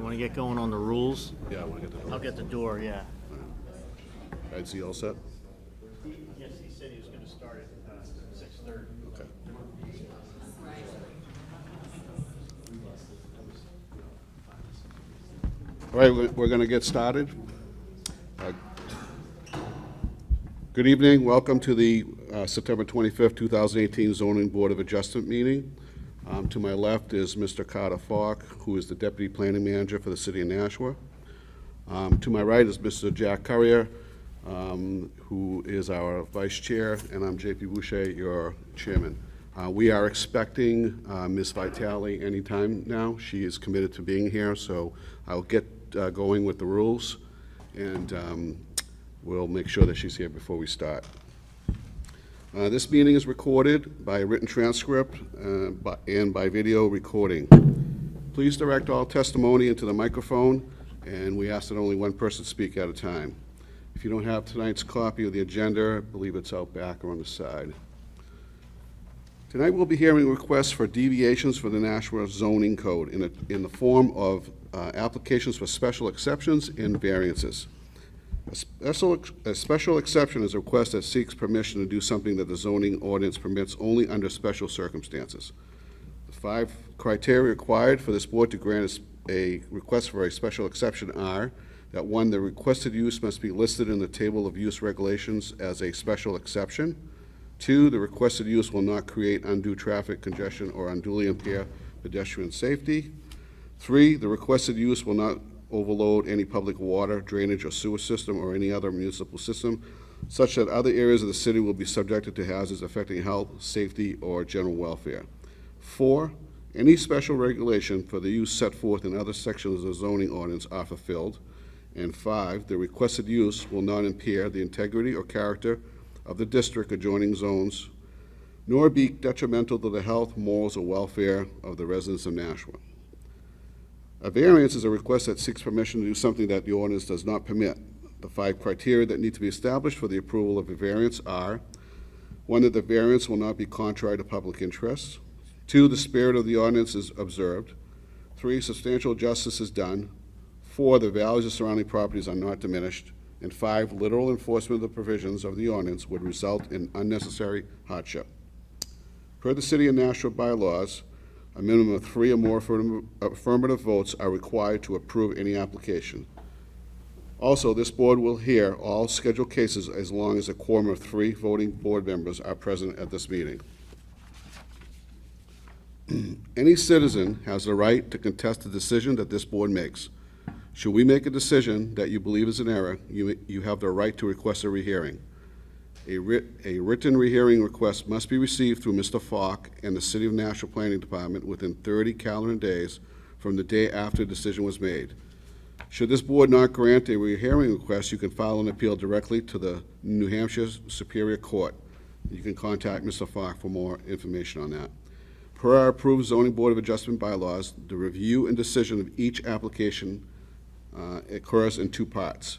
want to get going on the rules? Yeah, I want to get the door. I'll get the door, yeah. I'd see all set? Yes, he said he was going to start at 6:30. Okay. All right, we're going to get started. Good evening. Welcome to the September 25th, 2018 Zoning Board of Adjustment meeting. To my left is Mr. Carter Falk, who is the Deputy Planning Manager for the City of Nashua. To my right is Mr. Jack Currier, who is our Vice Chair, and I'm J.P. Boucher, your Chairman. We are expecting Ms. Vitale anytime now. She is committed to being here, so I'll get going with the rules, and we'll make sure that she's here before we start. This meeting is recorded by a written transcript and by video recording. Please direct all testimony into the microphone, and we ask that only one person speak at a time. If you don't have tonight's copy of the agenda, I believe it's out back or on the side. Tonight we'll be hearing requests for deviations for the Nashua Zoning Code in the form of applications for special exceptions and variances. A special exception is a request that seeks permission to do something that the zoning ordinance permits only under special circumstances. The 5 criteria required for this board to grant a request for a special exception are that 1, the requested use must be listed in the table of use regulations as a special exception. 2, the requested use will not create undue traffic congestion or unduly impair pedestrian safety. 3, the requested use will not overload any public water, drainage, or sewer system or any other municipal system, such that other areas of the city will be subjected to hazards affecting health, safety, or general welfare. 4, any special regulation for the use set forth in other sections of the zoning ordinance are fulfilled. And 5, the requested use will not impair the integrity or character of the district adjoining zones, nor be detrimental to the health, morals, or welfare of the residents of Nashua. A variance is a request that seeks permission to do something that the ordinance does not permit. The 5 criteria that need to be established for the approval of a variance are: 1, that the variance will not be contrary to public interest. 2, the spirit of the ordinance is observed. 3, substantial justice is done. 4, the values of surrounding properties are not diminished. And 5, literal enforcement of the provisions of the ordinance would result in unnecessary hardship. Per the City of Nashua bylaws, a minimum of 3 or more affirmative votes are required to approve any application. Also, this board will hear all scheduled cases as long as a quorum of 3 voting board members are present at this meeting. Any citizen has the right to contest the decision that this board makes. Should we make a decision that you believe is an error, you have the right to request a rehearing. A written rehearing request must be received through Mr. Falk and the City of Nashua Planning Department within 30 calendar days from the day after a decision was made. Should this board not grant a rehearing request, you can file an appeal directly to the New Hampshire Superior Court. You can contact Mr. Falk for more information on that. Per our approved Zoning Board of Adjustment bylaws, the review and decision of each application occurs in 2 parts.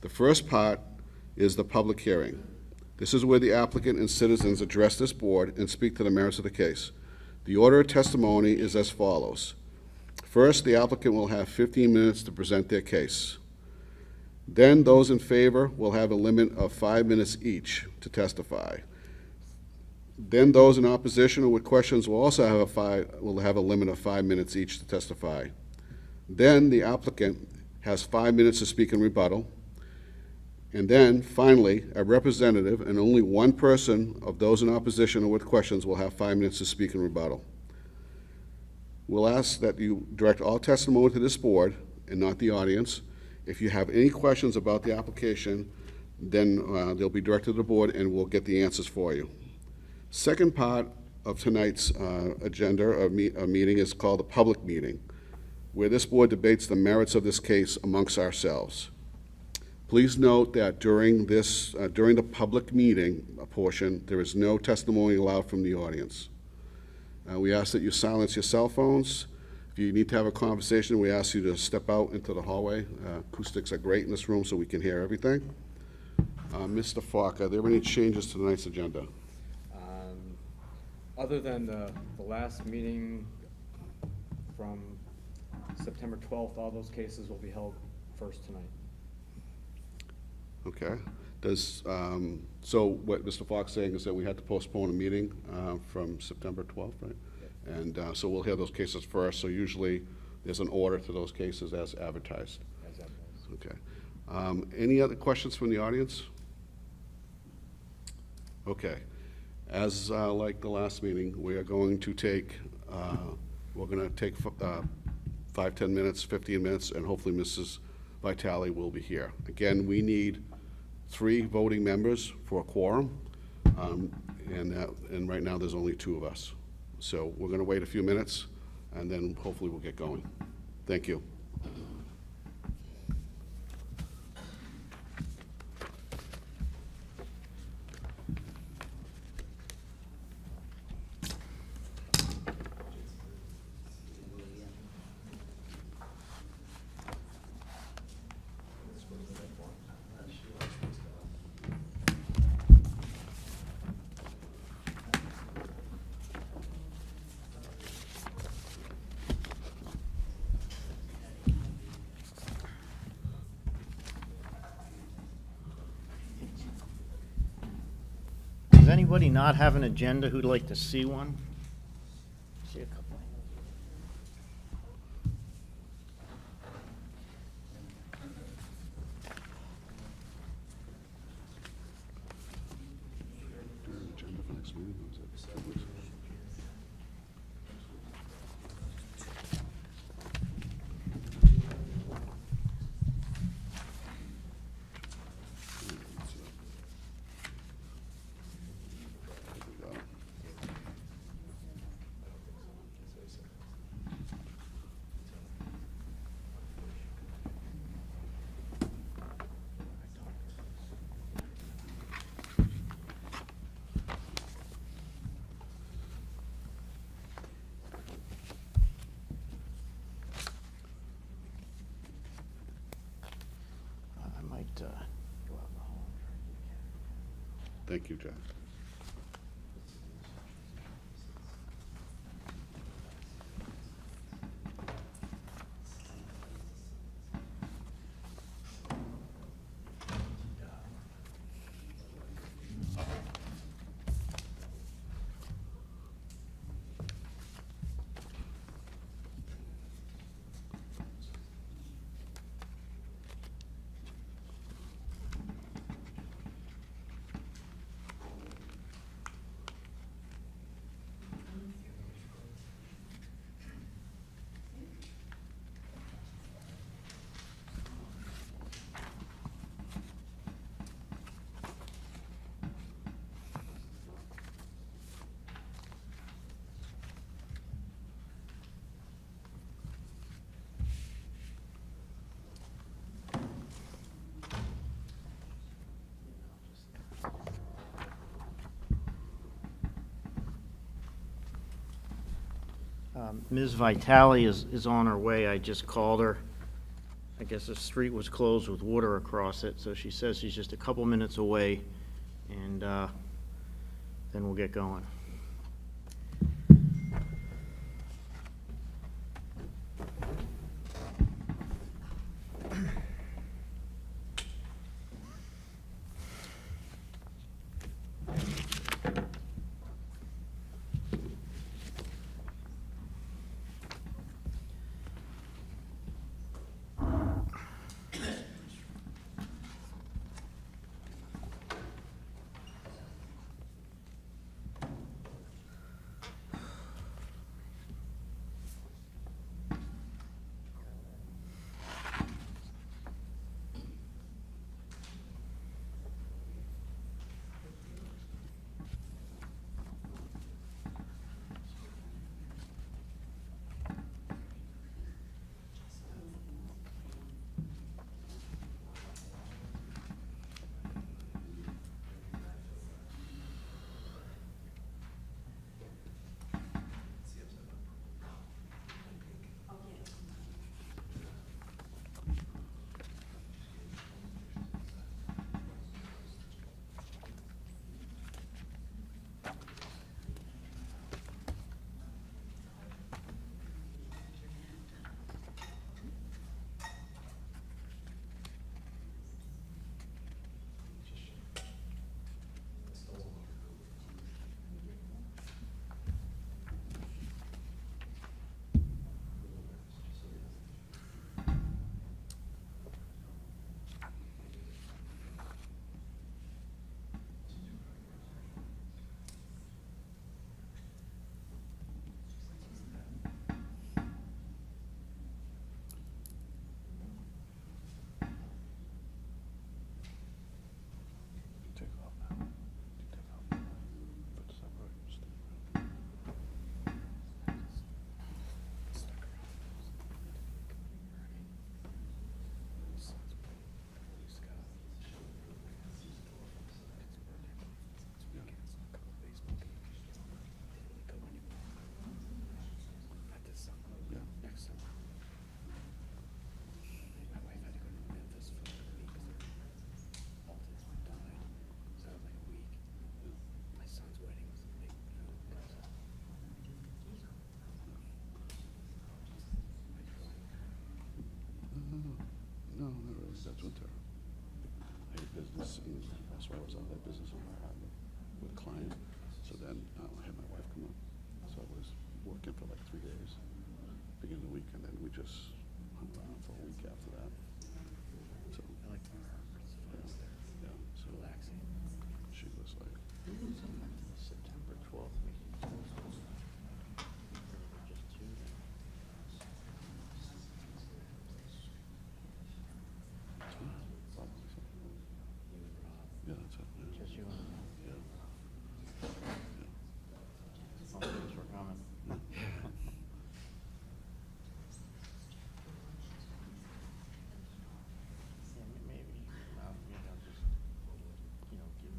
The first part is the public hearing. This is where the applicant and citizens address this board and speak to the merits of the case. The order of testimony is as follows. First, the applicant will have 15 minutes to present their case. Then those in favor will have a limit of 5 minutes each to testify. Then those in opposition or with questions will also have a limit of 5 minutes each to testify. Then the applicant has 5 minutes to speak in rebuttal. And then, finally, a representative and only one person of those in opposition or with questions will have 5 minutes to speak in rebuttal. We'll ask that you direct all testimony to this board and not the audience. If you have any questions about the application, then they'll be directed to the board and we'll get the answers for you. Second part of tonight's agenda of meeting is called the public meeting, where this board debates the merits of this case amongst ourselves. Please note that during the public meeting portion, there is no testimony allowed from the audience. We ask that you silence your cell phones. If you need to have a conversation, we ask you to step out into the hallway. Acoustics are great in this room, so we can hear everything. Mr. Falk, are there any changes to tonight's agenda? Other than the last meeting from September 12th, all those cases will be held first tonight. Okay. So what Mr. Fox saying is that we had to postpone a meeting from September 12th, right? Yep. And so we'll hear those cases first, so usually there's an order to those cases as advertised. As advertised. Okay. Any other questions from the audience? Okay. As like the last meeting, we are going to take, we're going to take 5, 10 minutes, 15 minutes, and hopefully Mrs. Vitale will be here. Again, we need 3 voting members for a quorum, and right now there's only 2 of us. So we're going to wait a few minutes, and then hopefully we'll get going. Thank you. Does anybody not have an agenda who'd like to see one? See a couple. Agenda for next meeting, or is it 2 weeks? I might go out in the hall. Thank you, Jack. Ms. Vitale is on her way. I just called her. I guess the street was closed with water across it, so she says she's just a couple minutes away, and then we'll get going. That's winter. I had business, and that's why I was out of business on my harbor with a client. So then I had my wife come up. So I was working for like 3 days, beginning of the week, and then we just hung around for a week after that. So, I like yeah, so relaxing. she was like, September 12th meeting. Just two then. probably so. Yeah, that's it. Yeah. Just you and Yeah. oh, thanks for coming. Yeah, maybe, just, give Dave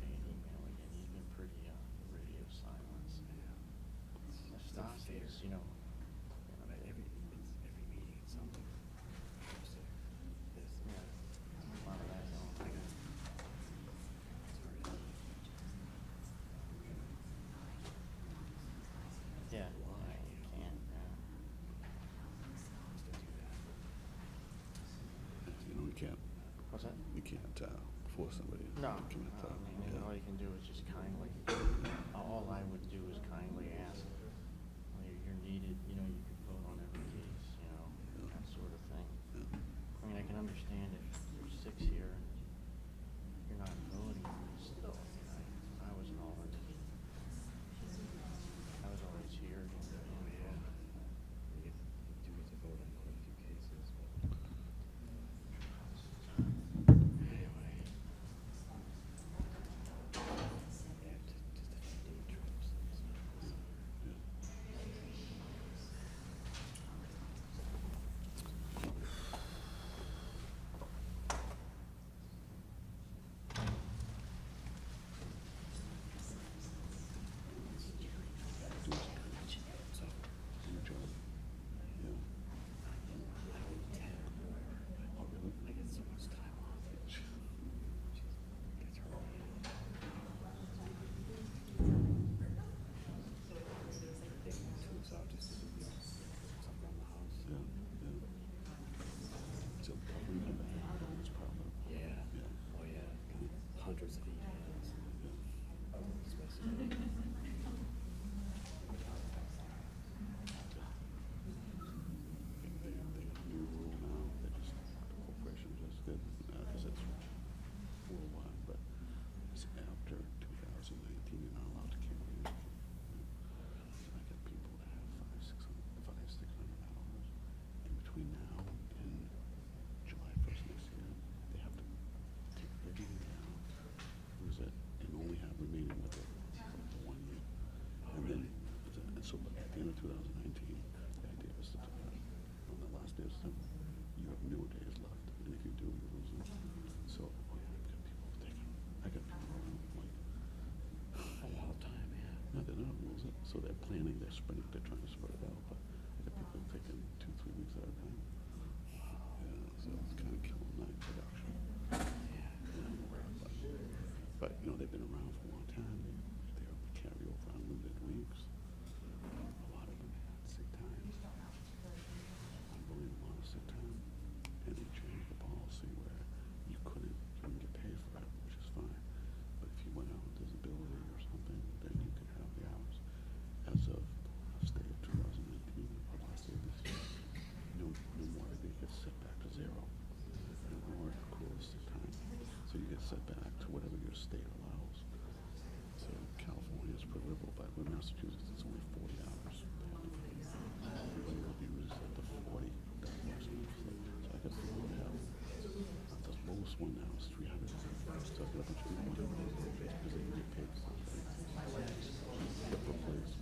an email again. He's been pretty, radio silence. The stuff is, Every meeting, it's something. This, yeah, a lot of that going on. Yeah, you can't, You can't, what's that? you can't force somebody to No, commit I to. mean, all you can do is just kindly, all I would do is kindly ask, well, you're needed, you could vote on every case, that sort of thing. Yeah. I mean, I can understand if there's 6 here and you're not voting, still, I was always here. You do get to vote on quite a few cases, but anyway. Yeah, just a few day trips. So, Your job. Yeah. Oh, really? I get so much time off. Gets her taking my tools out just to do something around the house. Yeah, yeah. So probably not bad. It's probably, Yeah. yeah. Oh, yeah. Hundreds of emails. Especially. They got a new rule now, that just, the corporation just did, because it's worldwide, but it's after 2019, you're not allowed to carry it. I got people that have $500-600 in between now and July 1st next year. They have to take everything down, lose it, and only have remaining with it for 1 year. And then, and so at the end of 2019, the idea was to, on the last day of December, you have no days left, and if you do, you lose them. So, oh yeah, I've got people taking, I got people around, like, A lot of time, yeah. no, they're not gonna lose it, so they're planning, they're spreading, they're trying to spread it out, but I got people taking 2-3 weeks at a time. Yeah, so it's kind of killing night production. Yeah. But, they've been around for a long time, they carry over unlimited weeks. A lot of them had sick time, unbelievable amount of sick time, and they changed the policy where you couldn't get paid for it, which is fine. But if you went out with disability or something, then you could have the hours. As of the last day of 2019, or last day of this year, no more, they get set back to 0. No more accrual sick time. So you get set back to whatever your state allows. So California is pretty liberal, but with Massachusetts, it's only 40 hours. Everybody reviews at the 40. That works enough. So I got people that have, the lowest one now is 300. So I got a bunch of people that because they can get paid for something. Get replaced.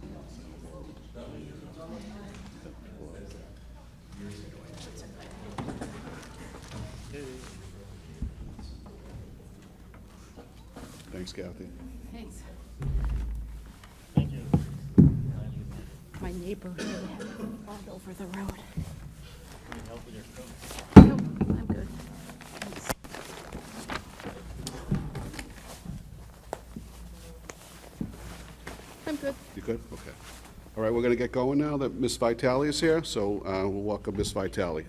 Thanks, Kathy. Thanks. Thank you. My neighbor really had it all over the road. Need help with your coat? Nope, I'm good. Thanks. I'm good. You good? Okay. All right, we're going to get going now that Ms. Vitale is here, so we'll welcome Ms. Vitale.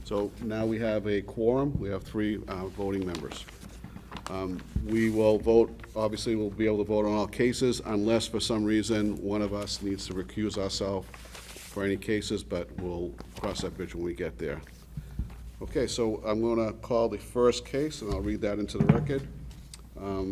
So now we have a quorum. We have 3 voting members. We will vote, obviously, we'll be able to vote on all cases unless for some reason one of us needs to recuse ourselves for any cases, but we'll cross that bridge when we get there. Okay, so I'm going to call the first case, and I'll read that into the record.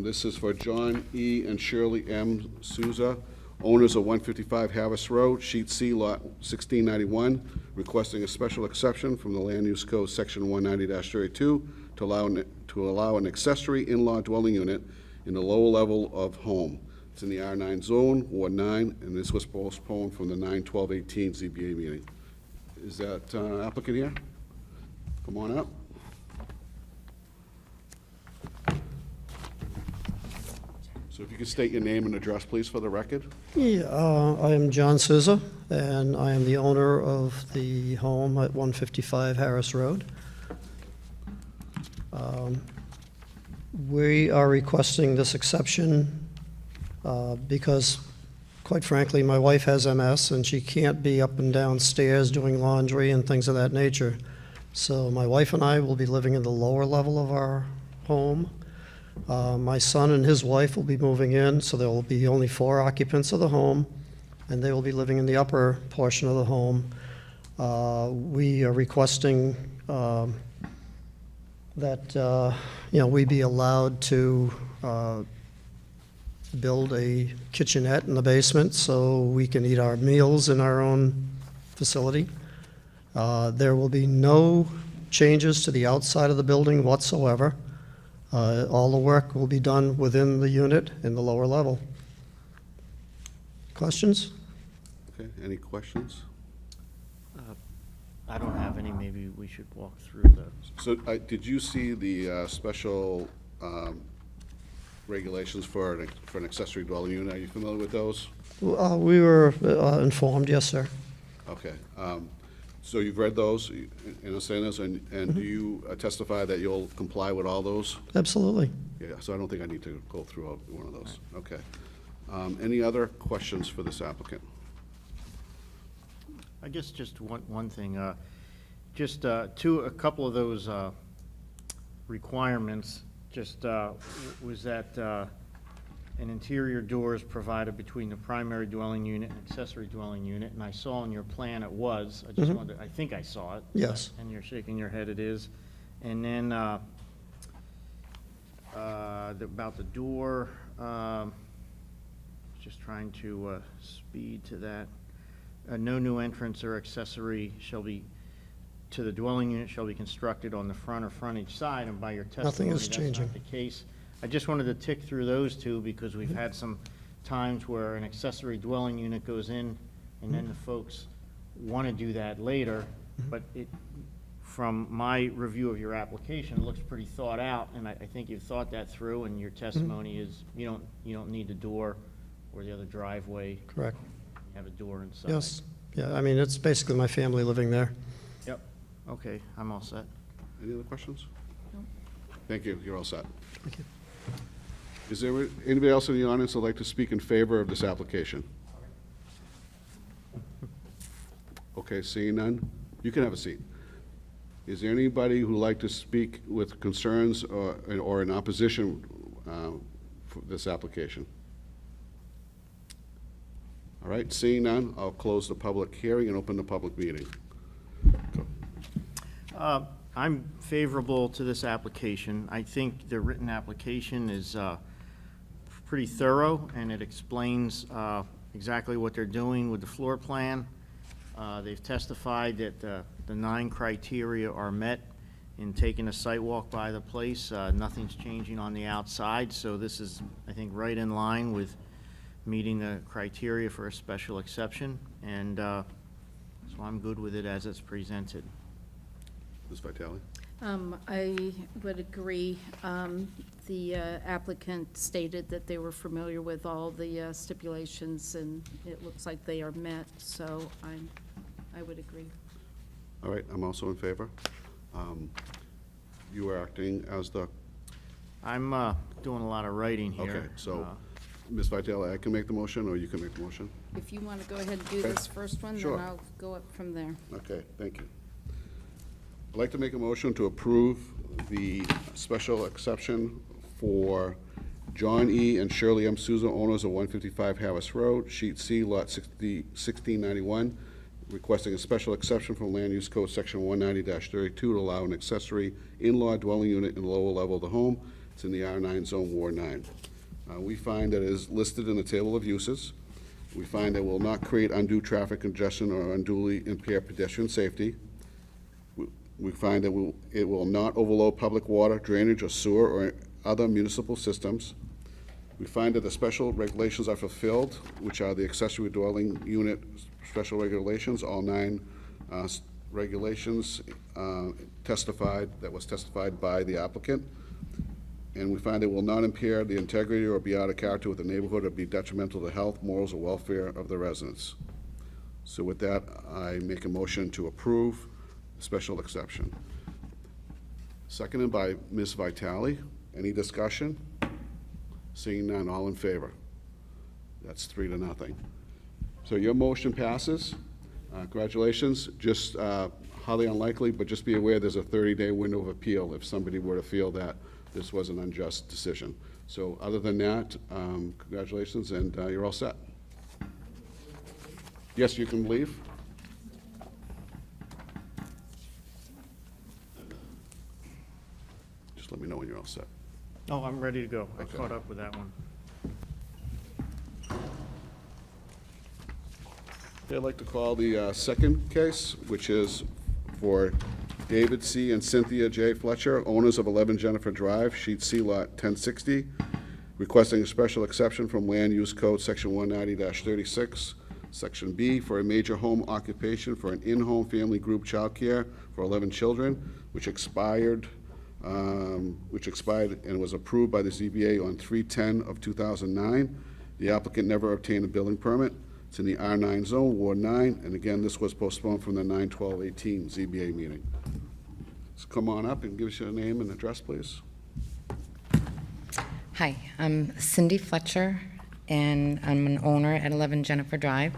This is for John E. and Shirley M. Souza, owners of 155 Harris Road, Sheet C, Lot 1691, requesting a special exception from the Land Use Code, Section 190-32, to allow an accessory in-law dwelling unit in the lower level of home. It's in the R9 zone, Ward 9, and this was postponed from the 9/12/18 ZBA meeting. Is that applicant here? Come on up. So if you could state your name and address, please, for the record. Yeah, I am John Souza, and I am the owner of the home at 155 Harris Road. We are requesting this exception because, quite frankly, my wife has MS, and she can't be up and down stairs doing laundry and things of that nature. So my wife and I will be living in the lower level of our home. My son and his wife will be moving in, so there will be only 4 occupants of the home, and they will be living in the upper portion of the home. We are requesting that we be allowed to build a kitchenette in the basement so we can eat our meals in our own facility. There will be no changes to the outside of the building whatsoever. All the work will be done within the unit in the lower level. Questions? Okay, any questions? I don't have any, maybe we should walk through the, So did you see the special regulations for an accessory dwelling unit? Are you familiar with those? We were informed, yes, sir. Okay. So you've read those, you understand those, and do you testify that you'll comply with all those? Absolutely. Yeah, so I don't think I need to go through one of those. Okay. Any other questions for this applicant? I guess just one thing, just a couple of those requirements, just was that an interior door is provided between the primary dwelling unit and accessory dwelling unit, and I saw on your plan it was. I just wanted, I think I saw it. Yes. And you're shaking your head, it is. And then about the door, just trying to speed to that. No new entrance or accessory to the dwelling unit shall be constructed on the front or frontage side, and by your testimony, Nothing is that's changing. not the case. I just wanted to tick through those two because we've had some times where an accessory dwelling unit goes in and then the folks want to do that later, but from my review of your application, it looks pretty thought out, and I think you've thought that through, and your testimony is you don't need the door or the other driveway. Correct. You have a door inside. Yes. Yeah, I mean, it's basically my family living there. Yep. Okay, I'm all set. Any other questions? No. Thank you, you're all set. Thank you. Is there anybody else in the audience that'd like to speak in favor of this application? Okay, seeing none, you can have a seat. Is there anybody who'd like to speak with concerns or in opposition for this application? All right, seeing none, I'll close the public hearing and open the public meeting. I'm favorable to this application. I think the written application is pretty thorough, and it explains exactly what they're doing with the floor plan. They've testified that the 9 criteria are met in taking a site walk by the place. Nothing's changing on the outside, so this is, I think, right in line with meeting the criteria for a special exception, and so I'm good with it as it's presented. Ms. Vitale? I would agree. The applicant stated that they were familiar with all the stipulations, and it looks like they are met, so I would agree. All right, I'm also in favor. You are acting as the, I'm doing a lot of writing here. okay, so Ms. Vitale, I can make the motion, or you can make the motion? If you want to go ahead and do Okay. this first one, Sure. then I'll go up from there. Okay, thank you. I'd like to make a motion to approve the special exception for John E. and Shirley M. Souza, owners of 155 Harris Road, Sheet C, Lot 1691, requesting a special exception from Land Use Code Section 190-32 to allow an accessory in-law dwelling unit in the lower level of the home. It's in the R9 zone, Ward 9. We find that it is listed in the table of uses. We find it will not create undue traffic congestion or unduly impair pedestrian safety. We find that it will not overload public water, drainage, or sewer, or other municipal systems. We find that the special regulations are fulfilled, which are the accessory dwelling unit special regulations, all 9 regulations that was testified by the applicant. And we find it will not impair the integrity or be out of character with the neighborhood or be detrimental to health, morals, or welfare of the residents. So with that, I make a motion to approve the special exception. Seconded by Ms. Vitale. Any discussion? Seeing none, all in favor? That's 3-0. So your motion passes. Congratulations. Just highly unlikely, but just be aware there's a 30-day window of appeal if somebody were to feel that this was an unjust decision. So other than that, congratulations, and you're all set. Yes, you can leave. Just let me know when you're all set. Oh, I'm ready to go. I Okay. caught up with that one. Okay, I'd like to call the second case, which is for David C. and Cynthia J. Fletcher, owners of 11 Jennifer Drive, Sheet C, Lot 1060, requesting a special exception from Land Use Code, Section 190-36, Section B, for a major home occupation for an in-home family group childcare for 11 children, which expired and was approved by the ZBA on 3/10/2009. The applicant never obtained a building permit. It's in the R9 zone, Ward 9, and again, this was postponed from the 9/12/18 ZBA meeting. So come on up and give us your name and address, please. Hi, I'm Cindy Fletcher, and I'm an owner at 11 Jennifer Drive.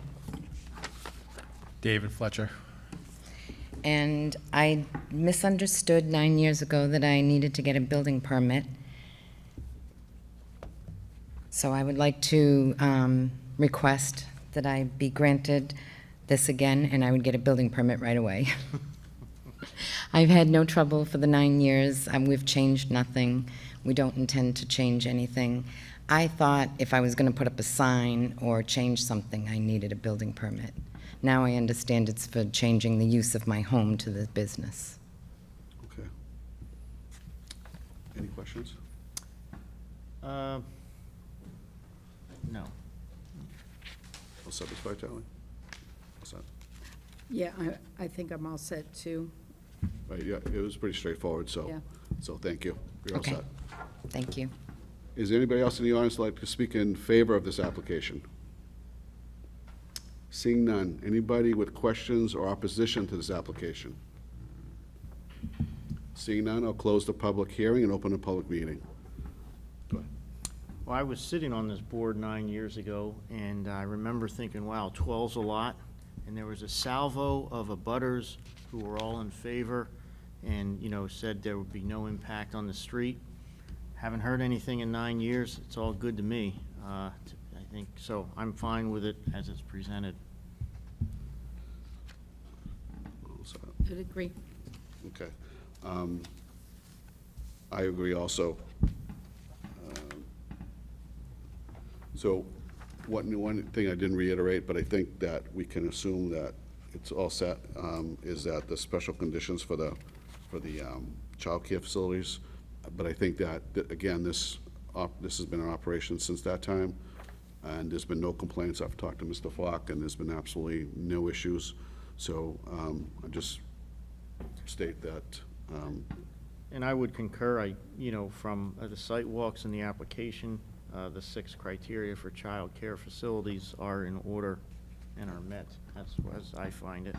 David Fletcher. And I misunderstood 9 years ago that I needed to get a building permit. So I would like to request that I be granted this again, and I would get a building permit right away. I've had no trouble for the 9 years. We've changed nothing. We don't intend to change anything. I thought if I was going to put up a sign or change something, I needed a building permit. Now I understand it's for changing the use of my home to the business. Okay. Any questions? No. All set, Ms. Vitale? All set? Yeah, I think I'm all set, too. Right, yeah, it was pretty straightforward, Yeah. so thank you. You're all Okay. set. Thank you. Is there anybody else in the audience who'd like to speak in favor of this application? Seeing none, anybody with questions or opposition to this application? Seeing none, I'll close the public hearing and open a public meeting. Go ahead. Well, I was sitting on this board 9 years ago, and I remember thinking, wow, 12's a lot. And there was a salvo of abutters who were all in favor and, said there would be no impact on the street. Haven't heard anything in 9 years. It's all good to me. I think, so I'm fine with it as it's presented. All set. I'd agree. Okay. I agree also. So one thing I didn't reiterate, but I think that we can assume that it's all set, is that the special conditions for the childcare facilities, but I think that, again, this has been in operation since that time, and there's been no complaints. I've talked to Mr. Falk, and there's been absolutely no issues. So I just state that, And I would concur, from the site walks and the application, the 6 criteria for child care facilities are in order and are met, as I find it,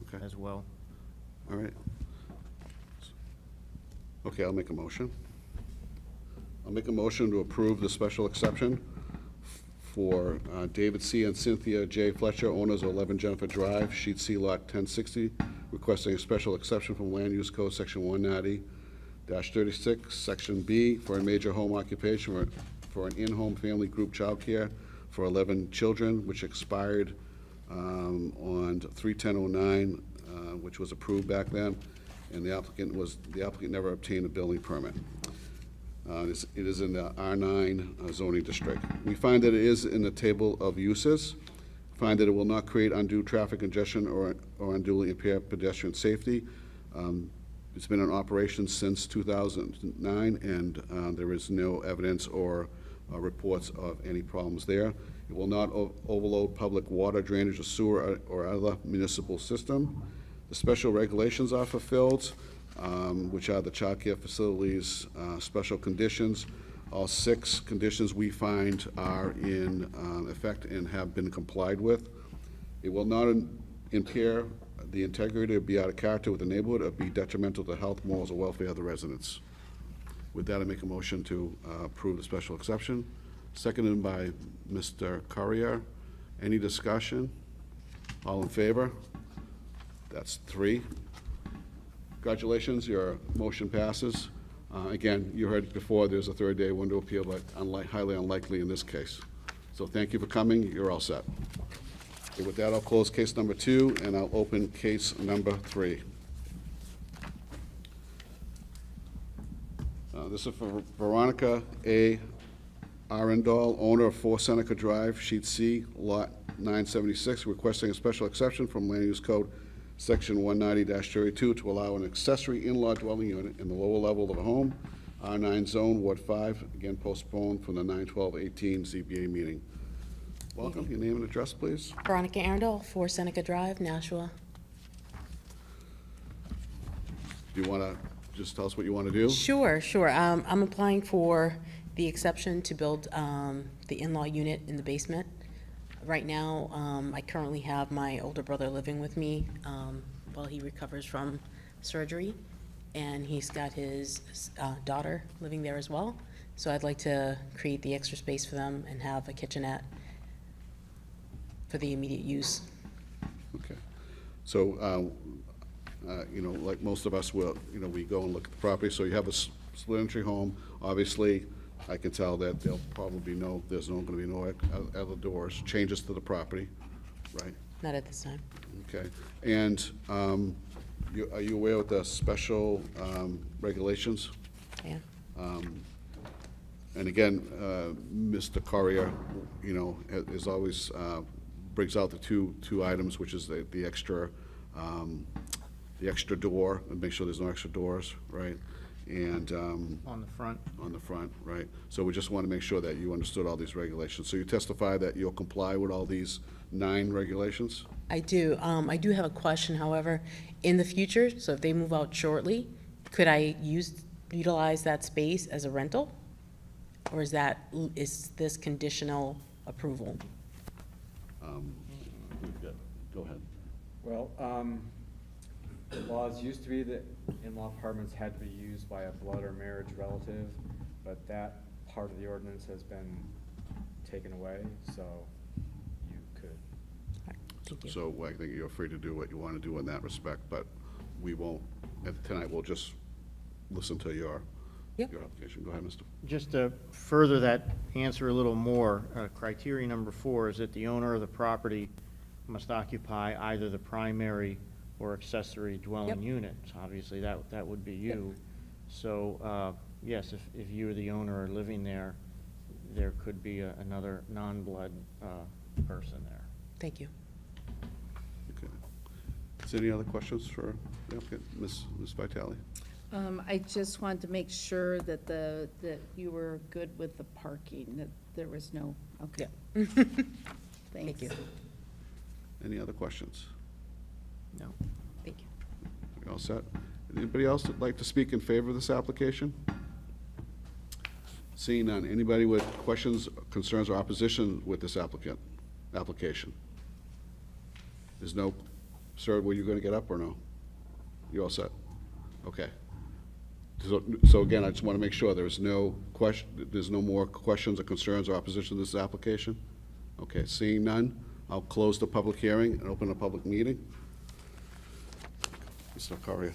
Okay. as well. all right. Okay, I'll make a motion. I'll make a motion to approve the special exception for David C. and Cynthia J. Fletcher, owners of 11 Jennifer Drive, Sheet C, Lot 1060, requesting a special exception from Land Use Code, Section 190-36, Section B, for a major home occupation for an in-home family group childcare for 11 children, which expired on 3/10/09, which was approved back then, and the applicant never obtained a building permit. It is in the R9 zoning district. We find that it is in the table of uses, find that it will not create undue traffic congestion or unduly impair pedestrian safety. It's been in operation since 2009, and there is no evidence or reports of any problems there. It will not overload public water, drainage, or sewer, or other municipal system. The special regulations are fulfilled, which are the childcare facilities, special conditions. All 6 conditions we find are in effect and have been complied with. It will not impair the integrity or be out of character with the neighborhood or be detrimental to health, morals, or welfare of the residents. With that, I make a motion to approve the special exception. Seconded by Mr. Courier. Any discussion? All in favor? That's 3. Congratulations, your motion passes. Again, you heard before, there's a 3rd-day window appeal, but highly unlikely in this case. So thank you for coming, you're all set. Okay, with that, I'll close case number 2, and I'll open case number 3. This is for Veronica A. Arundel, owner of 4 Seneca Drive, Sheet C, Lot 976, requesting a special exception from Land Use Code, Section 190-32, to allow an accessory in-law dwelling unit in the lower level of a home, R9 Zone, Ward 5, again postponed from the 9/12/18 ZBA meeting. Welcome, your name and address, please. Veronica Arundel, 4 Seneca Drive, Nashua. Do you want to just tell us what you want to do? Sure. I'm applying for the exception to build the in-law unit in the basement. Right now, I currently have my older brother living with me while he recovers from surgery, and he's got his daughter living there as well. So I'd like to create the extra space for them and have a kitchenette for the immediate use. Okay. So, like most of us will, we go and look at the property. So you have a split entry home. Obviously, I can tell that there'll probably be there's going to be no other doors, changes to the property, right? Not at this time. Okay. And are you aware of the special regulations? Yeah. And again, Mr. Courier, is always brings out the two items, which is the extra door, and make sure there's no extra doors, right? And On the front. on the front, right? So we just want to make sure that you understood all these regulations. So you testify that you'll comply with all these 9 regulations? I do. I do have a question, however. In the future, so if they move out shortly, could I utilize that space as a rental? Or is this conditional approval? Go ahead. Well, the laws used to be that in-law apartments had to be used by a blood or marriage relative, but that part of the ordinance has been taken away, so you could. Thank you. So I think you're free to do what you want to do in that respect, but we won't, tonight, we'll just listen to your Yep. application. Go ahead, Mr. Just to further that answer a little more, criteria number 4 is that the owner of the property must occupy either the primary or accessory dwelling Yep. unit. So obviously, that would be you. So, yes, if you or the owner are living there, there could be another non-blood person there. Thank you. Okay. Is there any other questions for the applicant? Ms. Vitale? I just wanted to make sure that that you were good with the parking, that there was no, okay. Thank you. Any other questions? No. Thank you. We all set? Anybody else that'd like to speak in favor of this application? Seeing none. Anybody with questions, concerns, or opposition with this application? There's no, sir, were you going to get up or no? You all set? Okay. So again, I just want to make sure there's no more questions or concerns or opposition to this application? Okay, seeing none, I'll close the public hearing and open a public meeting. Mr. Correa.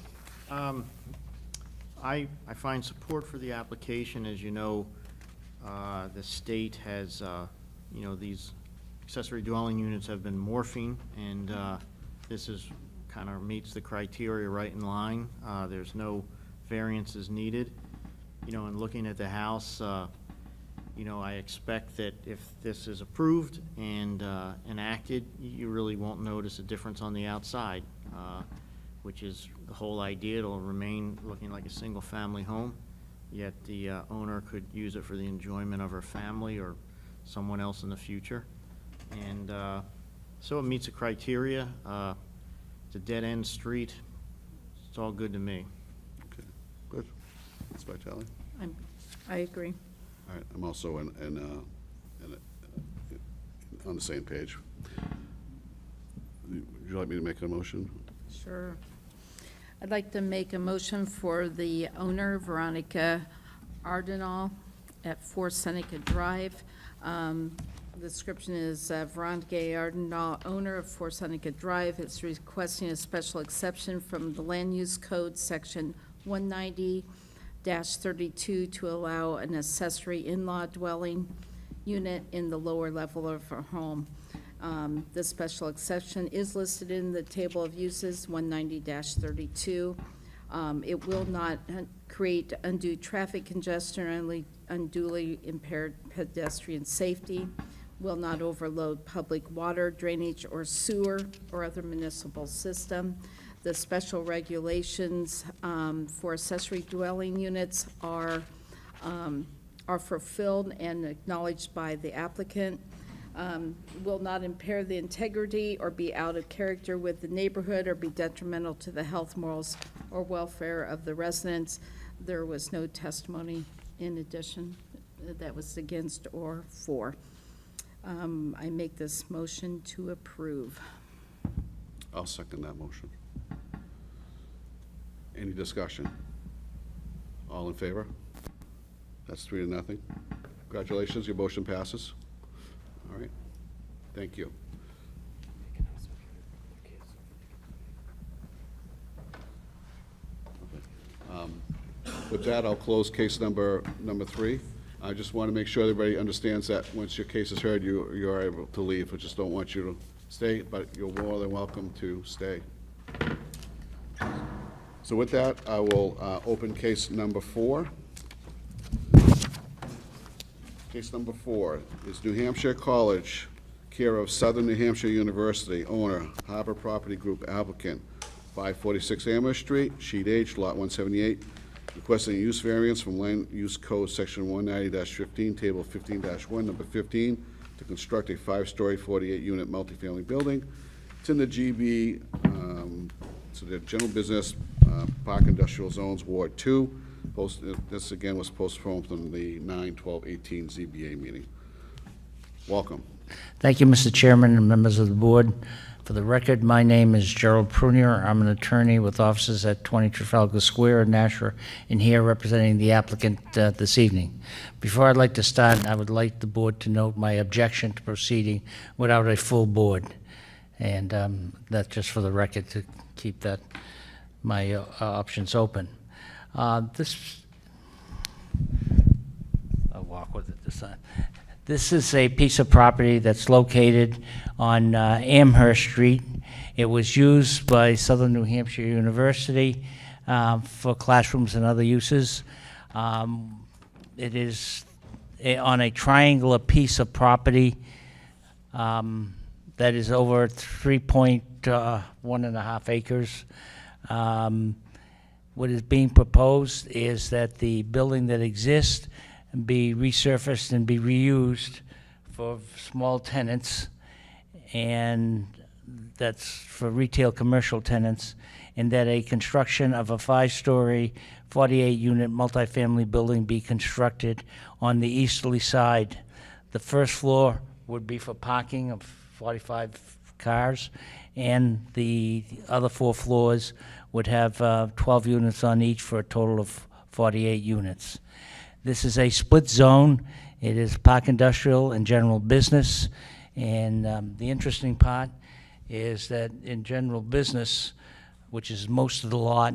I find support for the application. As you know, the state has, these accessory dwelling units have been morphing, and this is, kind of meets the criteria right in line. There's no variances needed. In looking at the house, I expect that if this is approved and enacted, you really won't notice a difference on the outside, which is the whole idea. It'll remain looking like a single-family home, yet the owner could use it for the enjoyment of her family or someone else in the future. And so it meets the criteria. It's a dead-end street. It's all good to me. Okay, good. Ms. Vitale? I agree. All right, I'm also on the same page. Would you like me to make a motion? Sure. I'd like to make a motion for the owner, Veronica Ardenal, at 4 Seneca Drive. The description is Veronica Ardenal, owner of 4 Seneca Drive, is requesting a special exception from the Land Use Code, Section 190-32, to allow an accessory in-law dwelling unit in the lower level of her home. This special exception is listed in the table of uses, 190-32. It will not create undue traffic congestion or unduly impaired pedestrian safety, will not overload public water, drainage, or sewer, or other municipal system. The special regulations for accessory dwelling units are fulfilled and acknowledged by the applicant. Will not impair the integrity or be out of character with the neighborhood or be detrimental to the health, morals, or welfare of the residents. There was no testimony in addition that was against or for. I make this motion to approve. I'll second that motion. Any discussion? All in favor? That's 3-0. Congratulations, your motion passes. All right, thank you. With that, I'll close case number 3. I just want to make sure everybody understands that once your case is heard, you are able to leave. I just don't want you to stay, but you're more than welcome to stay. So with that, I will open case number 4. Case number 4 is New Hampshire College, care of Southern New Hampshire University, owner, Harbor Property Group applicant, 546 Amherst Street, sheet H, lot 178, requesting a use variance from Land Use Code, Section 190-15, Table 15-1, Number 15, to construct a 5-story, 48-unit multifamily building. It's in the GB, so the General Business Park Industrial Zones, Ward 2. This again was postponed from the 9/12/18 ZBA meeting. Welcome. Thank you, Mr. Chairman and members of the board. For the record, my name is Gerald Prunier. I'm an attorney with offices at 20 Trafalgar Square in Nashua, and here representing the applicant this evening. Before I'd like to start, I would like the board to note my objection to proceeding without a full board. And that's just for the record to keep my options open. I'll walk with it this time. This is a piece of property that's located on Amherst Street. It was used by Southern New Hampshire University for classrooms and other uses. It is on a triangular piece of property that is over 3.1.5 acres. What is being proposed is that the building that exists be resurfaced and be reused for small tenants, and that's for retail commercial tenants, and that a construction of a 5-story, 48-unit multifamily building be constructed on the easterly side. The first floor would be for parking of 45 cars, and the other 4 floors would have 12 units on each for a total of 48 units. This is a split zone. It is park industrial and general business. And the interesting part is that in general business, which is most of the lot.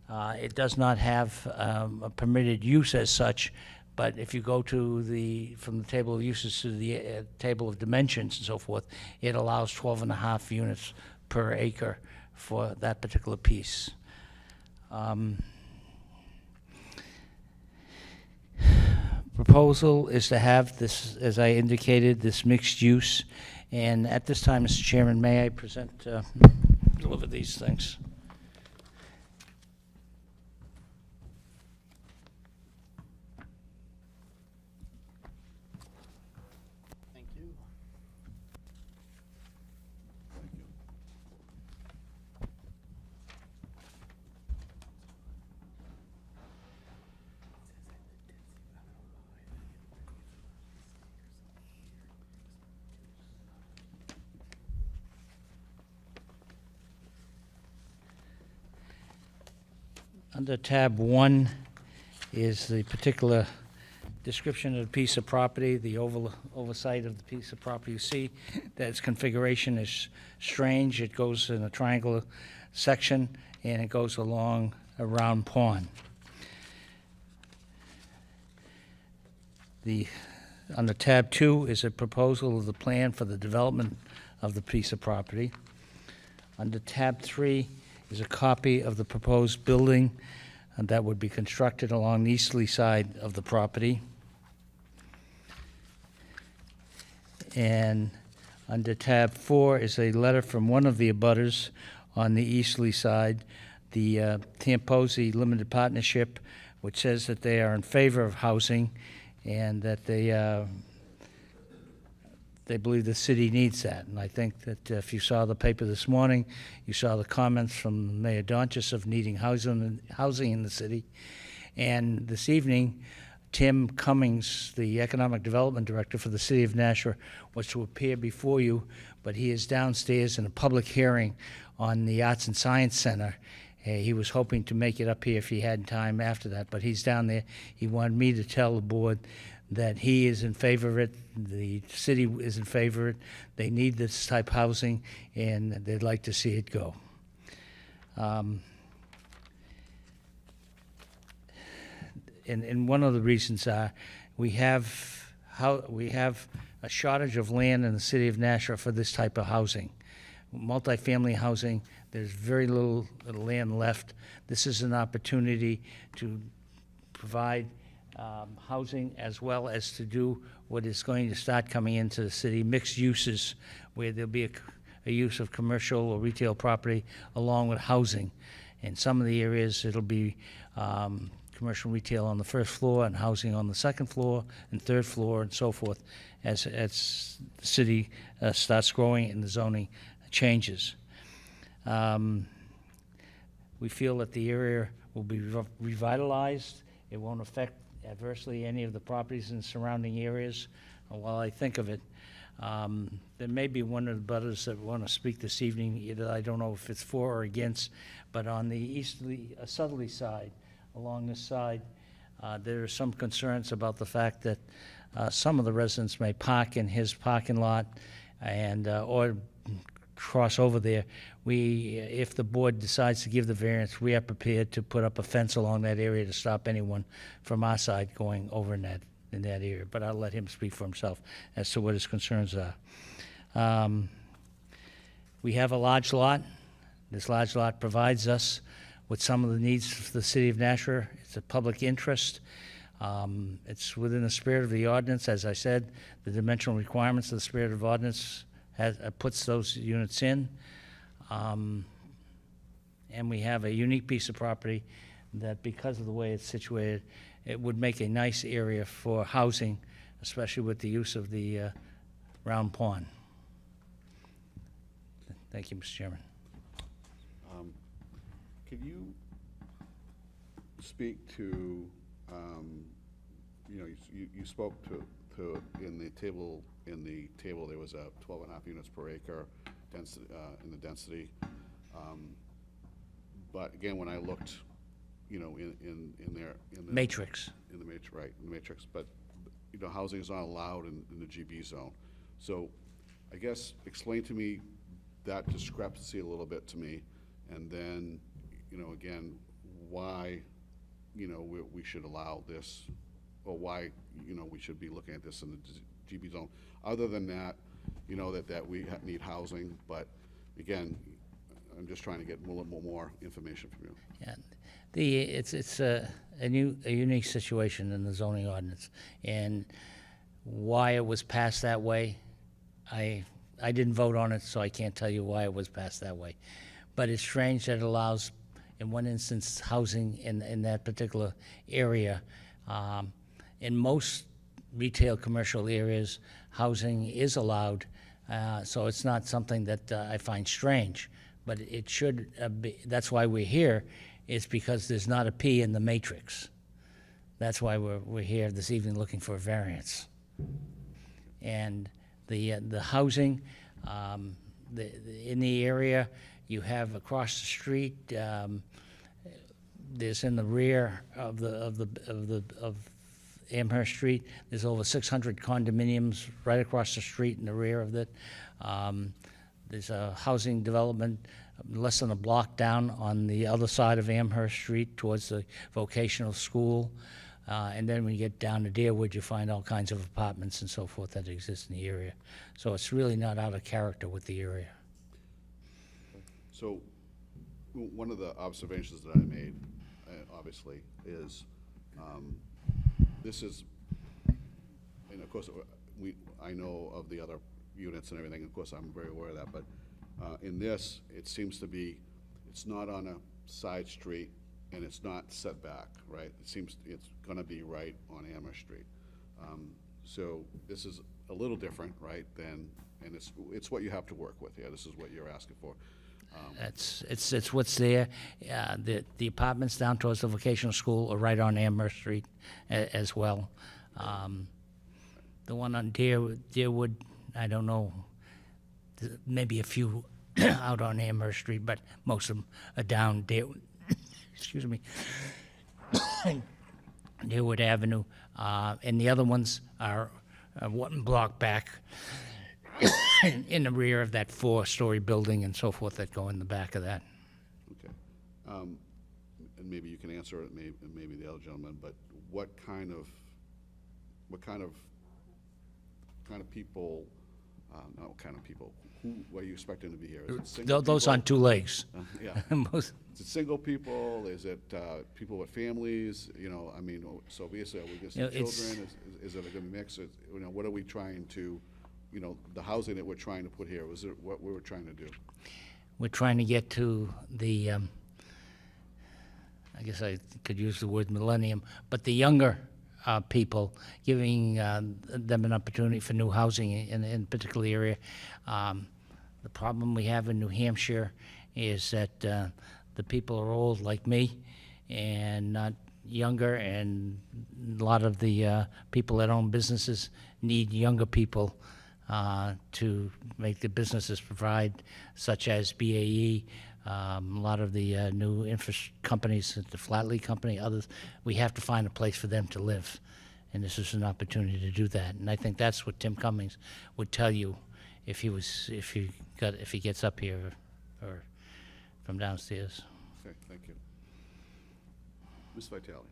It does not have a permitted use as such, but if you go to from the table of uses to the table of dimensions and so forth, it allows 12.5 units per acre for that particular piece. Proposal is to have this, as I indicated, this mixed use. And at this time, Mr. Chairman, may I deliver these things? Thank you. Under tab 1 is the particular description of the piece of property, the oversight of the piece of property. You see that its configuration is strange. It goes in a triangular section, and it goes along a round pond. Under tab 2 is a proposal of the plan for the development of the piece of property. Under tab 3 is a copy of the proposed building that would be constructed along the easterly side of the property. And under tab 4 is a letter from one of the abutters on the easterly side, the Tamposi Limited Partnership, which says that they are in favor of housing and that they believe the city needs that. And I think that if you saw the paper this morning, you saw the comments from Mayor Donchis of needing housing in the city. And this evening, Tim Cummings, the Economic Development Director for the City of Nashua, was to appear before you, but he is downstairs in a public hearing on the Arts and Science Center. He was hoping to make it up here if he had time after that, but he's down there. He wanted me to tell the board that he is in favor of it, the city is in favor of it, they need this type of housing, and they'd like to see it go. And one of the reasons are we have a shortage of land in the city of Nashua for this type of housing. Multifamily housing, there's very little land left. This is an opportunity to provide housing as well as to do what is going to start coming into the city, mixed uses, where there'll be a use of commercial or retail property along with housing. In some of the areas, it'll be commercial retail on the first floor and housing on the second floor and third floor and so forth as the city starts growing and the zoning changes. We feel that the area will be revitalized. It won't affect adversely any of the properties in surrounding areas. While I think of it, there may be one of the butters that want to speak this evening. Either I don't know if it's for or against, but on the southerly side, along this side, there are some concerns about the fact that some of the residents may park in his parking lot and or cross over there. If the board decides to give the variance, we are prepared to put up a fence along that area to stop anyone from our side going over in that area. But I'll let him speak for himself as to what his concerns are. We have a large lot. This large lot provides us with some of the needs for the city of Nashua. It's a public interest. It's within the spirit of the ordinance. As I said, the dimensional requirements of the spirit of ordinance puts those units in. And we have a unique piece of property that, because of the way it's situated, it would make a nice area for housing, especially with the use of the round pond. Thank you, Mr. Chairman. Could you speak to, you spoke to in the table there was a 12.5 units per acre density, in the density. But again, when I looked, in the Matrix. in the matrix, right, in the matrix, but, housing is not allowed in the GB zone. So I guess explain to me that discrepancy a little bit to me, And then, again, why, we should allow this, or why, we should be looking at this in the GB zone. Other than that, that we need housing, but again, I'm just trying to get a little more information from you. Yeah, it's a unique situation in the zoning ordinance, and why it was passed that way, I didn't vote on it, so I can't tell you why it was passed that way. But it's strange that it allows, in one instance, housing in that particular area. In most retail commercial areas, housing is allowed, so it's not something that I find strange. But it should be, that's why we're here, is because there's not a P in the matrix. That's why we're here this evening looking for a variance. And the housing, in the area, you have across the street, there's in the rear of Amherst Street, there's over 600 condominiums right across the street in the rear of it. There's a housing development less than a block down on the other side of Amherst Street towards the vocational school. And then when you get down to Deerwood, you find all kinds of apartments and so forth that exist in the area. So it's really not out of character with the area. So, one of the observations that I made, obviously, is, this is, and of course, I know of the other units and everything, of course, I'm very aware of that, but in this, it seems to be, it's not on a side street, and it's not set back, right? It seems it's gonna be right on Amherst Street. So this is a little different, right, and it's what you have to work with here. This is what you're asking for. It's what's there. The apartments down towards the vocational school are right on Amherst Street as well. The one on Deerwood, I don't know, maybe a few out on Amherst Street, but most of them are down Deerwood, excuse me, Deerwood Avenue, and the other ones are one block back in the rear of that 4-story building and so forth that go in the back of that. Okay. And maybe you can answer it, maybe the other gentleman, but what kind of people, not what kind of people, who are you expecting to be here? Is it single Those people? on 2 legs. Yeah. Most- Is it single people? Is it people with families? I mean, so obviously, are we going to see it's- children? Is it going to be mixed? What are we trying to, the housing that we're trying to put here, was it what we were trying to do? We're trying to get to the, I guess I could use the word millennium, but the younger people, giving them an opportunity for new housing in a particular area. The problem we have in New Hampshire is that the people are old like me and not younger, and a lot of the people that own businesses need younger people to make the businesses provide, such as BAE, a lot of the new companies, the Flatley Company, others. We have to find a place for them to live, and this is an opportunity to do that. And I think that's what Tim Cummings would tell you if he gets up here or from downstairs. Okay, thank you. Ms. Vitale?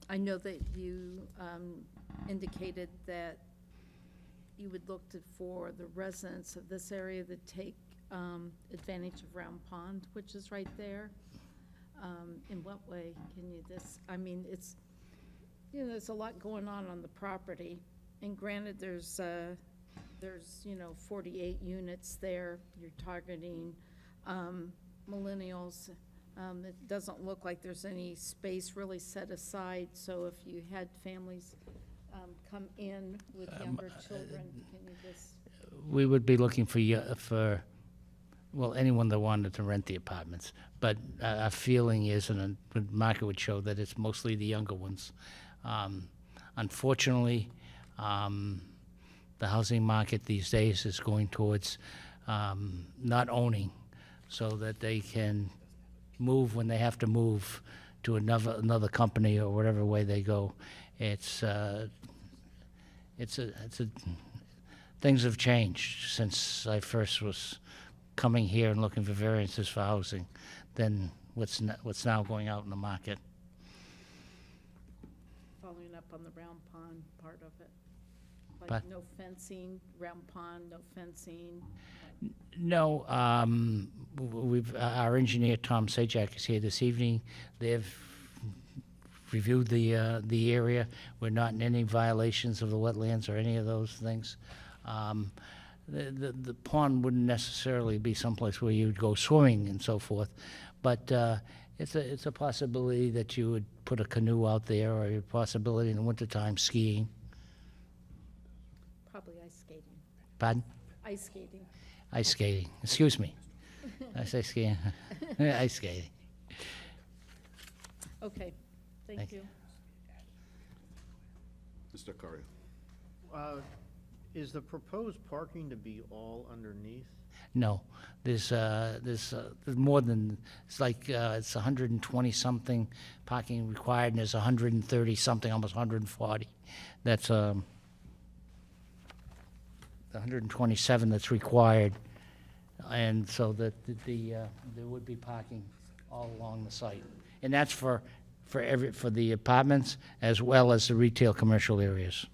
I know that you indicated that you would look for the residents of this area to take advantage of Round Pond, which is right there. In what way can you I mean, it's, there's a lot going on the property, and granted, there's 48 units there. You're targeting millennials. It doesn't look like there's any space really set aside, so if you had families come in with younger children, can you just? We would be looking for anyone that wanted to rent the apartments. But our feeling is, and the market would show, that it's mostly the younger ones. Unfortunately, the housing market these days is going towards not owning, so that they can move when they have to move to another company or whatever way they go. Things have changed since I first was coming here and looking for variances for housing than what's now going out in the market. Following up on the round pond part of it. Like But- no fencing, round pond, no fencing. No, our engineer, Tom Sajak, is here this evening. They've reviewed the area. We're not in any violations of the wetlands or any of those things. The pond wouldn't necessarily be someplace where you'd go swimming and so forth, but it's a possibility that you would put a canoe out there, or a possibility in the wintertime skiing. Probably ice skating. Pardon? Ice skating. Ice skating, excuse me. I say skiing, ice skating. Okay, thank Thank you. Mr. Curry. Is the proposed parking to be all underneath? No, there's more than, it's like, it's 120-something parking required, and there's 130-something, almost 140. That's, the 127 that's required, and so that there would be parking all along the site. And that's for the apartments as well as the retail commercial areas.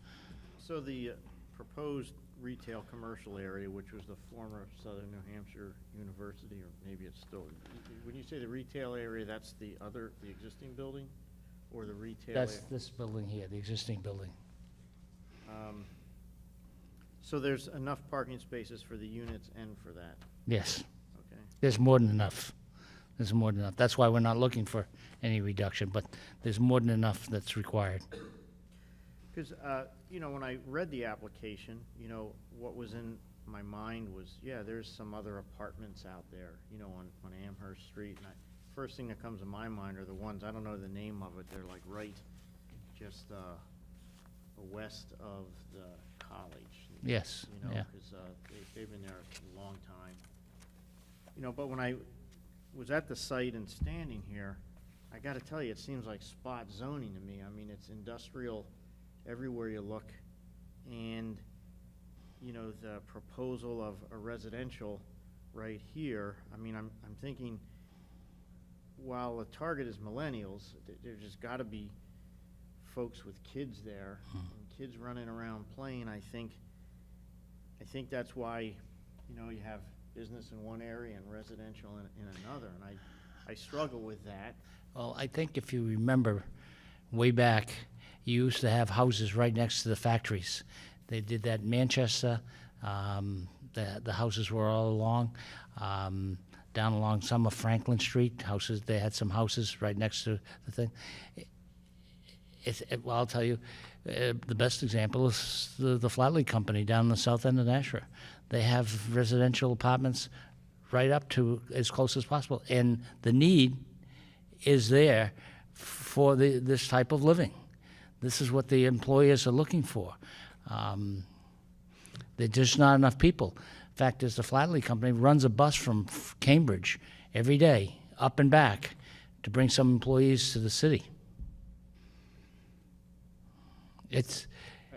So the proposed retail commercial area, which was the former Southern New Hampshire University, or maybe it's still, when you say the retail area, that's the existing building? Or the retail? That's this building here, the existing building. So there's enough parking spaces for the units and for that, Yes, okay? there's more than enough. There's more than enough. That's why we're not looking for any reduction, but there's more than enough that's required. Because, when I read the application, what was in my mind was, yeah, there's some other apartments out there, on Amherst Street. And first thing that comes to my mind are the ones, I don't know the name of it, they're like right just west of the college. Yes, yeah. Because they've been there a long time. But when I was at the site and standing here, I got to tell you, it seems like spot zoning to me. I mean, it's industrial everywhere you look, and the proposal of a residential right here. I mean, I'm thinking, while the target is millennials, there's just got to be folks with kids there, and kids running around playing. I think that's why you have business in one area and residential in another, and I struggle with that. Well, I think if you remember way back, you used to have houses right next to the factories. They did that in Manchester. The houses were all along. Down along some of Franklin Street, they had some houses right next to the thing. Well, I'll tell you, the best example is the Flatley Company down the south end of Nashua. They have residential apartments right up to as close as possible, and the need is there for this type of living. This is what the employers are looking for. There's just not enough people. In fact, there's the Flatley Company runs a bus from Cambridge every day, up and back, to bring some employees to the city. It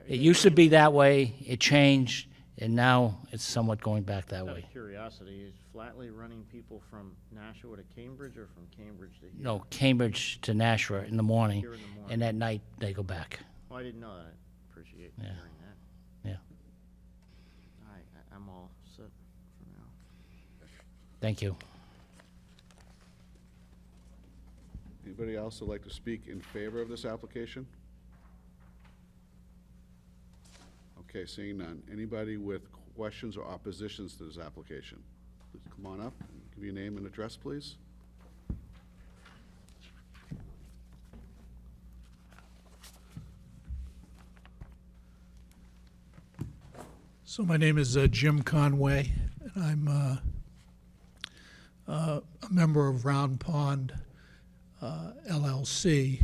used to be that way, it changed, and now it's somewhat going back that Out way. of curiosity, is Flatley running people from Nashua to Cambridge or from Cambridge to here? No, Cambridge to Nashua in the morning, Here in the morning. and at night they go back. Oh, I didn't know that. Appreciate Yeah. hearing that. Yeah, All right, I'm all set for now. thank you. Anybody else would like to speak in favor of this application? Okay, seeing none. Anybody with questions or oppositions to this application? Please come on up, and give your name and address, please. So my name is Jim Conway, and I'm a member of Round Pond LLC,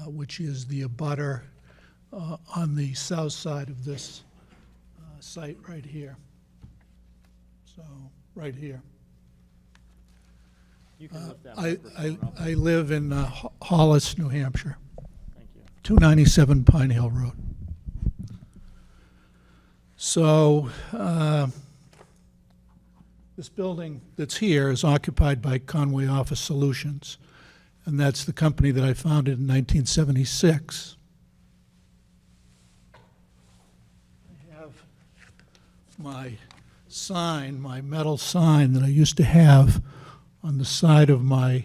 which is the abutter on the south side of this site right here. So, right here. You can lift that I microphone up. I live in Hollis, New Hampshire, Thank you. 297 Pine Hill Road. So, This building that's here is occupied by Conway Office Solutions, and that's the company that I founded in 1976. I have my sign, my metal sign that I used to have on the side of my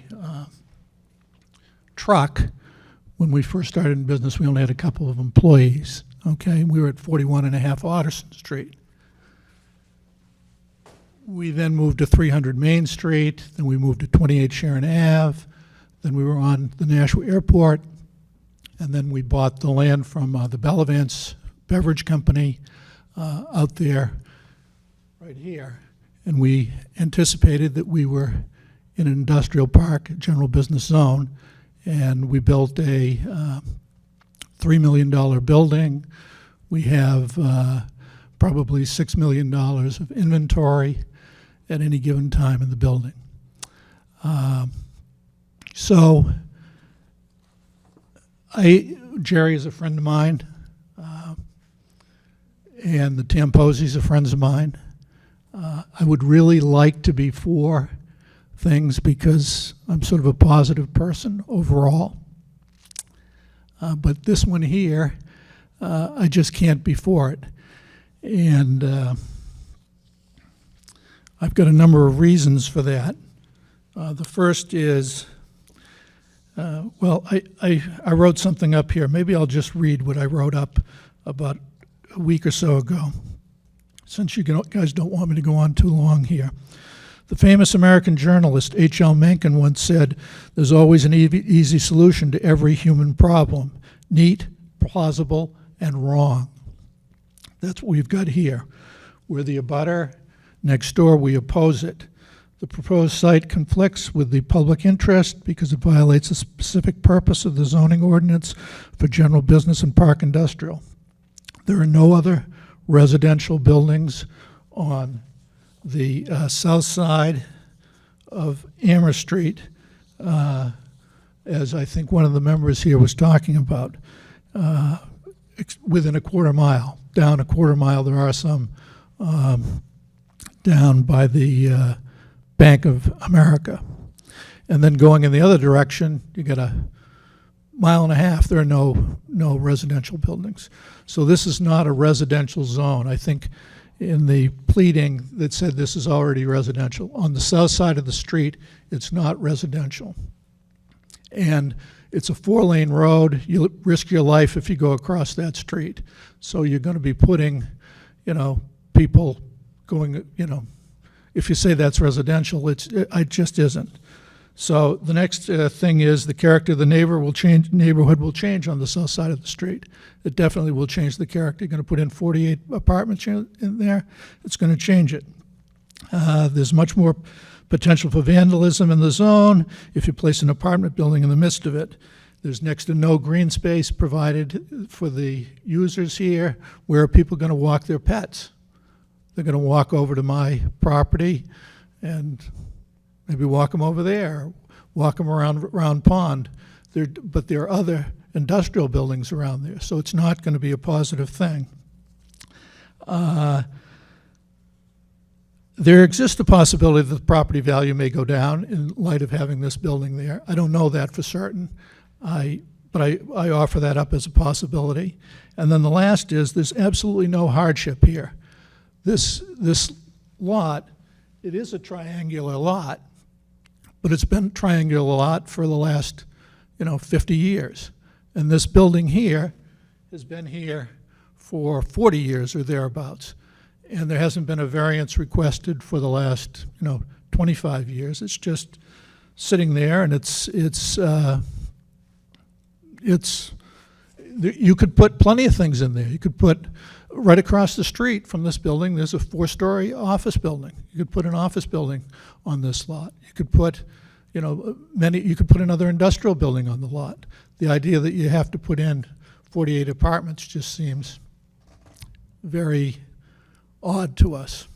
truck. When we first started in business, we only had a couple of employees, okay? We were at 41.5 Otterson Street. We then moved to 300 Main Street, then we moved to 28 Sharon Ave, then we were on the Nashua Airport, and then we bought the land from the Bellavance Beverage Company out there, right here. And we anticipated that we were in an industrial park, general business zone, and we built a $3 million building. We have probably $6 million of inventory at any given time in the building. Jerry is a friend of mine, and the Tamposis are friends of mine. I would really like to be for things because I'm sort of a positive person overall. But this one here, I just can't be for it. And I've got a number of reasons for that. The first is, well, I wrote something up here. Maybe I'll just read what I wrote up about a week or so ago, since you guys don't want me to go on too long here. The famous American journalist H.L. Mencken once said, "There's always an easy solution to every human problem. Neat, plausible, and wrong." That's what we've got here. We're the abutter. Next door, we oppose it. The proposed site conflicts with the public interest because it violates the specific purpose of the zoning ordinance for general business and park industrial. There are no other residential buildings on the south side of Amherst Street, as I think one of the members here was talking about, within a quarter mile. Down a quarter mile, there are some down by the Bank of America. And then going in the other direction, you get a mile and a half, there are no residential buildings. So this is not a residential zone. I think in the pleading that said this is already residential. On the south side of the street, it's not residential. And it's a 4-lane road. You'll risk your life if you go across that street. So you're going to be putting, people going, if you say that's residential, it just isn't. So the next thing is the character of the neighborhood will change on the south side of the street. It definitely will change the character. You're going to put in 48 apartments in there, it's going to change it. There's much more potential for vandalism in the zone if you place an apartment building in the midst of it. There's next to no green space provided for the users here. Where are people going to walk their pets? They're going to walk over to my property and maybe walk them over there, walk them around Round Pond. But there are other industrial buildings around there, so it's not going to be a positive thing. There exists a possibility that the property value may go down in light of having this building there. I don't know that for certain, but I offer that up as a possibility. And then the last is there's absolutely no hardship here. This lot, it is a triangular lot, but it's been a triangular lot for the last 50 years. And this building here has been here for 40 years or thereabouts. And there hasn't been a variance requested for the last 25 years. It's just sitting there, and you could put plenty of things in there. You could put right across the street from this building, there's a 4-story office building. You could put an office building on this lot. You could put you could put another industrial building on the lot. The idea that you have to put in 48 apartments just seems very odd to us.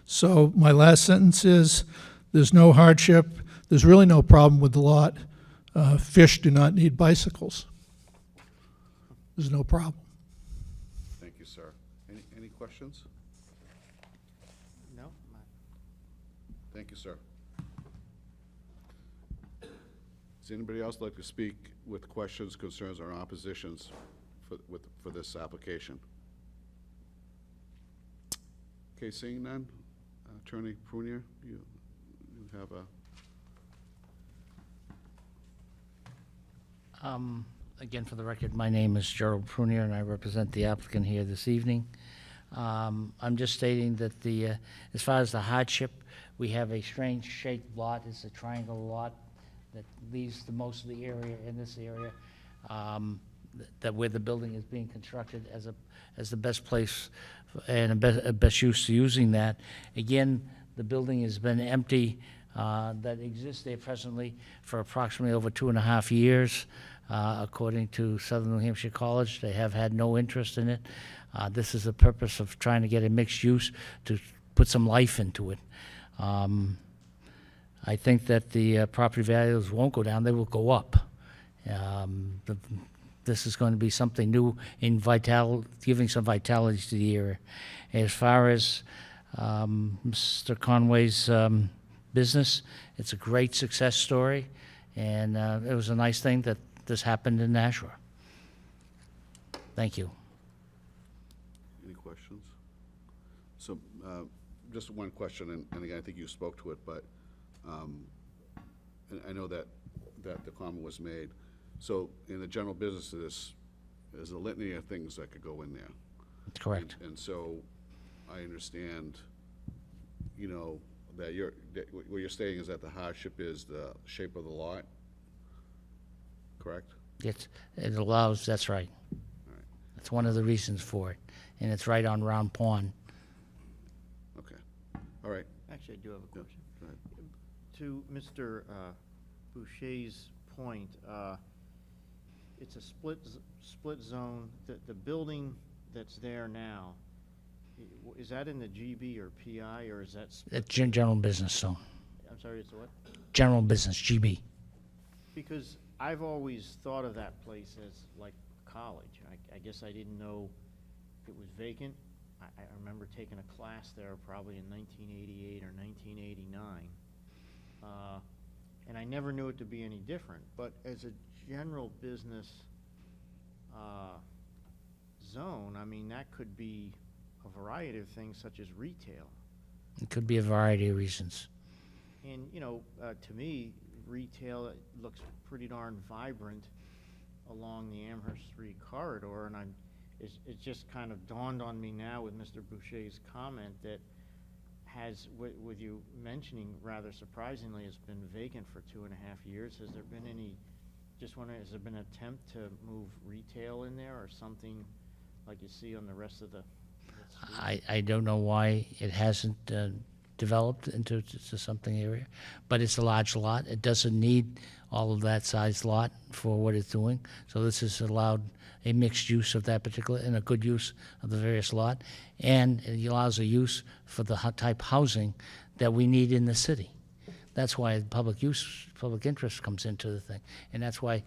So my last sentence is, there's no hardship. There's really no problem with the lot. Fish do not need bicycles. There's no problem. Thank you, sir. Any questions? No? Thank you, sir. Does anybody else like to speak with questions, concerns, or oppositions for this application? Okay, seeing none, Attorney Prunier, you have a... Again, for the record, my name is Gerald Prunier, and I represent the applicant here this evening. I'm just stating that as far as the hardship, we have a strange-shaped lot. It's a triangle lot that leaves the most of the area in this area, that where the building is being constructed as the best place and a best use to using that. Again, the building has been empty, that exists there presently for approximately over 2.5 years. According to Southern New Hampshire College, they have had no interest in it. This is the purpose of trying to get a mixed use to put some life into it. I think that the property values won't go down, they will go up. This is going to be something new in giving some vitality to the area. As far as Mr. Conway's business, it's a great success story, and it was a nice thing that this happened in Nashua. Thank you. Any questions? So, just one question, and again, I think you spoke to it, but and I know that the comment was made. So, in the general business of this, there's a litany of things that could go in there. That's correct. And so, I understand, you know, that what you're saying is that the hardship is the shape of the lot, correct? It allows, that's right. All right. That's one of the reasons for it. And it's right on Round Pond. Okay, all right. Actually, I do have a Yeah, question. go ahead. To Mr. Boucher's point, it's a split zone. The building that's there now, is that in the GB or PI, or is that split? It's general business zone. I'm sorry, it's a what? General business, GB. Because I've always thought of that place as like college. I guess I didn't know it was vacant. I remember taking a class there probably in 1988 or 1989. And I never knew it to be any different. But as a general business zone, I mean, that could be a variety of things such as retail. It could be a variety of reasons. And, you know, to me, retail looks pretty darn vibrant along the Amherst Street corridor, and it's just kind of dawned on me now with Mr. Boucher's comment that with you mentioning rather surprisingly, it's been vacant for 2.5 years. Has there been just wondering, has there been an attempt to move retail in there or something like you see on the rest of the street? I don't know why it hasn't developed into something area, but it's a large lot. It doesn't need all of that size lot for what it's doing. So this has allowed a mixed use of that particular, and a good use of the various lot. And it allows a use for the type housing that we need in the city. That's why public use, public interest comes into the thing. And that's why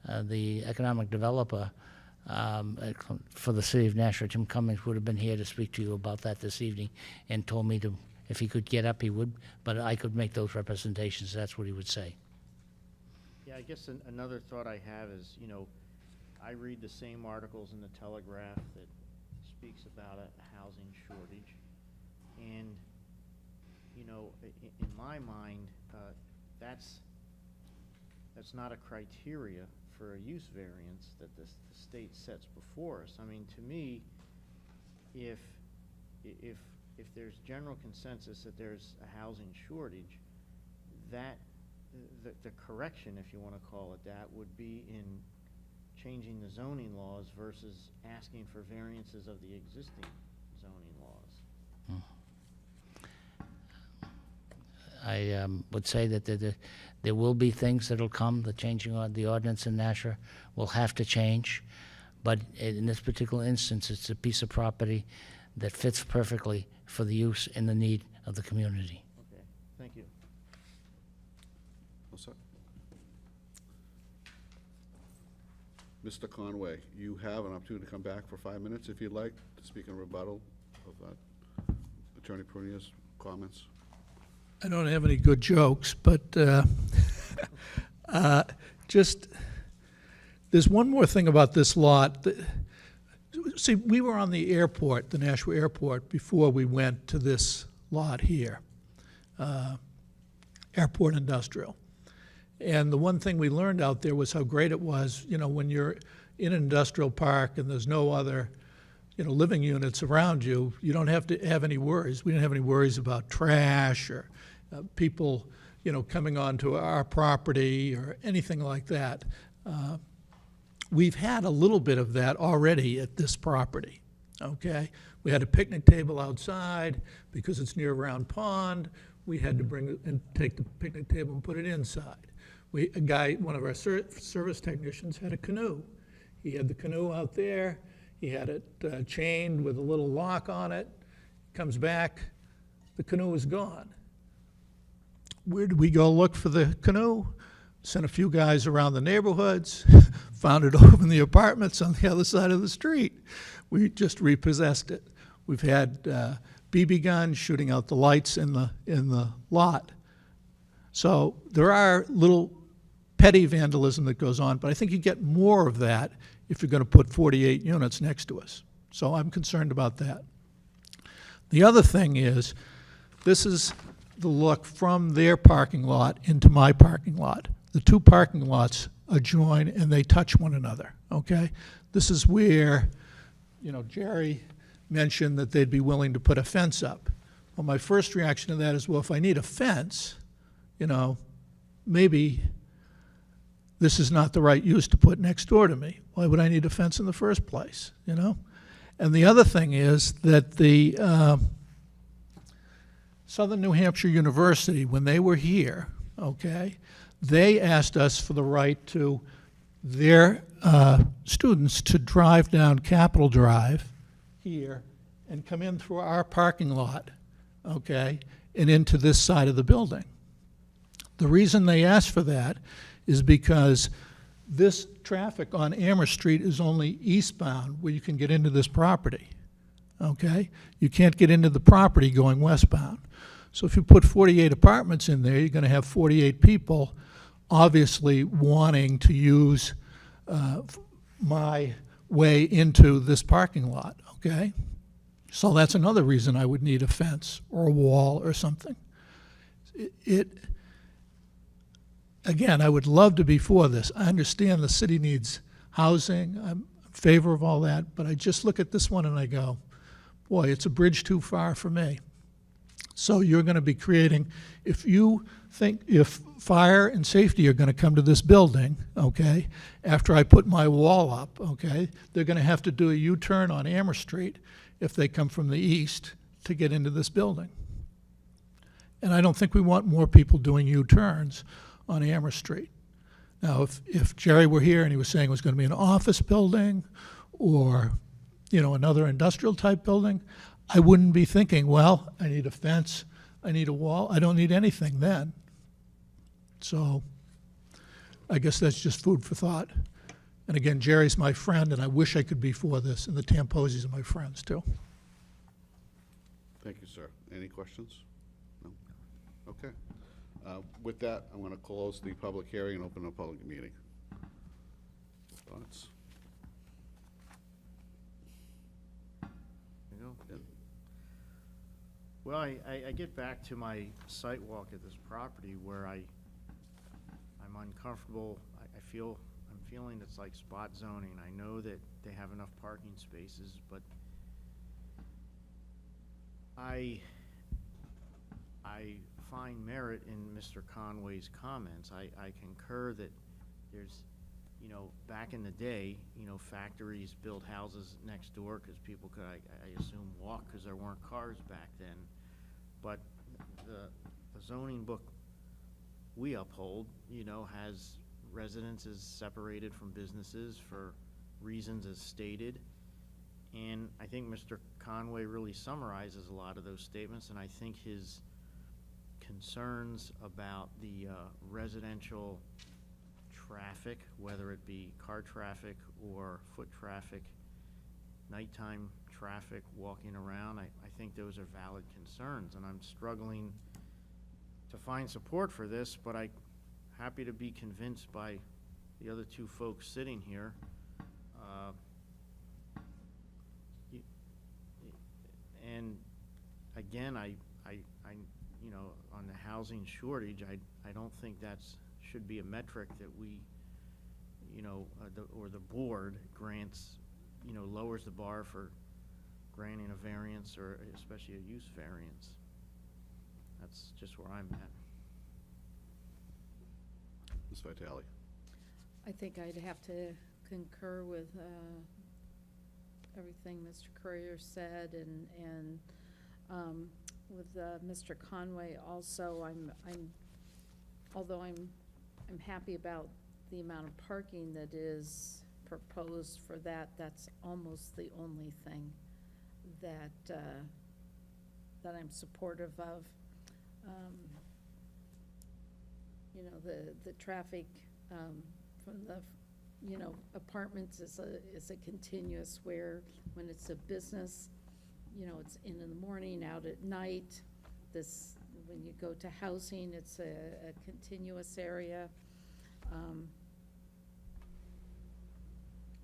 the economic developer for the city of Nashua, Tim Cummings, would have been here to speak to you about that this evening and told me to, if he could get up, he would, but I could make those representations. That's what he would say. Yeah, I guess another thought I have is, you know, I read the same articles in the Telegraph that speaks about a housing shortage. And, you know, in my mind, that's not a criteria for a use variance that the state sets before us. I mean, to me, if there's general consensus that there's a housing shortage, that the correction, if you want to call it that, would be in changing the zoning laws versus asking for variances of the existing zoning laws. I would say that there will be things that'll come. The changing of the ordinance in Nashua will have to change. But in this particular instance, it's a piece of property that fits perfectly for the use and the need of the community. Okay, thank you. All set. Mr. Conway, you have an opportunity to come back for 5 minutes if you'd like to speak in rebuttal of Attorney Prunier's comments. I don't have any good jokes, but just, there's one more thing about this lot. See, we were on the airport, the Nashua Airport, before we went to this lot here, Airport Industrial. And the one thing we learned out there was how great it was, you know, when you're in an industrial park and there's no other, you know, living units around you, you don't have to have any worries. We didn't have any worries about trash or people, you know, coming onto our property or anything like that. We've had a little bit of that already at this property, okay? We had a picnic table outside because it's near a round pond. We had to bring and take the picnic table and put it inside. One of our service technicians had a canoe. He had the canoe out there. He had it chained with a little lock on it. Comes back, the canoe is gone. Where did we go look for the canoe? Sent a few guys around the neighborhoods, found it over in the apartments on the other side of the street. We just repossessed it. We've had BB guns shooting out the lights in the lot. So there are little petty vandalism that goes on, but I think you get more of that if you're going to put 48 units next to us. So I'm concerned about that. The other thing is, this is the look from their parking lot into my parking lot. The two parking lots adjoin and they touch one another, okay? This is where, you know, Jerry mentioned that they'd be willing to put a fence up. Well, my first reaction to that is, well, if I need a fence, you know, maybe this is not the right use to put next door to me. Why would I need a fence in the first place, you know? And the other thing is that the Southern New Hampshire University, when they were here, okay, they asked us for the right to their students to drive down Capitol Drive here and come in through our parking lot, okay, and into this side of the building. The reason they asked for that is because this traffic on Amherst Street is only eastbound where you can get into this property, okay? You can't get into the property going westbound. So if you put 48 apartments in there, you're going to have 48 people obviously wanting to use my way into this parking lot, okay? So that's another reason I would need a fence or a wall or something. Again, I would love to be for this. I understand the city needs housing. I'm in favor of all that, but I just look at this one and I go, boy, it's a bridge too far for me. So you're going to be creating, if fire and safety are going to come to this building, okay, after I put my wall up, okay, they're going to have to do a U-turn on Amherst Street if they come from the east to get into this building. And I don't think we want more people doing U-turns on Amherst Street. Now, if Jerry were here and he was saying it was going to be an office building or, you know, another industrial type building, I wouldn't be thinking, well, I need a fence, I need a wall. I don't need anything then. So I guess that's just food for thought. And again, Jerry's my friend, and I wish I could be for this, and the Tamposis are my friends, too. Thank you, sir. Any questions? No? Okay. With that, I'm going to close the public hearing and open a public meeting. Thoughts? You know, well, I get back to my site walk at this property where I'm uncomfortable. I'm feeling it's like spot zoning. I know that they have enough parking spaces, but I find merit in Mr. Conway's comments. I concur that there's, you know, back in the day, you know, factories built houses next door because people could, I assume, walk because there weren't cars back then. But the zoning book we uphold, you know, has residences separated from businesses for reasons as stated. And I think Mr. Conway really summarizes a lot of those statements, and I think his concerns about the residential traffic, whether it be car traffic or foot traffic, nighttime traffic, walking around, I think those are valid concerns, and I'm struggling to find support for this, but I'm happy to be convinced by the other two folks sitting here. Y- And again, you know, on the housing shortage, I don't think should be a metric that we, you know, or the board grants, you know, lowers the bar for granting a variance or especially a use variance. That's just where I'm at. Ms. Vitale? I think I'd have to concur with everything Mr. Courier said, and with Mr. Conway also. Although I'm happy about the amount of parking that is proposed for that. That's almost the only thing that I'm supportive of. You know, the traffic from the, you know, apartments is a continuous, where when it's a business, you know, it's in the morning, out at night. When you go to housing, it's a continuous area.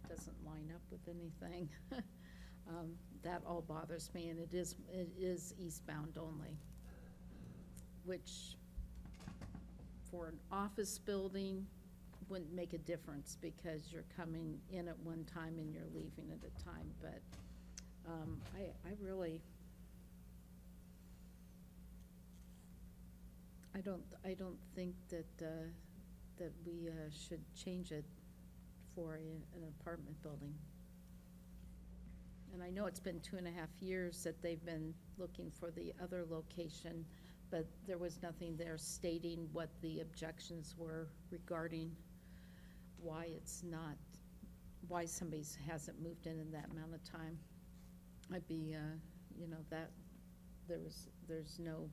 Doesn't line up with anything. That all bothers me, and it is eastbound only, which for an office building wouldn't make a difference because you're coming in at one time and you're leaving at a time, but I really, I don't think that we should change it for an apartment building. And I know it's been 2.5 years that they've been looking for the other location, but there was nothing there stating what the objections were regarding why it's not, why somebody hasn't moved in that amount of time. I'd be, you know, that there's no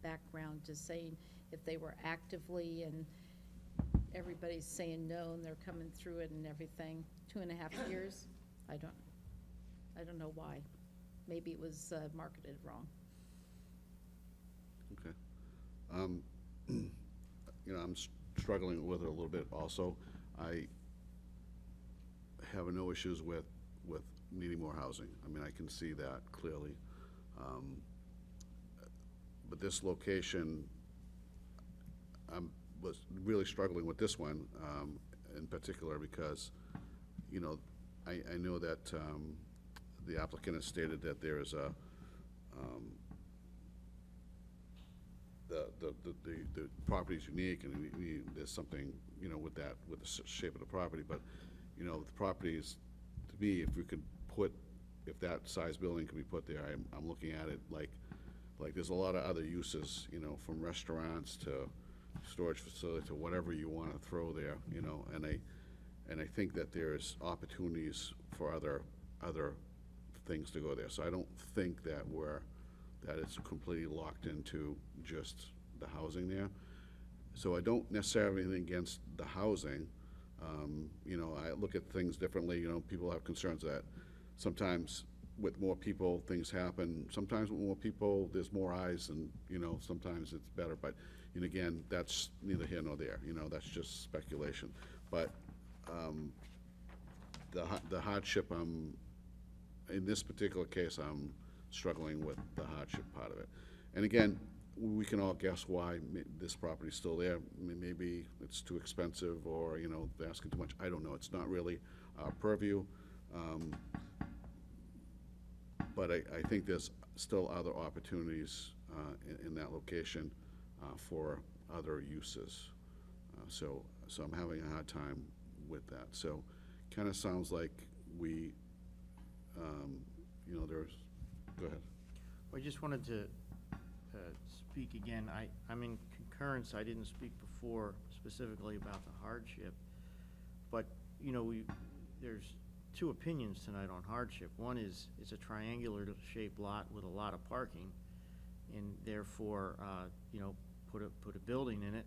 background to saying if they were actively and everybody's saying no and they're coming through it and everything. 2.5 years, I don't know why. Maybe it was marketed wrong. Okay. You know, I'm struggling with it a little bit also. I have no issues with needing more housing. I mean, I can see that clearly. But this location, was really struggling with this one in particular because, you know, I know that the applicant has stated that there is a, the property is unique and there's something, you know, with that, with the shape of the property, but, you know, the property is, to me, if we could put, if that size building could be put there, I'm looking at it like there's a lot of other uses, you know, from restaurants to storage facility to whatever you want to throw there, you know, and I think that there's opportunities for other things to go there. So I don't think that it's completely locked into just the housing there. So I don't necessarily have anything against the housing. You know, I look at things differently. You know, people have concerns that sometimes with more people, things happen. Sometimes with more people, there's more eyes, and, you know, sometimes it's better. But, and again, that's neither here nor there. You know, that's just speculation. But the hardship, in this particular case, I'm struggling with the hardship part of it. And again, we can all guess why this property's still there. Maybe it's too expensive, or, you know, they're asking too much. I don't know. It's not really our purview. But I think there's still other opportunities in that location for other uses. So I'm having a hard time with that. So kind of sounds like we, you know, there's, go ahead. I just wanted to speak again. I'm in concurrence. I didn't speak before specifically about the hardship. But, you know, there's two opinions tonight on hardship. One is it's a triangular shaped lot with a lot of parking, and therefore, you know, put a building in it,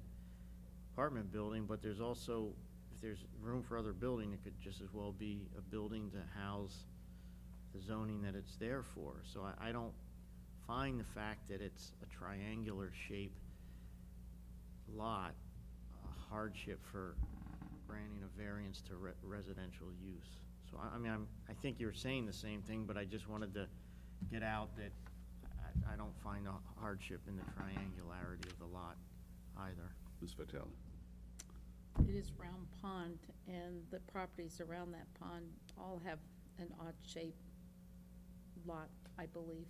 apartment building, but there's also, if there's room for other building, it could just as well be a building to house the zoning that it's there for. So I don't find the fact that it's a triangular shape lot a hardship for granting a variance to residential use. So I mean, I think you're saying the same thing, but I just wanted to get out that I don't find a hardship in the triangularity of the lot either. Ms. Vitale? It is round pond, and the properties around that pond all have an odd-shaped lot, I believe,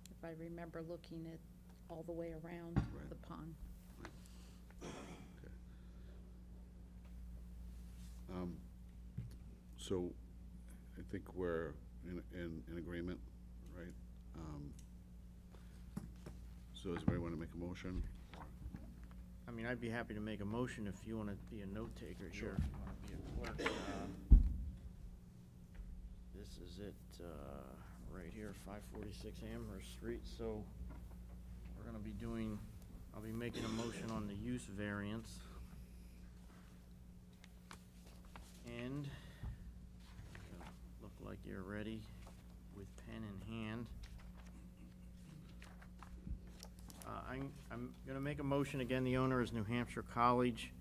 if I remember looking at all the way around Right. the pond. Okay. So I think we're in agreement, right? So does anybody want to make a motion? I mean, I'd be happy to make a motion if you want to be a note taker here. Sure. If you want to be a clerk. This is it, right here, 546 Amherst Street. So we're going to be doing, I'll be making a motion on the use variance. And look like you're ready with pen in hand. I'm going to make a motion. Again, the owner is New Hampshire College,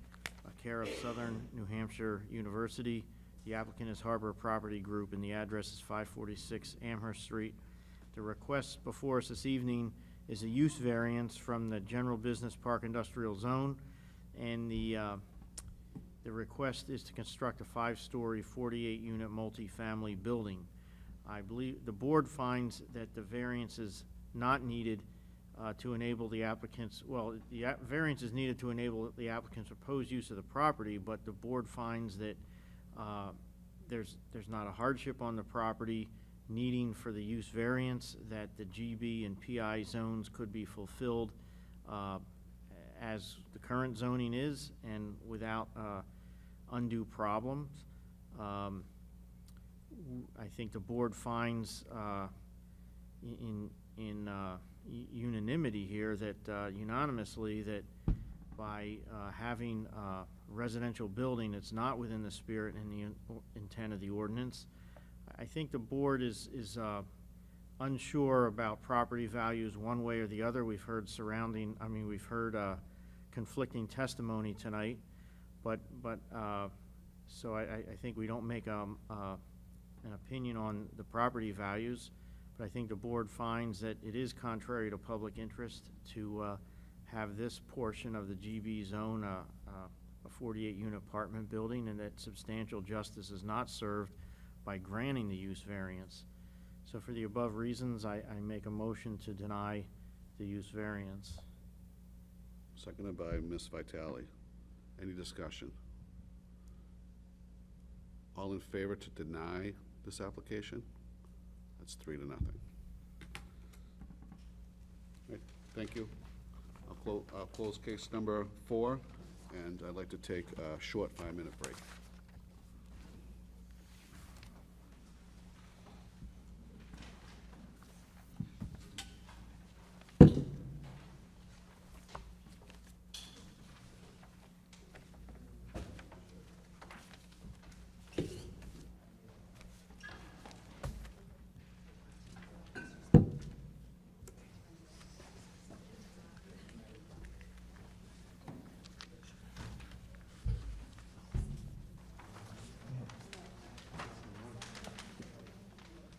care of Southern New Hampshire University. The applicant is Harbor Property Group, and the address is 546 Amherst Street. The request before us this evening is a use variance from the General Business Park Industrial Zone, and the request is to construct a 5-story, 48-unit multifamily building. I believe the board finds that the variance is not needed to enable the applicant's, well, the variance is needed to enable the applicant's proposed use of the property, but the board finds that there's not a hardship on the property needing for the use variance, that the GB and PI zones could be fulfilled as the current zoning is and without undue problems. I think the board finds in unanimity here that unanimously that by having a residential building, it's not within the spirit and the intent of the ordinance. I think the board is unsure about property values one way or the other. We've heard we've heard conflicting testimony tonight, so I think we don't make an opinion on the property values, but I think the board finds that it is contrary to public interest to have this portion of the GB zone a 48-unit apartment building, and that substantial justice is not served by granting the use variance. So for the above reasons, I make a motion to deny the use variance. Seconded by Ms. Vitale. Any discussion? All in favor to deny this application? That's 3-0. Right, thank you. I'll close case number 4, and I'd like to take a short 5-minute break.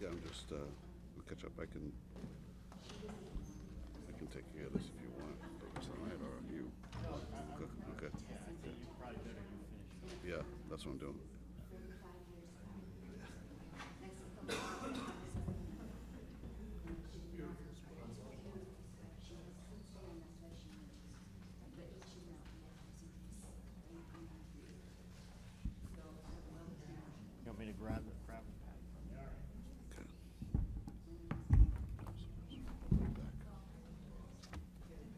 Yeah, I'm just, we'll catch up. I can take care of this if you want, tonight, or you. Good, okay. Yeah, that's what I'm doing. You want me to grab the pad? Okay.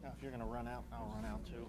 Now, if you're gonna run out, I'll run out too.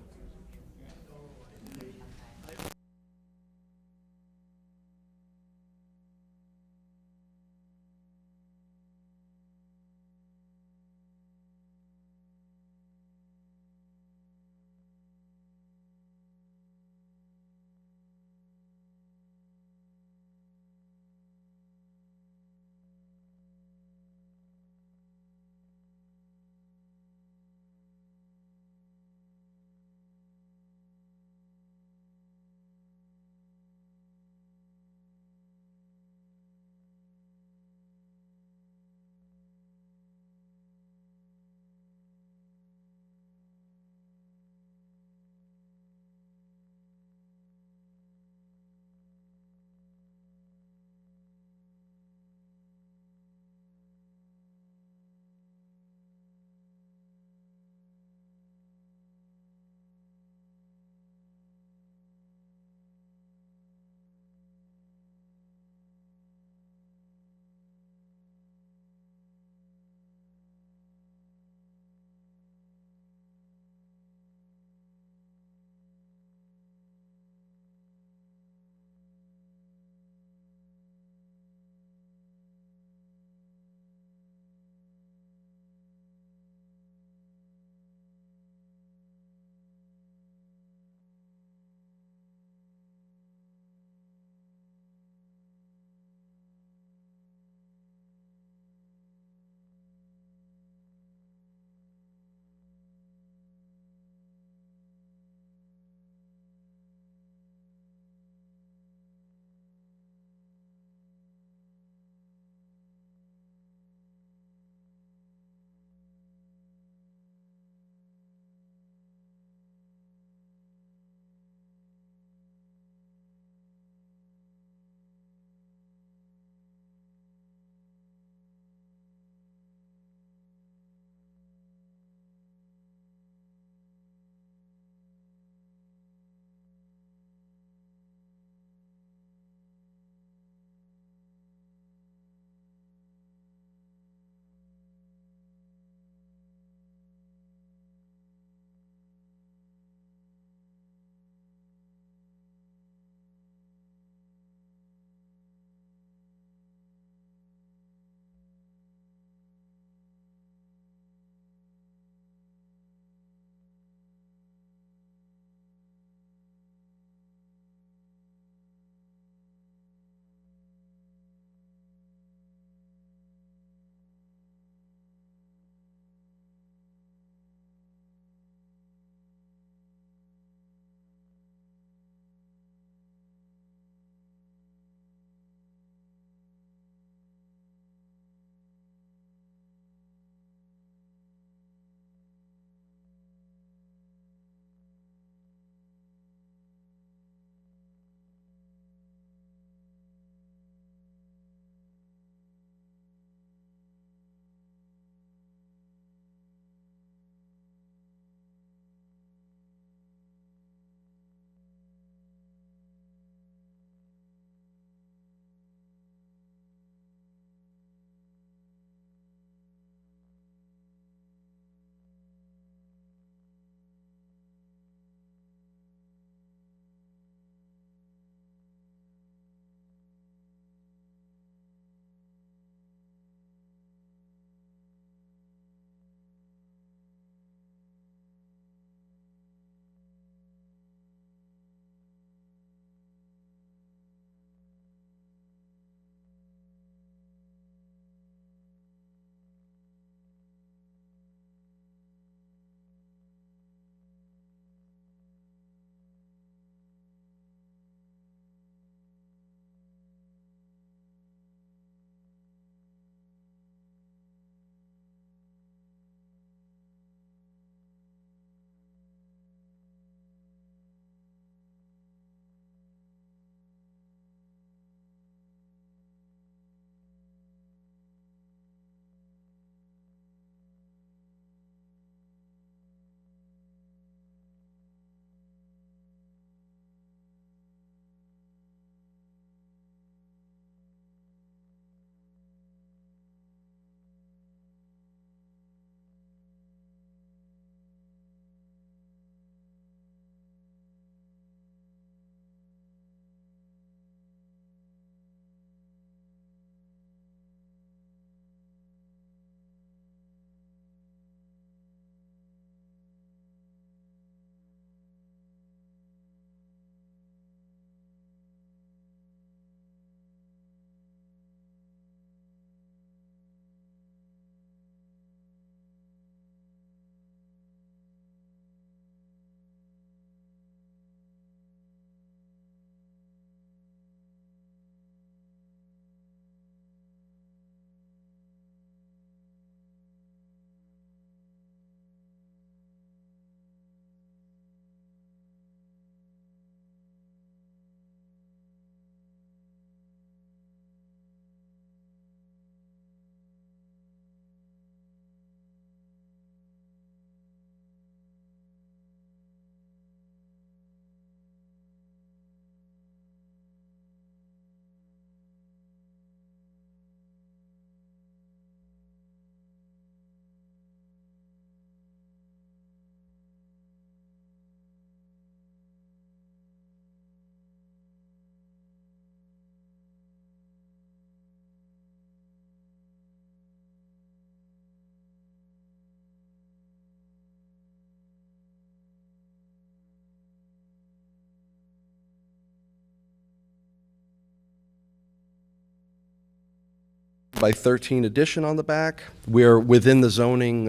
by 13 addition on the back. We're within the zoning,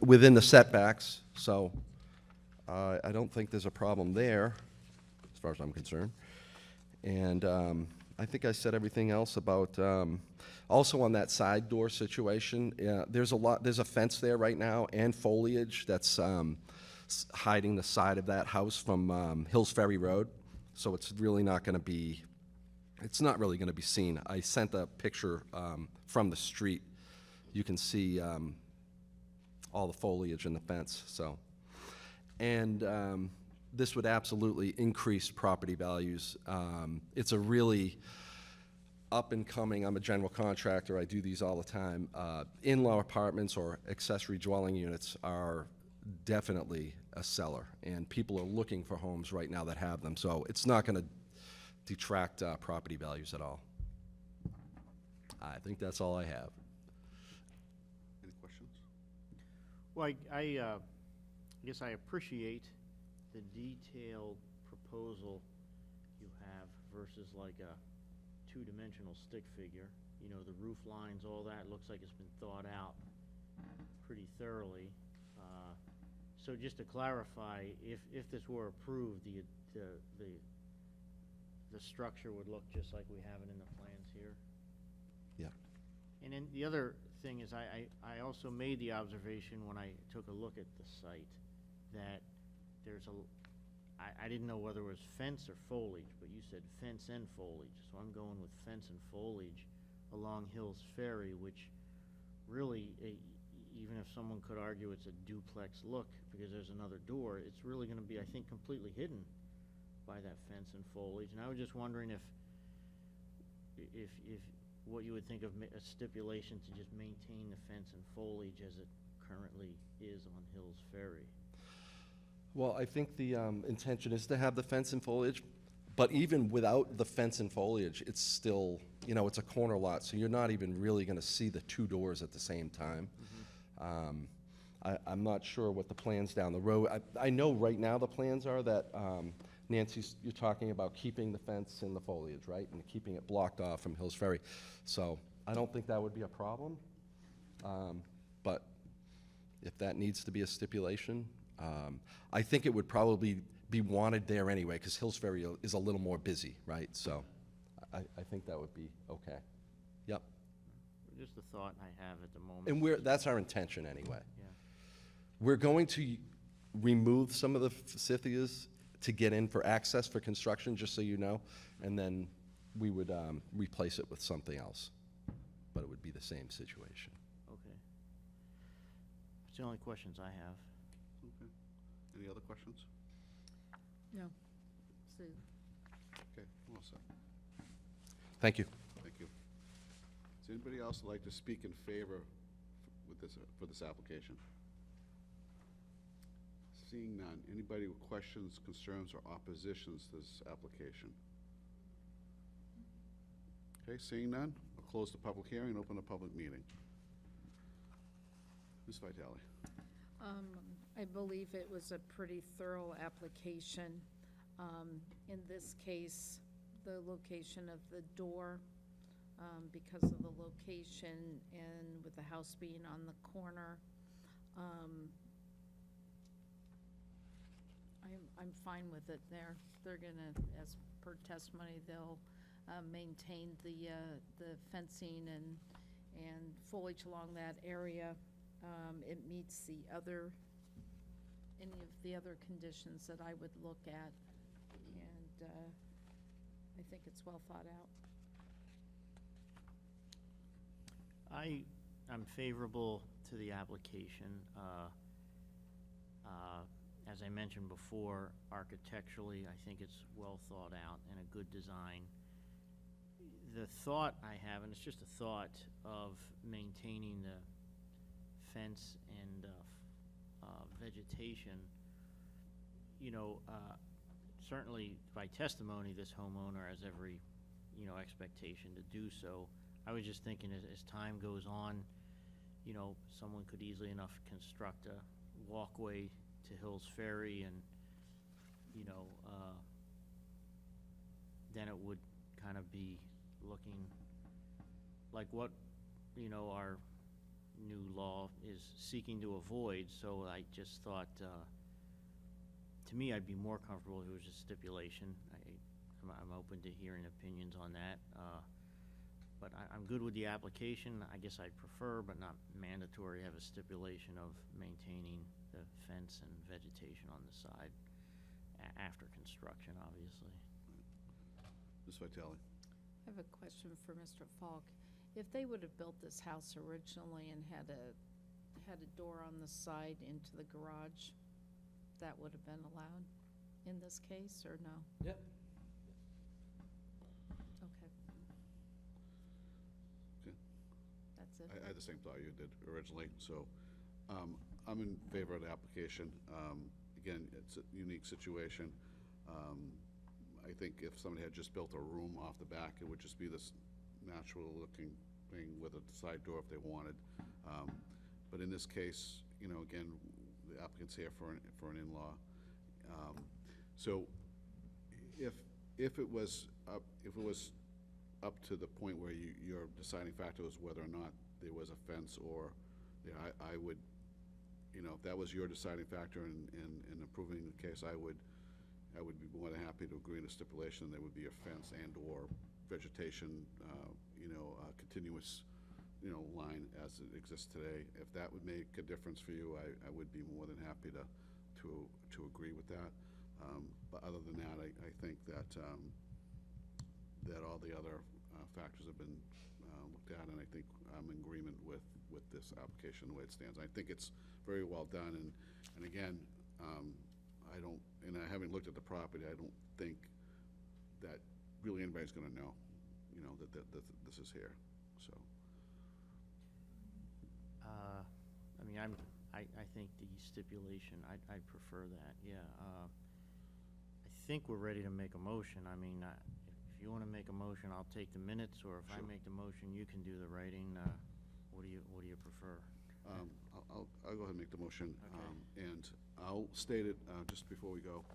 within the setbacks, so I don't think there's a problem there, as far as I'm concerned. And I think I said everything else about, also on that side door situation, there's a fence there right now and foliage that's hiding the side of that house from Hills Ferry Road. So it's really not going to be, it's not really going to be seen. I sent a picture from the street. You can see all the foliage in the fence, so. And this would absolutely increase property values. It's a really up and coming, I'm a general contractor, I do these all the time. In-law apartments or accessory dwelling units are definitely a seller, and people are looking for homes right now that have them, so it's not going to detract property values at all. I think that's all I have. Any questions? Well, I guess I appreciate the detailed proposal you have versus like a two-dimensional stick figure. You know, the roof lines, all that, looks like it's been thought out pretty thoroughly. So just to clarify, if this were approved, the structure would look just like we have it in the plans here? Yeah. And then the other thing is, I also made the observation when I took a look at the site that there's I didn't know whether it was fence or foliage, but you said fence and foliage, so I'm going with fence and foliage along Hills Ferry, which really, even if someone could argue it's a duplex look because there's another door, it's really going to be, I think, completely hidden by that fence and foliage. And I was just wondering if what you would think of a stipulation to just maintain the fence and foliage as it currently is on Hills Ferry. Well, I think the intention is to have the fence and foliage, but even without the fence and foliage, it's still, you know, it's a corner lot, so you're not even really going to see the two doors at the same time. I'm not sure what the plans down the road. I know right now the plans are that, Nancy, you're talking about keeping the fence and the foliage, right? And keeping it blocked off from Hills Ferry. So I don't think that would be a problem. But if that needs to be a stipulation, I think it would probably be wanted there anyway, because Hills Ferry is a little more busy, right? So I think that would be okay. Yep. Just a thought I have at the moment. And that's our intention anyway. Yeah. We're going to remove some of the forsythias to get in for access for construction, just so you know, and then we would replace it with something else, but it would be the same situation. Okay. That's the only questions I have. Okay. Any other questions? No. So, Okay, well said. Thank you. Thank you. Does anybody else like to speak in favor for this application? Seeing none, anybody with questions, concerns, or oppositions to this application? Okay, seeing none, I'll close the public hearing and open the public meeting. Ms. Vitale. I believe it was a pretty thorough application. In this case, the location of the door, because of the location and with the house being on the corner, I'm fine with it there. They're gonna, as per testimony, they'll maintain the fencing and foliage along that area. It meets any of the other conditions that I would look at, and I think it's well thought out. I'm favorable to the application. As I mentioned before, architecturally, I think it's well thought out and a good design. The thought I have, and it's just a thought, of maintaining the fence and vegetation, you know, certainly by testimony, this homeowner has every, you know, expectation to do so. I was just thinking as time goes on, you know, someone could easily enough construct a walkway to Hills Ferry, and, you know, then it would kind of be looking like what you know, our new law is seeking to avoid, so I just thought, to me, I'd be more comfortable if it was a stipulation. I'm open to hearing opinions on that. But I'm good with the application. I guess I'd prefer, but not mandatory, to have a stipulation of maintaining the fence and vegetation on the side after construction, obviously. Ms. Vitale? I have a question for Mr. Falk. If they would have built this house originally and had a door on the side into the garage, that would have been allowed in this case, or no? Yep. Okay, Okay. that's it. I had the same thought you did originally, so I'm in favor of the application. Again, it's a unique situation. I think if somebody had just built a room off the back, it would just be this natural-looking thing with a side door if they wanted. But in this case, you know, again, the applicant's here for an in-law. So if it was up to the point where your deciding factor was whether or not there was a fence or, yeah, I would, you know, if that was your deciding factor in approving the case, I would be more than happy to agree to stipulation there would be a fence and/or vegetation, continuous, line as it exists today. If that would make a difference for you, I would be more than happy to agree with that. But other than that, I think that all the other factors have been looked at, and I think I'm in agreement with this application the way it stands. I think it's very well done, and again, having looked at the property, I don't think that really anybody's gonna know, that this is here, so. I mean, I think the stipulation, I'd prefer that, yeah. I think we're ready to make a motion. I mean, if you want to make a motion, I'll take the minutes, or if I Sure. make the motion, you can do the writing. What do you prefer? I'll go ahead and make the motion. Okay. And I'll state it just before we go.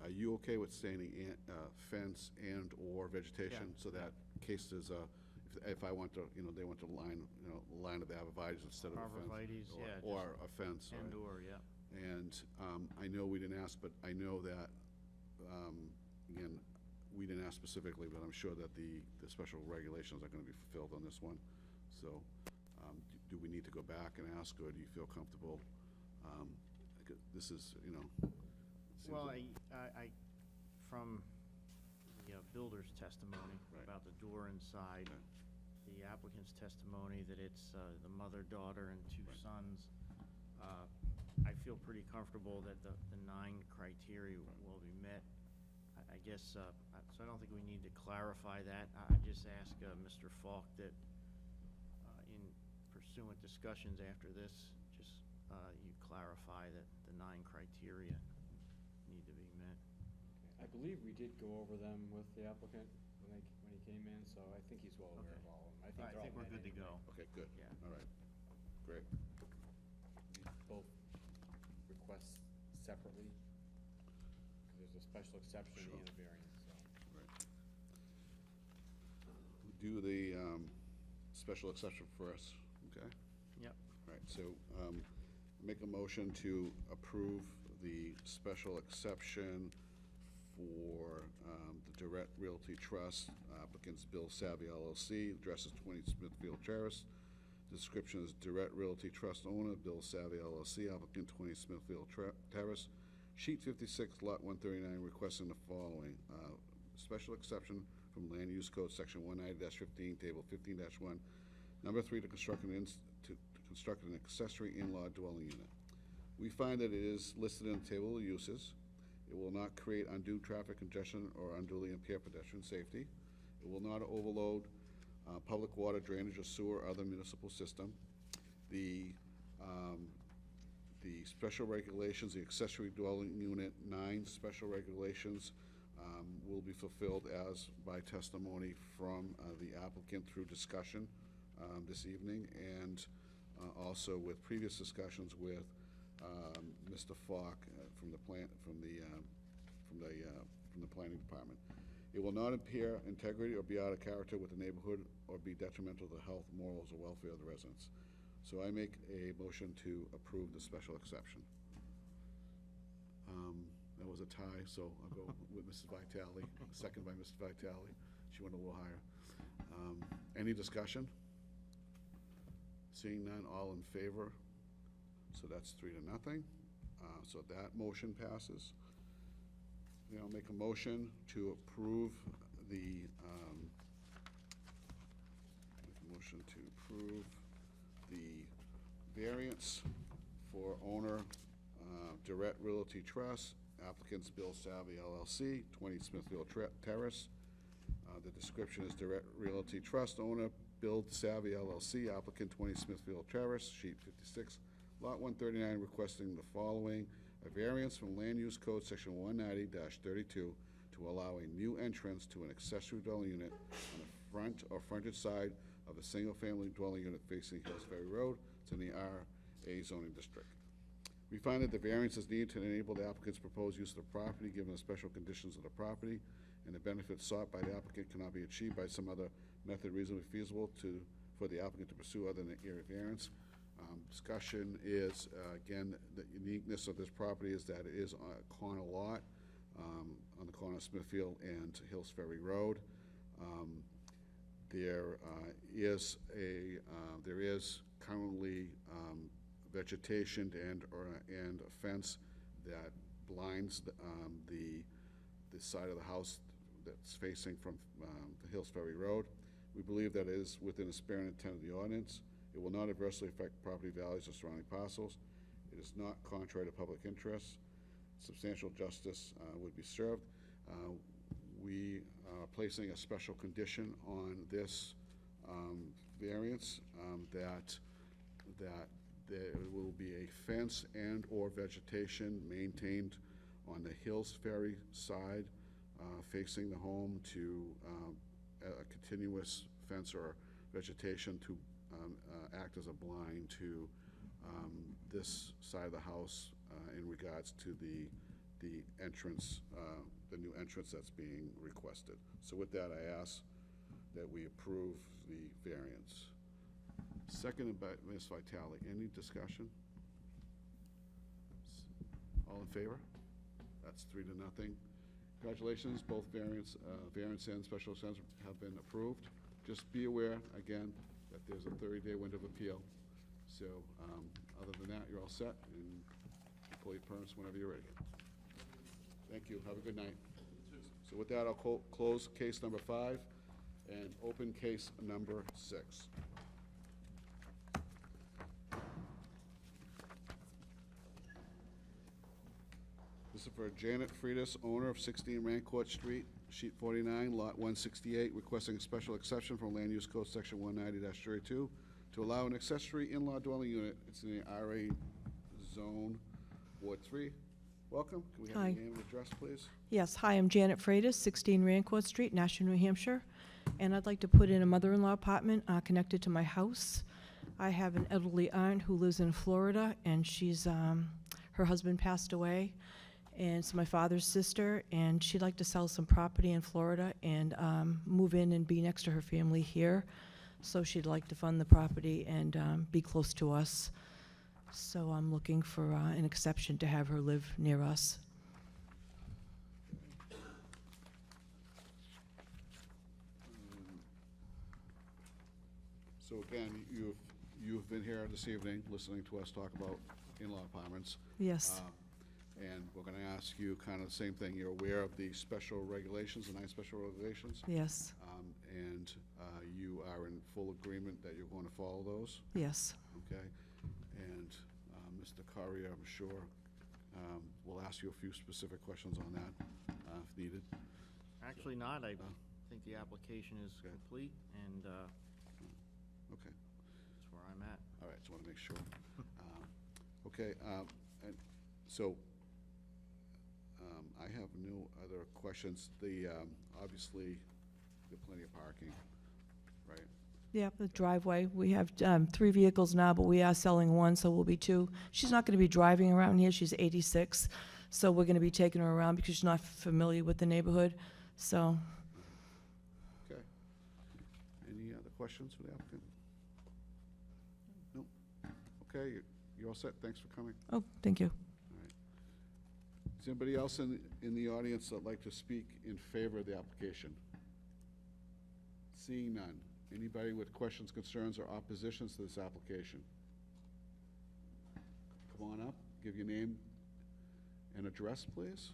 Are you okay with stating fence and/or vegetation? Yeah. So that in case there's if I want to, they want to line of arborvitaes instead of a fence. Arborvitaes, yeah, Or a fence. right? And/or, yeah. And I know we didn't ask, but I know that, again, we didn't ask specifically, but I'm sure that the special regulations are going to be fulfilled on this one. So do we need to go back and ask, or do you feel comfortable? This is, seems Well, like- I from the builder's testimony Right. about the door inside, Okay. the applicant's testimony that it's the mother, daughter, and two Right. sons, I feel pretty comfortable that the 9 criteria will be met. I guess, so I don't think we need to clarify that. I just ask Mr. Falk that in pursuant discussions after this, just you clarify that the 9 criteria need to be met. I believe we did go over them with the applicant when he came in, so I think he's well aware of Okay. all of them. I they're all think we're met good to anyway. go. Okay, good. Yeah. All right. Great. Both requests separately, because there's a special exception Sure. and a variance, so. Right. Do the special exception first, okay? Yep. All right, so make a motion to approve the special exception for the Direct Realty Trust, applicants Bill Savvy LLC, address is 20 Smithfield Terrace. Description is Direct Realty Trust owner, Bill Savvy LLC, applicant 20 Smithfield Terrace. Sheet 56, lot 139, requesting the following. Special exception from Land Use Code, Section 190-15, Table 15-1, Number 3, to construct an accessory in-law dwelling unit. We find that it is listed in the table of uses. It will not create undue traffic congestion or unduly impair pedestrian safety. It will not overload public water, drainage, or sewer or other municipal system. The special regulations, the accessory dwelling unit 9 special regulations will be fulfilled as by testimony from the applicant through discussion this evening, and also with previous discussions with Mr. Falk from the planning department. It will not impair integrity or be out of character with the neighborhood or be detrimental to the health, morals, or welfare of the residents. So I make a motion to approve the special exception. That was a tie, so I'll go with Mrs. Vitale, second by Mrs. Vitale. She went a little higher. Any discussion? Seeing none, all in favor? So that's 3-0. So that motion passes. Now I'll make a motion to approve the, variance for owner, Direct Realty Trust, applicants Bill Savvy LLC, 20 Smithfield Terrace. The description is Direct Realty Trust owner, Bill Savvy LLC, applicant 20 Smithfield Terrace, sheet 56, lot 139, requesting the following: a variance from Land Use Code Section 190-32 to allow a new entrance to an accessory dwelling unit on the front or frontage side of a single-family dwelling unit facing Hills Ferry Road. It's in the RA zoning district. We find that the variance is needed to enable the applicant's proposed use of the property, given the special conditions of the property, and the benefits sought by the applicant cannot be achieved by some other method reasonably feasible for the applicant to pursue other than the area variance. Discussion is, again, the uniqueness of this property is that it is on a corner lot, on the corner of Smithfield and Hills Ferry Road. There is currently vegetation and a fence that blinds the side of the house that's facing from the Hills Ferry Road. We believe that it is within the spirit and intent of the ordinance. It will not adversely affect property values of surrounding parcels. It is not contrary to public interest. Substantial justice would be served. We are placing a special condition on this variance that there will be a fence and/or vegetation maintained on the Hills Ferry side facing the home to a continuous fence or vegetation to act as a blind to this side of the house in regards to the entrance, the new entrance that's being requested. So with that, I ask that we approve the variance. Seconded by Ms. Vitale. Any discussion? All in favor? That's 3-0. Congratulations, both variance and special exception have been approved. Just be aware, again, that there's a 30-day window of appeal. So other than that, you're all set, and pull your permits whenever you're ready. Thank you. Have a good night. So with that, I'll close case number 5 and open case number 6. This is for Janet Freitas, owner of 16 Rancourt Street, sheet 49, lot 168, requesting a special exception from Land Use Code Section 190-32 to allow an accessory in-law dwelling unit. It's in the RA zone, Ward 3. Welcome. Can we have Hi. your name and address, please? Yes, hi, I'm Janet Freitas, 16 Rancourt Street, Nashua, New Hampshire, and I'd like to put in a mother-in-law apartment connected to my house. I have an elderly aunt who lives in Florida, and she's, her husband passed away, and it's my father's sister, and she'd like to sell some property in Florida and move in and be next to her family here. So she'd like to fund the property and be close to us. So I'm looking for an exception to have her live near us. So again, you've been here this evening listening to us talk about in-law apartments. Yes. And we're going to ask you kind of the same thing. You're aware of the special regulations, the 9 special regulations? Yes. And you are in full agreement that you're going to follow those? Yes. Okay? And Mr. Corrier, I'm sure, will ask you a few specific questions on that if needed. Actually not. I think the application is complete, and Okay. that's where I'm at. All right, just want to make sure. Okay, and so I have no other questions. Obviously, there's plenty of parking, right? Yeah, the driveway. We have 3 vehicles now, but we are selling 1, so we'll be 2. She's not going to be driving around here. She's 86, so we're going to be taking her around because she's not familiar with the neighborhood. So questions for the applicant? Nope. Okay, you're all set. Thanks for coming. Oh, thank you. Is anybody else in the audience that'd like to speak in favor of the application? Seeing none. Anybody with questions, concerns, or oppositions to this application? Come on up, give your name and address, please.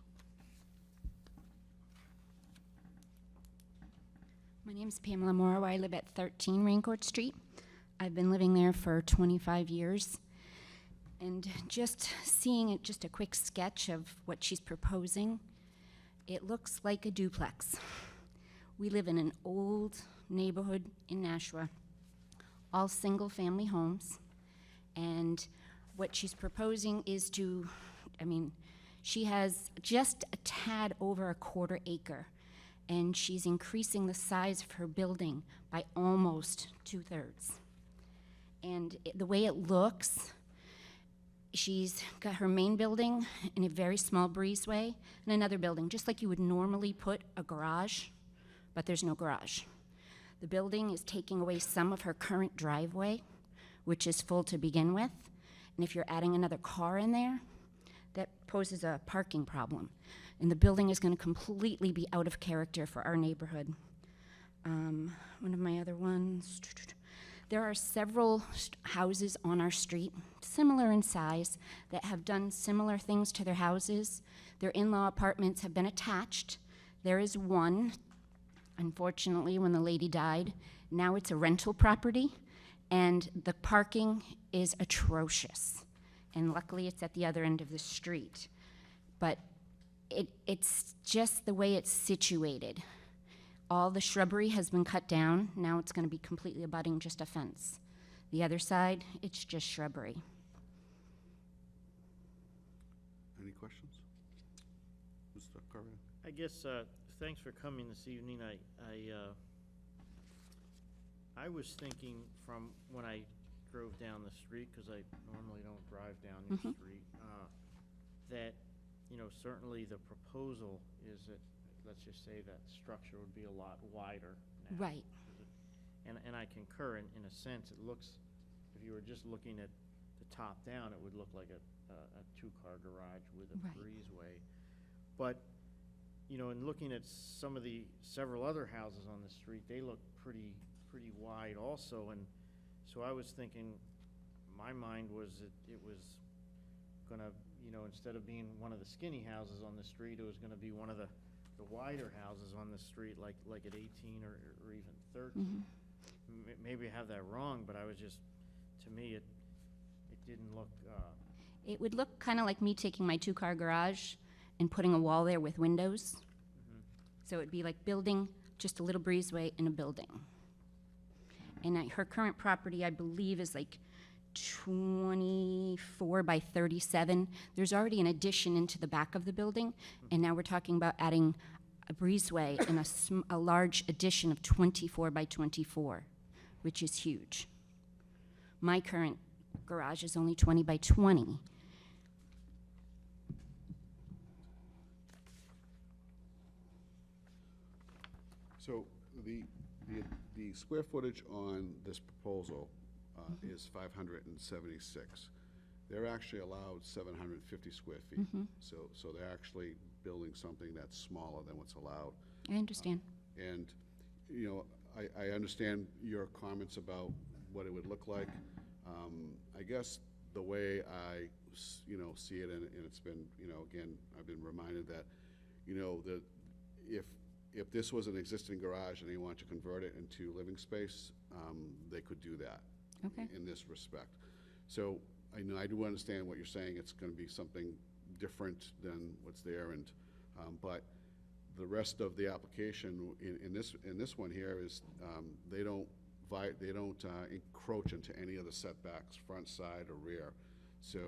My name's Pamela Morrow. I live at 13 Raincourt Street. I've been living there for 25 years. And just seeing it, just a quick sketch of what she's proposing, it looks like a duplex. We live in an old neighborhood in Nashua, all single-family homes. And what she's proposing is to, she has just a tad over a quarter acre, and she's increasing the size of her building by almost 2/3. And the way it looks, she's got her main building in a very small breezeway and another building, just like you would normally put a garage, but there's no garage. The building is taking away some of her current driveway, which is full to begin with. And if you're adding another car in there, that poses a parking problem. And the building is going to completely be out of character for our neighborhood. One of my other ones, there are several houses on our street, similar in size, that have done similar things to their houses. Their in-law apartments have been attached. There is one, unfortunately, when the lady died, now it's a rental property, and the parking is atrocious. And luckily, it's at the other end of the street. But it's just the way it's situated. All the shrubbery has been cut down. Now it's going to be completely abutting just a fence. The other side, it's just shrubbery. Any questions? Mr. Carver? I guess, thanks for coming this evening. I was thinking from when I drove down the street, because I normally don't drive down your street, that, certainly the proposal is that, let's just say that structure would be a lot wider now. Right. And I concur, in a sense, it looks, if you were just looking at the top down, it would look like a two-car garage with a Right. breezeway. But, in looking at several other houses on the street, they look pretty wide also. And so I was thinking, my mind was that it was gonna, instead of being one of the skinny houses on the street, it was gonna be one of the wider houses on the street, like at 18 or even 13. Maybe I have that wrong, but I was just, to me, it didn't look, It would look kind of like me taking my two-car garage and putting a wall there with windows. So it'd be like building just a little breezeway in a building. And her current property, I believe, is like 24 by 37. There's already an addition into the back of the building, and now we're talking about adding a breezeway and a large addition of 24 by 24, which is huge. My current garage is only 20 by 20. So the square footage on this proposal is 576. They're actually allowed 750 square feet. So they're actually building something that's smaller than what's allowed. I understand. And, I understand your comments about what it would look like. I guess the way I, see it, and it's been, again, I've been reminded that, that if this was an existing garage and they want to convert it into living space, they could do that. Okay. In this respect. So I know, I do understand what you're saying. It's going to be something different than what's there, and but the rest of the application in this one here is they don't encroach into any of the setbacks, front, side, or rear. So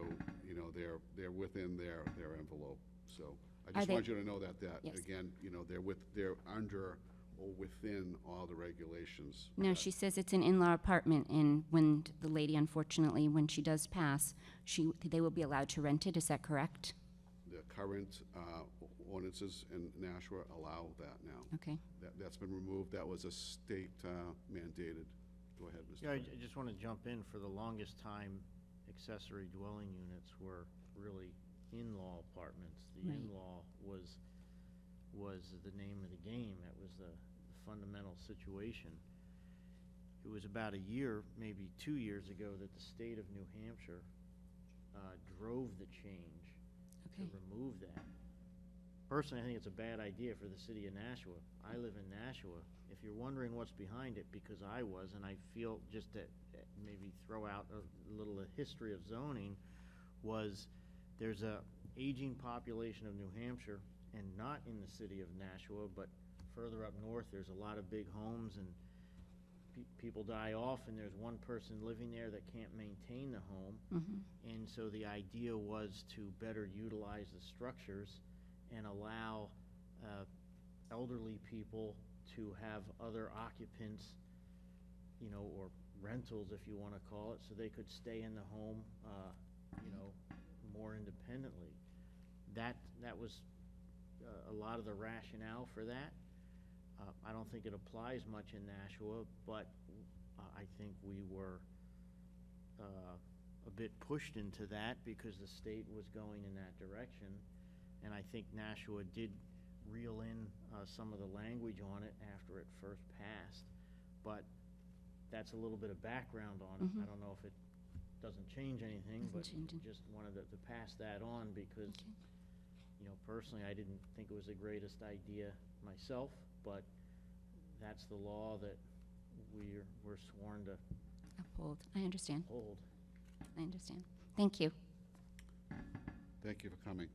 they're within their envelope. So I just want you to know that Yes. again, they're under or within all the regulations. No, she says it's an in-law apartment, and when the lady, unfortunately, when she does pass, they will be allowed to rent it. Is that correct? The current ordinances in Nashua allow that now. Okay. That's been removed. That was a state mandated Go ahead, Mr. Yeah, I Fred. just want to jump in. For the longest time, accessory dwelling units were really in-law apartments. The Right. in-law was the name of the game. That was the fundamental situation. It was about a year, maybe 2 years ago, that the state of New Hampshire drove the change to Okay. remove that. Personally, I think it's a bad idea for the city of Nashua. I live in Nashua. If you're wondering what's behind it, because I was, and I feel just to maybe throw out a little history of zoning, was there's a aging population of New Hampshire, and not in the city of Nashua, but further up north, there's a lot of big homes, and people die off, and there's one person living there that can't maintain the home. And so the idea was to better utilize the structures and allow elderly people to have other occupants, you know, or rentals, if you want to call it, so they could stay in the home, you know, more independently. That was a lot of the rationale for that. I don't think it applies much in Nashua, but I think we were a bit pushed into that because the state was going in that direction. And I think Nashua did reel in some of the language on it after it first passed. But that's a little bit of background on it. I don't know if it doesn't change anything, Doesn't but change it. just wanted to pass that on because, Okay. you know, personally, I didn't think it was the greatest idea myself, but that's the law that we're sworn to Uphold. I understand. hold. I understand. Thank you. Thank you for coming.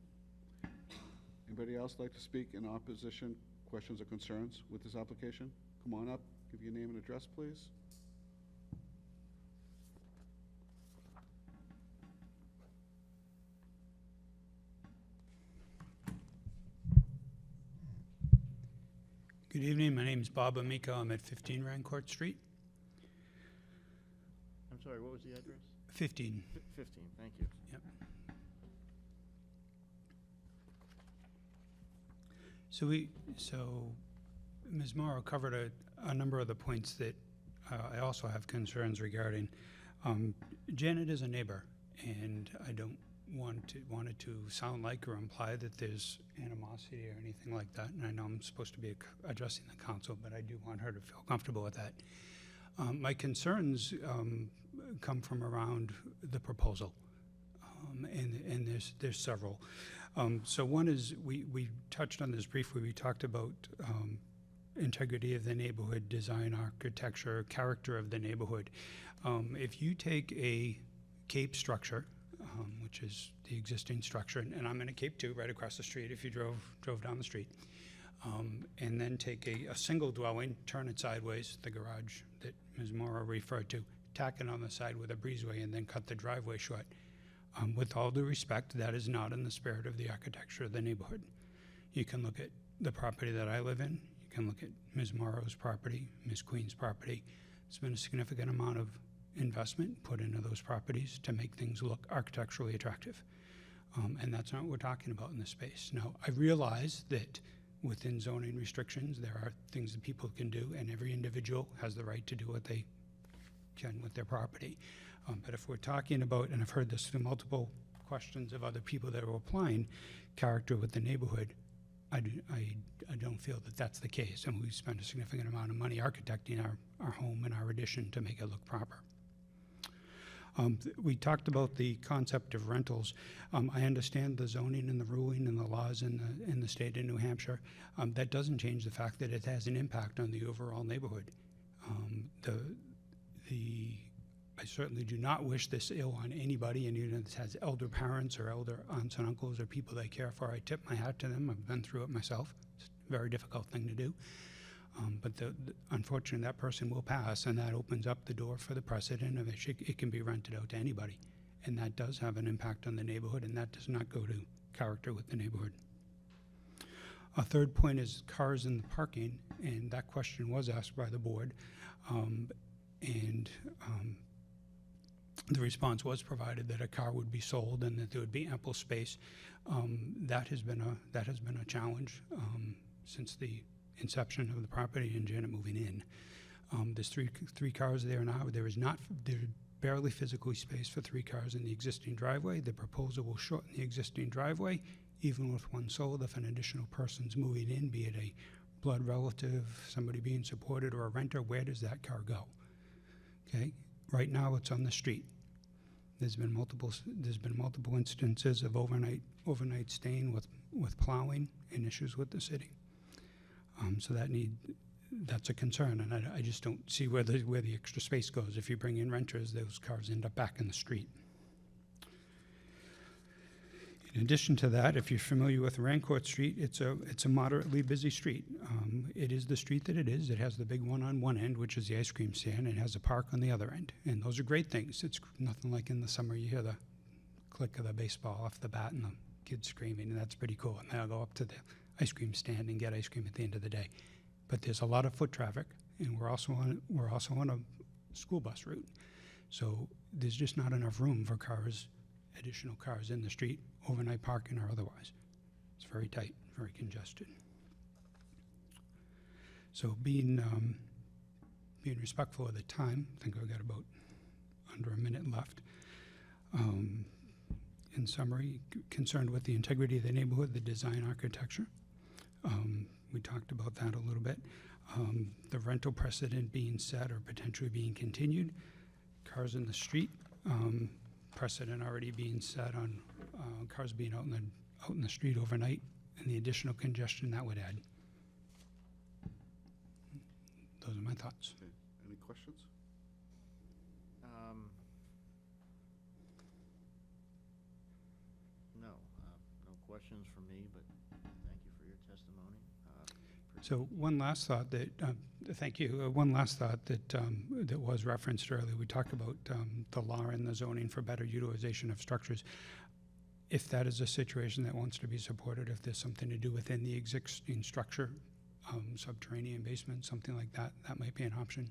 Anybody else like to speak in opposition, questions or concerns with this application? Come on up, give your name and address, please. Good evening, my name is Bob Amico, I'm at 15 Rancourt Street. I'm sorry, what was the address? 15, 15, thank you. yep. So Ms. Morrow covered a number of the points that I also have concerns regarding. Janet is a neighbor, and I don't want it to sound like or imply that there's animosity or anything like that. And I know I'm supposed to be addressing the council, but I do want her to feel comfortable with that. My concerns come from around the proposal, and there's several. So one is, we touched on this briefly. We talked about integrity of the neighborhood, design, architecture, character of the neighborhood. If you take a cape structure, which is the existing structure, and I'm in a cape too, right across the street if you drove down the street, and then take a single dwelling, turn it sideways, the garage that Ms. Morrow referred to, tack it on the side with a breezeway, and then cut the driveway short. With all due respect, that is not in the spirit of the architecture of the neighborhood. You can look at the property that I live in, you can look at Ms. Morrow's property, Ms. Queen's property. There's been a significant amount of investment put into those properties to make things look architecturally attractive. And that's not what we're talking about in this space. Now, I realize that within zoning restrictions, there are things that people can do, and every individual has the right to do what they can with their property. But if we're talking about, and I've heard this through multiple questions of other people that are applying character with the neighborhood, I don't feel that that's the case, and we spend a significant amount of money architecting our home and our addition to make it look proper. We talked about the concept of rentals. I understand the zoning and the ruling and the laws in the state of New Hampshire. That doesn't change the fact that it has an impact on the overall neighborhood. I certainly do not wish this ill on anybody, and even if it has elder parents or elder aunts and uncles or people they care for, I tip my hat to them. I've been through it myself. It's a very difficult thing to do. But unfortunately, that person will pass, and that opens up the door for the precedent of it can be rented out to anybody. And that does have an impact on the neighborhood, and that does not go to character with the neighborhood. A third point is cars in the parking, and that question was asked by the board. The response was provided that a car would be sold and that there would be ample space. That has been a challenge since the inception of the property and Janet moving in. There's three cars there now. There's barely physically space for 3 cars in the existing driveway. The proposal will shorten the existing driveway, even with one sold. If an additional person's moving in, be it a blood relative, somebody being supported, or a renter, where does that car go? Okay, right now it's on the street. There's been multiple instances of overnight staying with plowing and issues with the city. So that's a concern, and I just don't see where the extra space goes. If you bring in renters, those cars end up back in the street. In addition to that, if you're familiar with Rancourt Street, it's a moderately busy street. It is the street that it is. It has the big one on one end, which is the ice cream stand, and it has a park on the other end. And those are great things. It's nothing like in the summer you hear the click of the baseball off the bat and the kids screaming, and that's pretty cool. And they'll go up to the ice cream stand and get ice cream at the end of the day. But there's a lot of foot traffic, and we're also on a school bus route. So there's just not enough room for additional cars in the street, overnight parking or otherwise. It's very tight, very congested. So being respectful of the time, I think I've got about under a minute left. In summary, concerned with the integrity of the neighborhood, the design architecture. We talked about that a little bit. The rental precedent being set or potentially being continued. Cars in the street. Precedent already being set on cars being out in the street overnight, and the additional congestion that would add. Those are my thoughts. Okay. Any questions? No, no questions from me, but thank you for your testimony. So one last thought that, thank you, one last thought that was referenced earlier. We talked about the law and the zoning for better utilization of structures. If that is a situation that wants to be supported, if there's something to do within the existing structure, subterranean basement, something like that, that might be an option.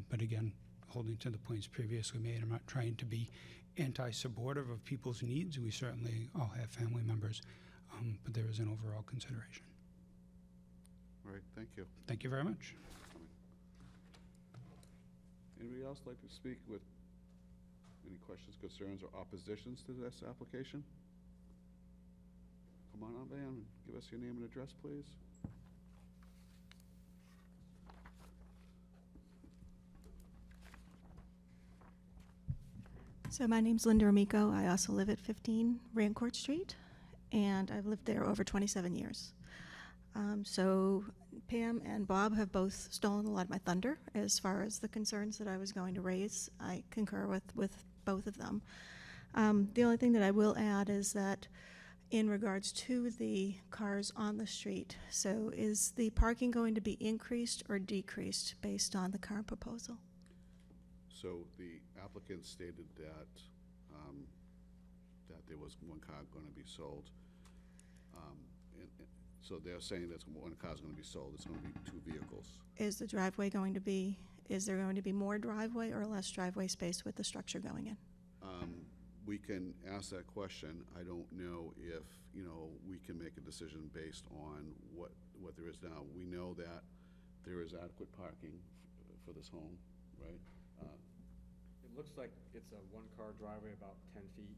But again, holding to the points previously made, I'm not trying to be anti-supportive of people's needs. We certainly all have family members, but there is an overall consideration. All right, thank you. Thank you very much. Anybody else like to speak with any questions, concerns, or oppositions to this application? Come on up, man, and give us your name and address, please. So my name's Linda Amico. I also live at 15 Rancourt Street, and I've lived there over 27 years. So Pam and Bob have both stolen a lot of my thunder as far as the concerns that I was going to raise. I concur with both of them. The only thing that I will add is that in regards to the cars on the street, so is the parking going to be increased or decreased based on the current proposal? So the applicant stated that, that there was one car going to be sold. So they're saying that one car is going to be sold, it's going to be 2 vehicles. Is the driveway going to be, is there going to be more driveway or less driveway space with the structure going in? We can ask that question. I don't know if, we can make a decision based on what there is now. We know that there is adequate parking for this home, right? It looks like it's a one-car driveway about 10 feet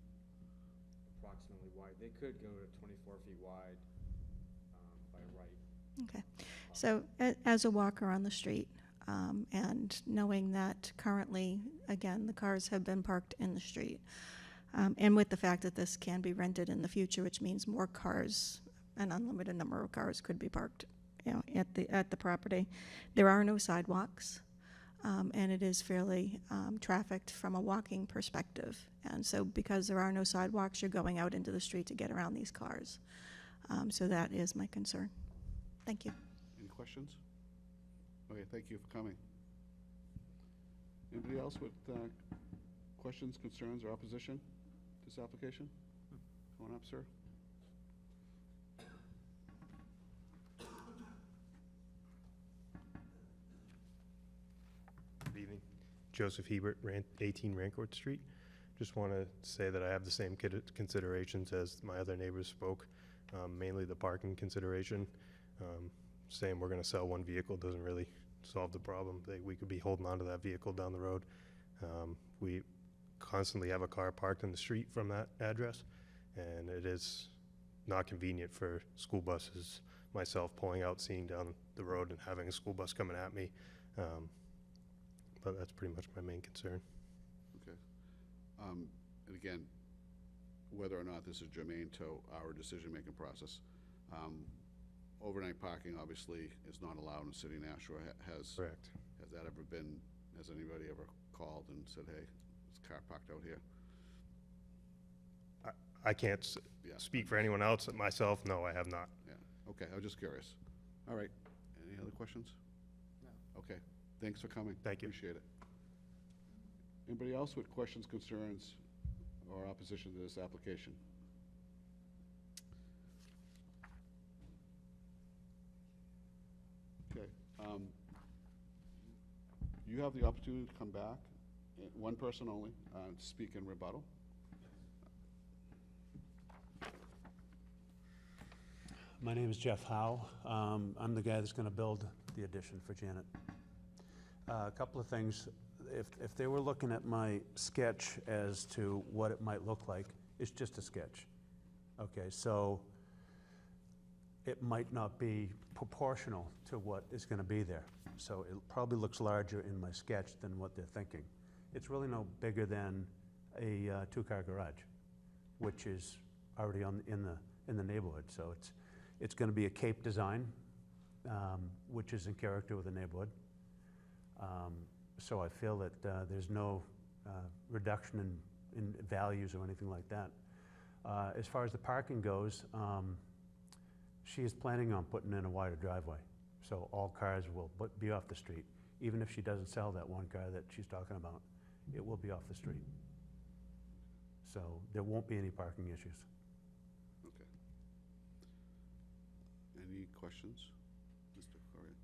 approximately wide. They could go to 24 feet wide by right. Okay, so as a walker on the street, and knowing that currently, again, the cars have been parked in the street, and with the fact that this can be rented in the future, which means more cars, an unlimited number of cars could be parked, at the property. There are no sidewalks, and it is fairly trafficked from a walking perspective. And so because there are no sidewalks, you're going out into the street to get around these cars. So that is my concern. Thank you. Any questions? Okay, thank you for coming. Anybody else with questions, concerns, or opposition to this application? Come on up, sir. Good evening. Joseph Hebert, 18 Rancourt Street. Just want to say that I have the same considerations as my other neighbors spoke, mainly the parking consideration. Saying we're going to sell one vehicle doesn't really solve the problem. We could be holding onto that vehicle down the road. We constantly have a car parked in the street from that address, and it is not convenient for school buses, myself pulling out, seeing down the road and having a school bus coming at me. But that's pretty much my main concern. Okay. And again, whether or not this is germane to our decision-making process, overnight parking obviously is not allowed in the city of Nashua. Correct. Has that ever been, has anybody ever called and said, hey, there's a car parked out here? I can't Yeah. speak for anyone else. Myself, no, I have not. Yeah, okay, I was just curious. All right, any other questions? No. Okay, thanks for coming. Thank you. Appreciate it. Anybody else with questions, concerns, or opposition to this application? Okay, you have the opportunity to come back, one person only, speak in rebuttal. My name is Jeff Howe. I'm the guy that's going to build the addition for Janet. A couple of things. If they were looking at my sketch as to what it might look like, it's just a sketch. Okay, so it might not be proportional to what is going to be there. So it probably looks larger in my sketch than what they're thinking. It's really no bigger than a two-car garage, which is already in the neighborhood. So it's going to be a cape design, which is in character with the neighborhood. So I feel that there's no reduction in values or anything like that. As far as the parking goes, she is planning on putting in a wider driveway. So all cars will be off the street. Even if she doesn't sell that one car that she's talking about, it will be off the street. So there won't be any parking issues. Okay. Any questions? Mr. Correa?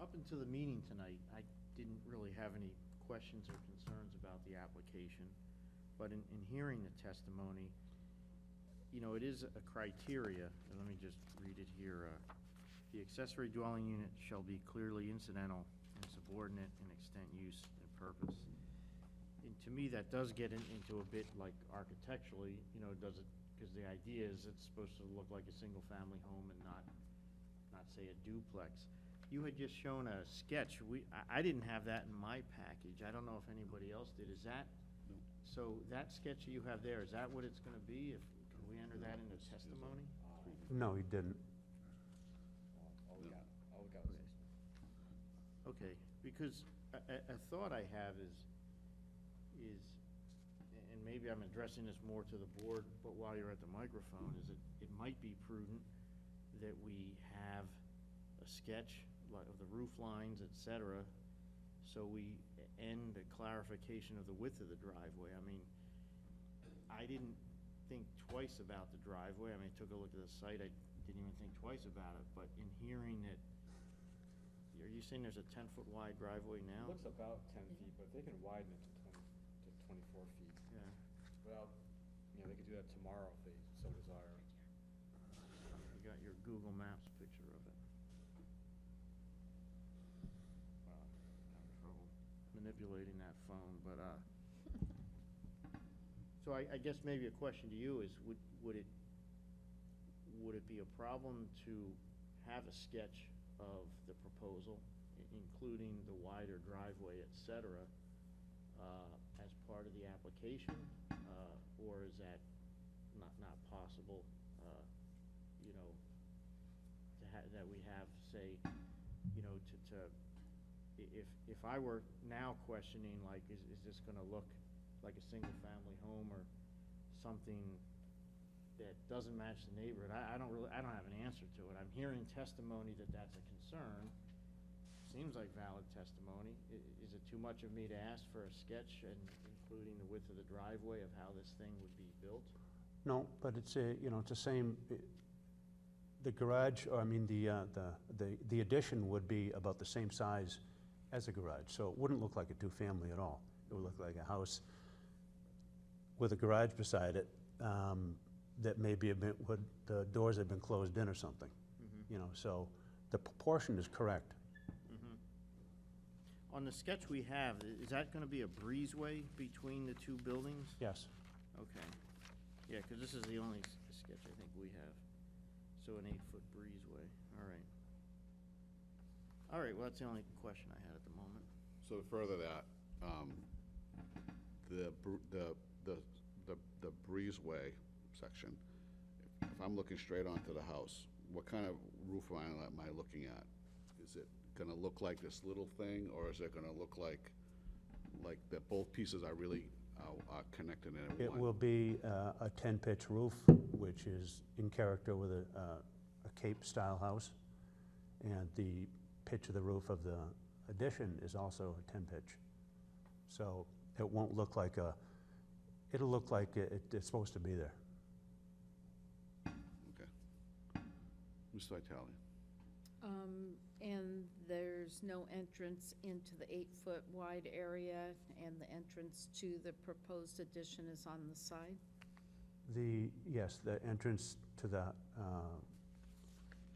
Up until the meeting tonight, I didn't really have any questions or concerns about the application, but in hearing the testimony, you know, it is a criteria, and let me just read it here. The accessory dwelling unit shall be clearly incidental and subordinate in extent, use, and purpose. And to me, that does get into a bit like architecturally, you know, does it, because the idea is it's supposed to look like a single-family home and not say a duplex. You had just shown a sketch. I didn't have that in my package. I don't know if anybody else did. Is that, so that sketch you have there, is that what it's gonna be? Can we enter that into testimony? No, he didn't. All we got was Okay, because a thought I have is, and maybe I'm addressing this more to the board, but while you're at the microphone, is it might be prudent that we have a sketch of the roof lines, et cetera, so we end a clarification of the width of the driveway. I mean, I didn't think twice about the driveway. I mean, I took a look at the site. I didn't even think twice about it, but in hearing that, are you saying there's a 10-foot wide driveway It now? looks about 10 feet, but they can widen it to 24 feet. Yeah. Well, you know, they could do that tomorrow if they so desire. You got your Google Maps picture of it. Wow, having trouble manipulating that phone, but, so I guess maybe a question to you is, would it be a problem to have a sketch of the proposal, including the wider driveway, et cetera, as part of the application, or is that not possible, you know, that we have, say, you know, if I were now questioning, like, is this gonna look like a single-family home or something that doesn't match the neighborhood? I don't have an answer to it. I'm hearing testimony that that's a concern. Seems like valid testimony. Is it too much of me to ask for a sketch and including the width of the driveway of how this thing would be built? No, but it's it's the same. The garage, or I mean, the addition would be about the same size as a garage, so it wouldn't look like a two-family at all. It would look like a house with a garage beside it that maybe the doors had been closed in or something. Mhm. You know, so the proportion is correct. On the sketch we have, is that gonna be a breezeway between the two buildings? Yes. Okay. Yeah, because this is the only sketch I think we have. So an 8-foot breezeway, all right. All right, well, that's the only question I had at the moment. So to further that, the breezeway section, if I'm looking straight onto the house, what kind of roof line am I looking at? Is it gonna look like this little thing, or is it gonna look like that both pieces are really are connected in one? It will be a 10-pitch roof, which is in character with a Cape-style house. And the pitch of the roof of the addition is also a 10-pitch. So it won't look like it'll look like it's supposed to be there. Okay. Mr. Vitale? And there's no entrance into the 8-foot wide area, and the entrance to the proposed addition is on the side? Yes, the entrance to to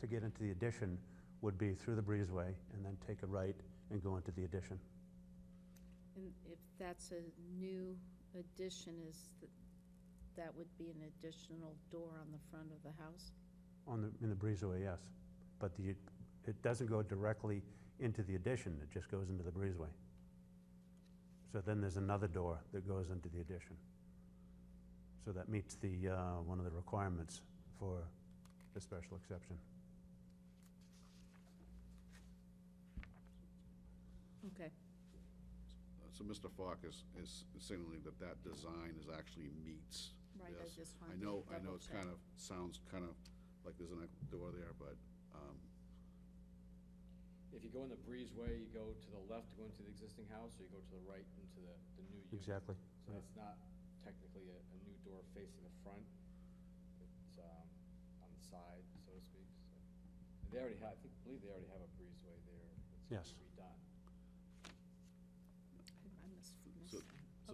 get into the addition would be through the breezeway and then take a right and go into the addition. And if that's a new addition, that would be an additional door on the front of the house? In the breezeway, yes. But it doesn't go directly into the addition, it just goes into the breezeway. So then there's another door that goes into the addition. So that meets one of the requirements for the special exception. Okay. So Mr. Falk is signaling that design is actually meets Right, I this. just wanted I to know double it's check. sounds kind of like there's a door there, but, If you go in the breezeway, you go to the left to go into the existing house, or you go to the right into the new unit. Exactly. So that's not technically a new door facing the front. It's on the side, so to speak. So and they already have, I believe they already have a breezeway there. That's Yes. redone. I must have missed so,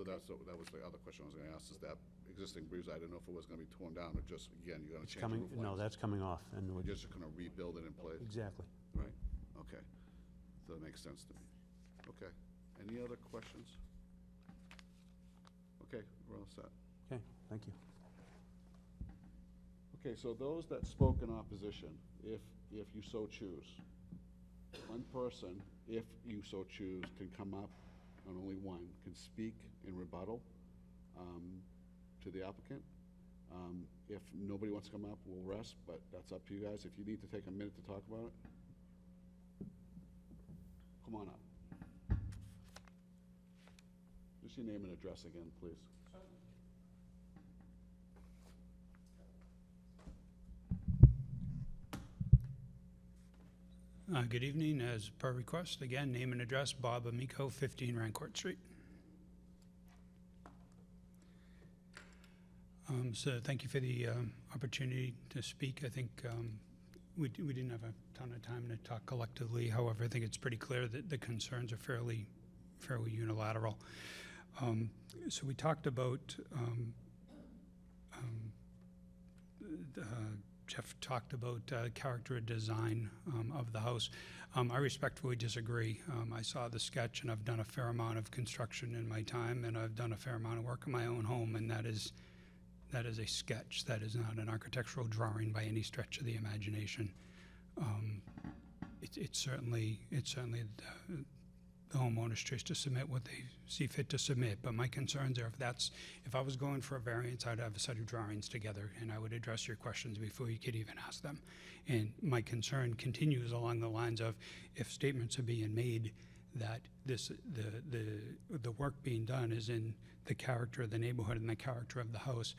that. so Okay. that was the other question I was gonna ask, is that existing breezeway, I didn't know if it was gonna be torn down, or just, again, you're gonna It's change the coming, roof lines? no, that's coming off, and We're we're just gonna rebuild it in place? exactly. Right, okay. So that makes sense to me. Okay. Any other questions? Okay, we're all set. Okay, thank you. Okay, so those that spoke in opposition, if you so choose, one person, if you so choose, can come up, and only one, can speak in rebuttal to the applicant. If nobody wants to come up, we'll rest, but that's up to you guys. If you need to take a minute to talk about it, come on up. Just your name and address again, please. Good evening. As per request, again, name and address, Bob Amico, 15 Rancourt Street. So thank you for the opportunity to speak. I think we didn't have a ton of time to talk collectively. However, I think it's pretty clear that the concerns are fairly unilateral. So we talked about Jeff talked about character design of the house. I respectfully disagree. I saw the sketch, and I've done a fair amount of construction in my time, and I've done a fair amount of work in my own home, and that is a sketch. That is not an architectural drawing by any stretch of the imagination. It's certainly the homeowner's choice to submit what they see fit to submit. But my concerns are if I was going for a variance, I'd have a set of drawings together, and I would address your questions before you could even ask them. And my concern continues along the lines of, if statements are being made that the work being done is in the character of the neighborhood and the character of the house,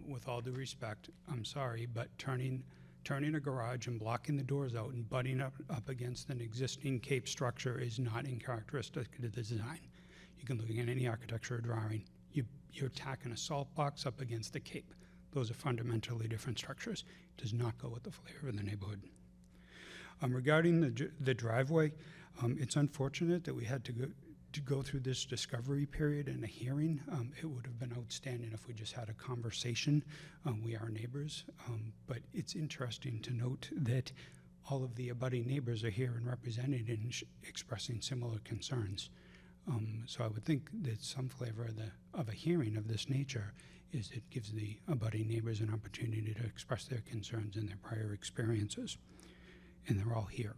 with all due respect, I'm sorry, but turning a garage and blocking the doors out and butting up against an existing cape structure is not in characteristic of the design. You can look at any architecture drawing. You're tacking a salt box up against the cape. Those are fundamentally different structures. It does not go with the flavor of the neighborhood. Regarding the driveway, it's unfortunate that we had to go through this discovery period and a hearing. It would have been outstanding if we just had a conversation. We are neighbors, but it's interesting to note that all of the abutting neighbors are here and represented and expressing similar concerns. So I would think that some flavor of a hearing of this nature is it gives the abutting neighbors an opportunity to express their concerns and their prior experiences, and they're all here.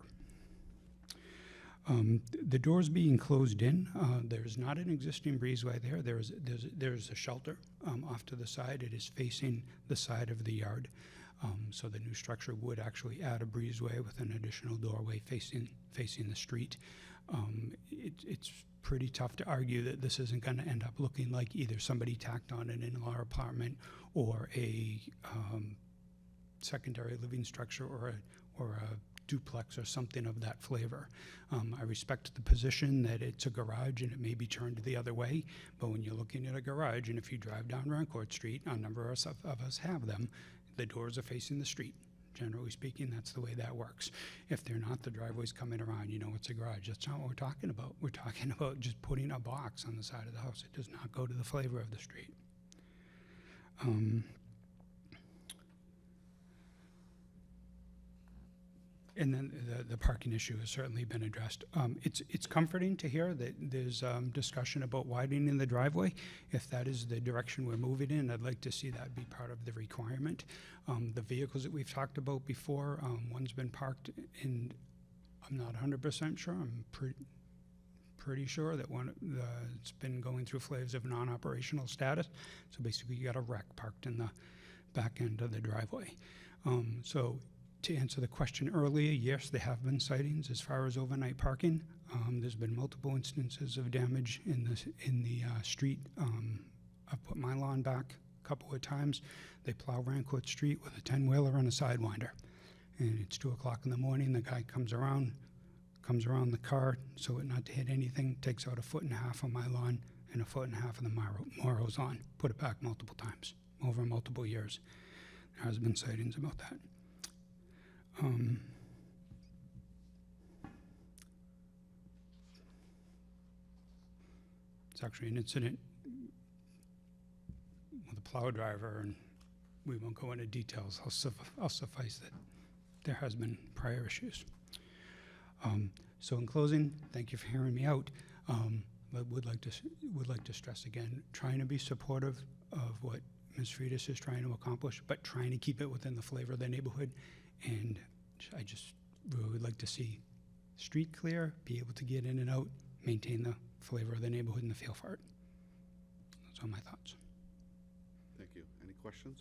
The doors being closed in, there's not an existing breezeway there. There's a shelter off to the side. It is facing the side of the yard. So the new structure would actually add a breezeway with an additional doorway facing the street. It's pretty tough to argue that this isn't going to end up looking like either somebody tacked on an in-law apartment or a secondary living structure or a duplex or something of that flavor. I respect the position that it's a garage and it may be turned the other way, but when you're looking at a garage, and if you drive down Rancourt Street, a number of us have them, the doors are facing the street. Generally speaking, that's the way that works. If they're not, the driveway's coming around, you know it's a garage. That's not what we're talking about. We're talking about just putting a box on the side of the house. It does not go to the flavor of the street. And then the parking issue has certainly been addressed. It's comforting to hear that there's discussion about widening the driveway. If that is the direction we're moving in, I'd like to see that be part of the requirement. The vehicles that we've talked about before, one's been parked, and I'm not 100% sure. I'm pretty sure that it's been going through flavors of non-operational status. So basically, you got a wreck parked in the back end of the driveway. So to answer the question earlier, yes, there have been sightings as far as overnight parking. There's been multiple instances of damage in the street. I've put my lawn back a couple of times. They plow Rancourt Street with a 10-wheeler and a Sidewinder. And it's 2 o'clock in the morning, the guy comes around the car so it not to hit anything, takes out 1.5 feet of my lawn and 1.5 feet of the Morrow's lawn. Put it back multiple times over multiple years. There has been sightings about that. It's actually an incident with a plow driver, and we won't go into details. I'll suffice that there has been prior issues. So in closing, thank you for hearing me out. But would like to stress again, trying to be supportive of what Ms. Freitas is trying to accomplish, but trying to keep it within the flavor of the neighborhood. And I just really would like to see street clear, be able to get in and out, maintain the flavor of the neighborhood and the feel for it. Those are my thoughts. Thank you. Any questions?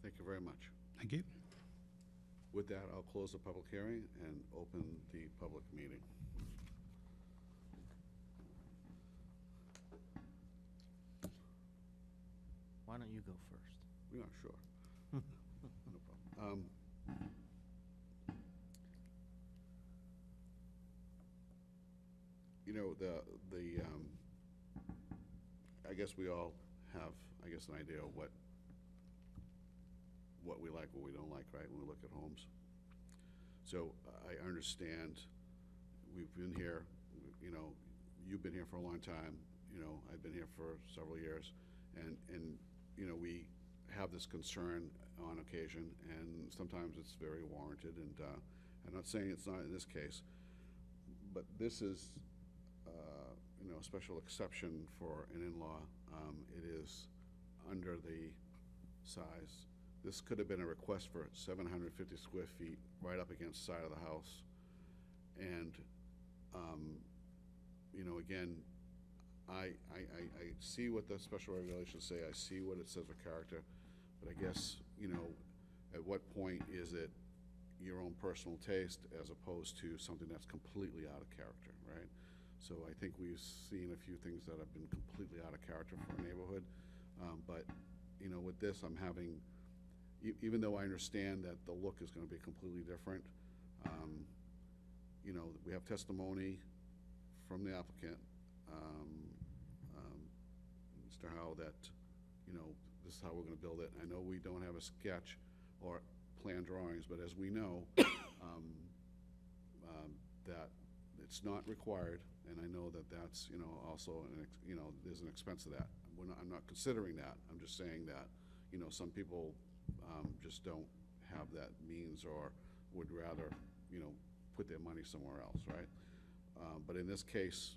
Thank you very much. Thank you. With that, I'll close the public hearing and open the public meeting. Why don't you go first? Yeah, sure. No problem. You know, I guess we all have, an idea of what we like, what we don't like, right, when we look at homes. So I understand, we've been here, you know, you've been here for a long time, you know, I've been here for several years, and you know, we have this concern on occasion, and sometimes it's very warranted, and I'm not saying it's not in this case, but this is, you know, a special exception for an in-law. It is under the size. This could have been a request for 750 square feet right up against the side of the house. And, you know, again, I see what the special regulations say. I see what it says for character. But I guess, you know, at what point is it your own personal taste as opposed to something that's completely out of character, right? So I think we've seen a few things that have been completely out of character for a neighborhood. But, you know, with this, I'm having, even though I understand that the look is going to be completely different, you know, we have testimony from the applicant, Mr. Howe, that, you know, this is how we're going to build it. I know we don't have a sketch or plan drawings, but as we know, that it's not required, and I know that that's, you know, also, you know, there's an expense to that. I'm not considering that. I'm just saying that, you know, some people just don't have that means or would rather, put their money somewhere else, right? But in this case,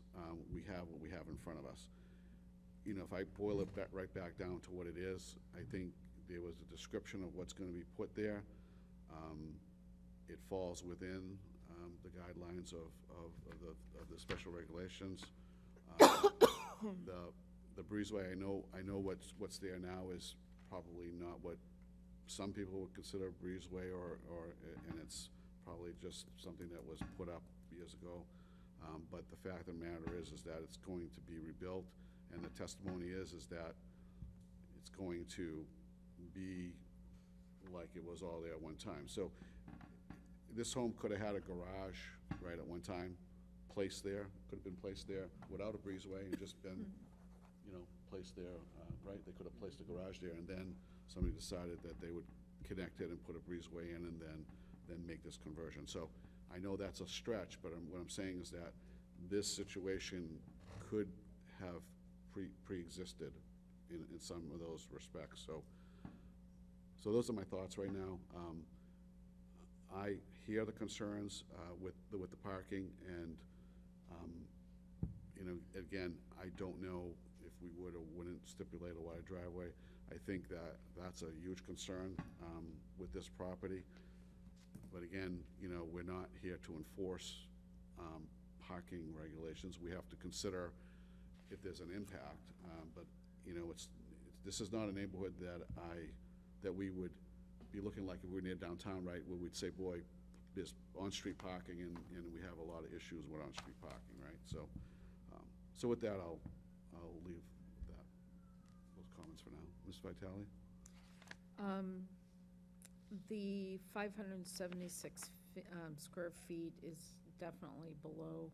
we have what we have in front of us. If I boil it right back down to what it is, I think there was a description of what's gonna be put there. It falls within the guidelines of the special regulations. The breezeway, I know what's there now is probably not what some people would consider a breezeway, and it's probably just something that was put up years ago. But the fact of the matter is that it's going to be rebuilt, and the testimony is that it's going to be like it was all there at one time. So this home could have had a garage right at one time, placed there, could have been placed there without a breezeway and just been, placed there, right? They could have placed a garage there, and then somebody decided that they would connect it and put a breezeway in, and then make this conversion. So I know that's a stretch, but what I'm saying is that this situation could have pre-existed in some of those respects. So those are my thoughts right now. I hear the concerns with the parking, and again, I don't know if we would or wouldn't stipulate a wide driveway. I think that that's a huge concern with this property. But again, we're not here to enforce parking regulations. We have to consider if there's an impact. But this is not a neighborhood that we would be looking like if we were near downtown, right, where we'd say, boy, there's on-street parking, and we have a lot of issues with on-street parking, right? So with that, I'll leave those comments for now. Ms. Vitale? The 576 square feet is definitely below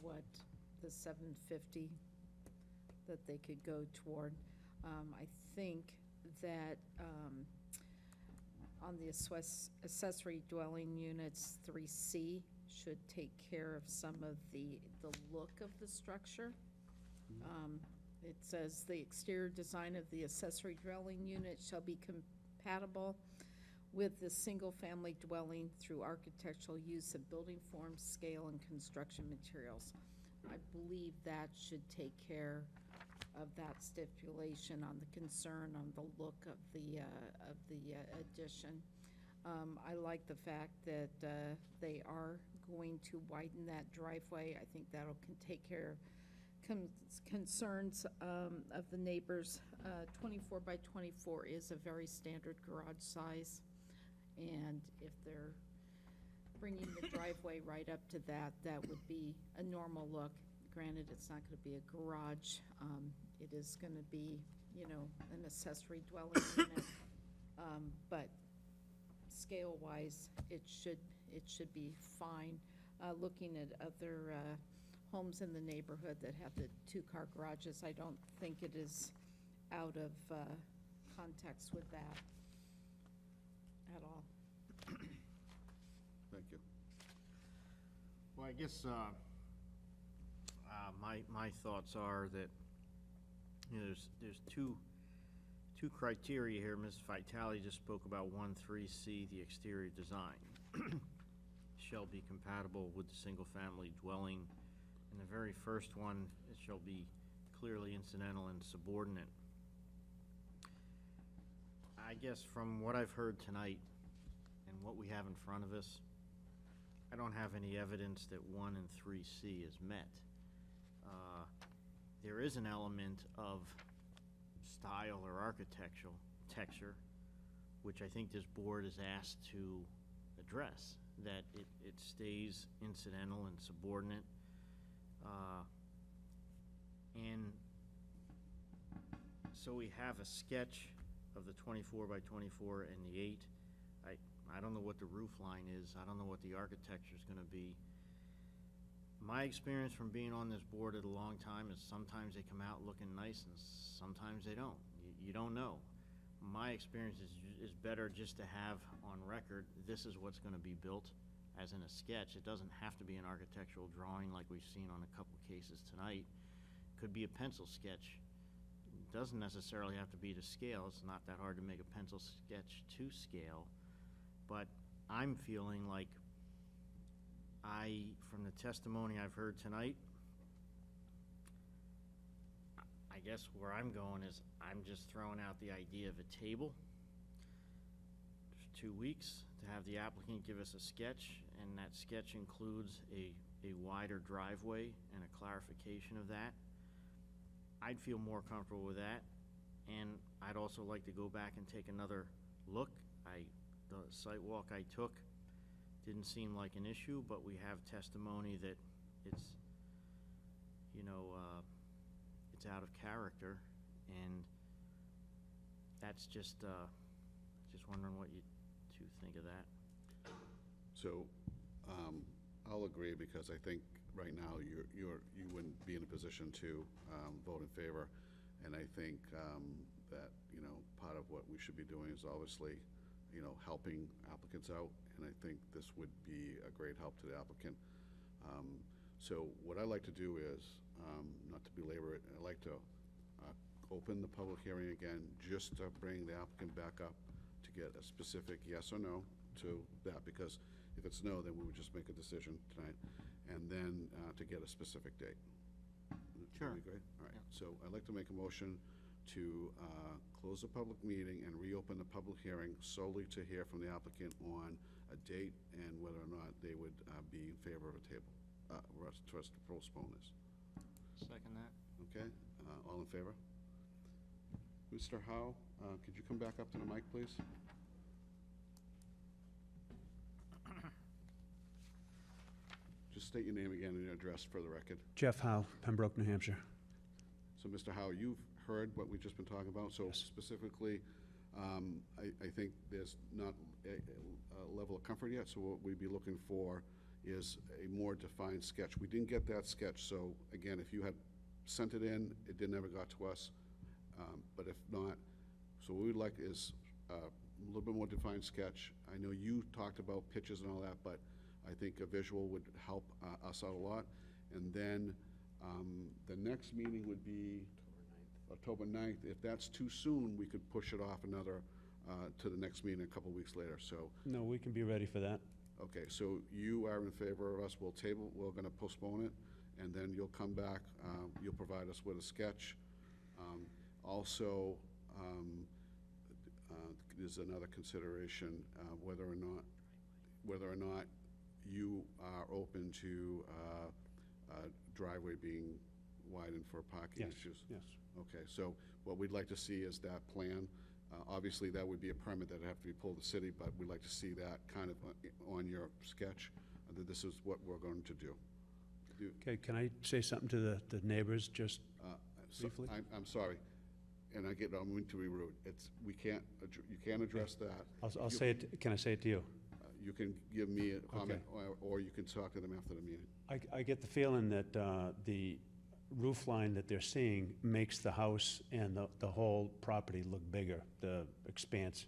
what the 750 that they could go toward. I think that on the accessory dwelling units, 3C should take care of some of the look of the structure. It says the exterior design of the accessory dwelling unit shall be compatible with the single-family dwelling through architectural use of building forms, scale, and construction materials. I believe that should take care of that stipulation on the concern on the look of the addition. I like the fact that they are going to widen that driveway. I think that'll take care of concerns of the neighbors. 24 by 24 is a very standard garage size, and if they're bringing the driveway right up to that, that would be a normal look. Granted, it's not going to be a garage. It is going to be, an accessory dwelling unit, but scale-wise, it should be fine. Looking at other homes in the neighborhood that have the two-car garages, I don't think it is out of context with that at all. Thank you. Well, I guess my thoughts are that there's two criteria here. Ms. Vitale just spoke about 1.3C, the exterior design shall be compatible with the single-family dwelling. And the very first one, it shall be clearly incidental and subordinate. I guess from what I've heard tonight and what we have in front of us, I don't have any evidence that 1 and 3C is met. There is an element of style or architectural texture, which I think this board is asked to address, that it stays incidental and subordinate. And so we have a sketch of the 24 by 24 and the 8. I don't know what the roof line is. I don't know what the architecture is going to be. My experience from being on this board at a long time is sometimes they come out looking nice and sometimes they don't. You don't know. My experience is better just to have on record, this is what's going to be built as in a sketch. It doesn't have to be an architectural drawing like we've seen on a couple cases tonight. It could be a pencil sketch. It doesn't necessarily have to be to scale. It's not that hard to make a pencil sketch to scale. But I'm feeling like from the testimony I've heard tonight, I guess where I'm going is I'm just throwing out the idea of a table for 2 weeks to have the applicant give us a sketch, and that sketch includes a wider driveway and a clarification of that. I'd feel more comfortable with that, and I'd also like to go back and take another look. The site walk I took didn't seem like an issue, but we have testimony that it's, you know, it's out of character, and that's just wondering what you two think of that. So, I'll agree, because I think right now you wouldn't be in a position to vote in favor, and I think that, you know, part of what we should be doing is obviously, you know, helping applicants out, and I think this would be a great help to the applicant. So what I'd like to do is, not to belabor it, I'd like to open the public hearing again, just to bring the applicant back up to get a specific yes or no to that, because if it's no, then we would just make a decision tonight, and then to get a specific date. Sure. That'd be great. All right, Yeah. so I'd like to make a motion to close the public meeting and reopen the public hearing solely to hear from the applicant on a date and whether or not they would be in favor of a table, for us to postpone this. Second that? Okay, all in favor? Mr. Howe, could you come back up to the mic, please? Just state your name again and your address for the record. Jeff Howe, Pembroke, New Hampshire. So, Mr. Howe, you've heard what we've just been talking about, so specifically, I think there's not a level of comfort yet, so what we'd be looking for is a more defined sketch. We didn't get that sketch, so again, if you had sent it in, it didn't ever got to us, but if not, so what we'd like is a little bit more defined sketch. I know you talked about pictures and all that, but I think a visual would help us out a lot. And then the next meeting would be October 9th. If that's too soon, we could push it off another, to the next meeting a couple weeks later, so. No, we can be ready for that. Okay, so you are in favor of us, we're gonna postpone it, and then you'll come back, you'll provide us with a sketch. Also, there's another consideration, whether or not you are open to driveway being widened for parking Yes, issues. yes. Okay, so what we'd like to see is that plan. Obviously, that would be a permit that'd have to be pulled to the city, but we'd like to see that kind of on your sketch, that this is what we're going to do. Okay, can I say something to the neighbors, just briefly? I'm sorry, and I'm going to be rude. You can't address that. I'll say it, can I say it to you? You can give me a comment, or you can talk to them after the meeting. I get the feeling that the roof line that they're seeing makes the house and the whole property look bigger, the expanse.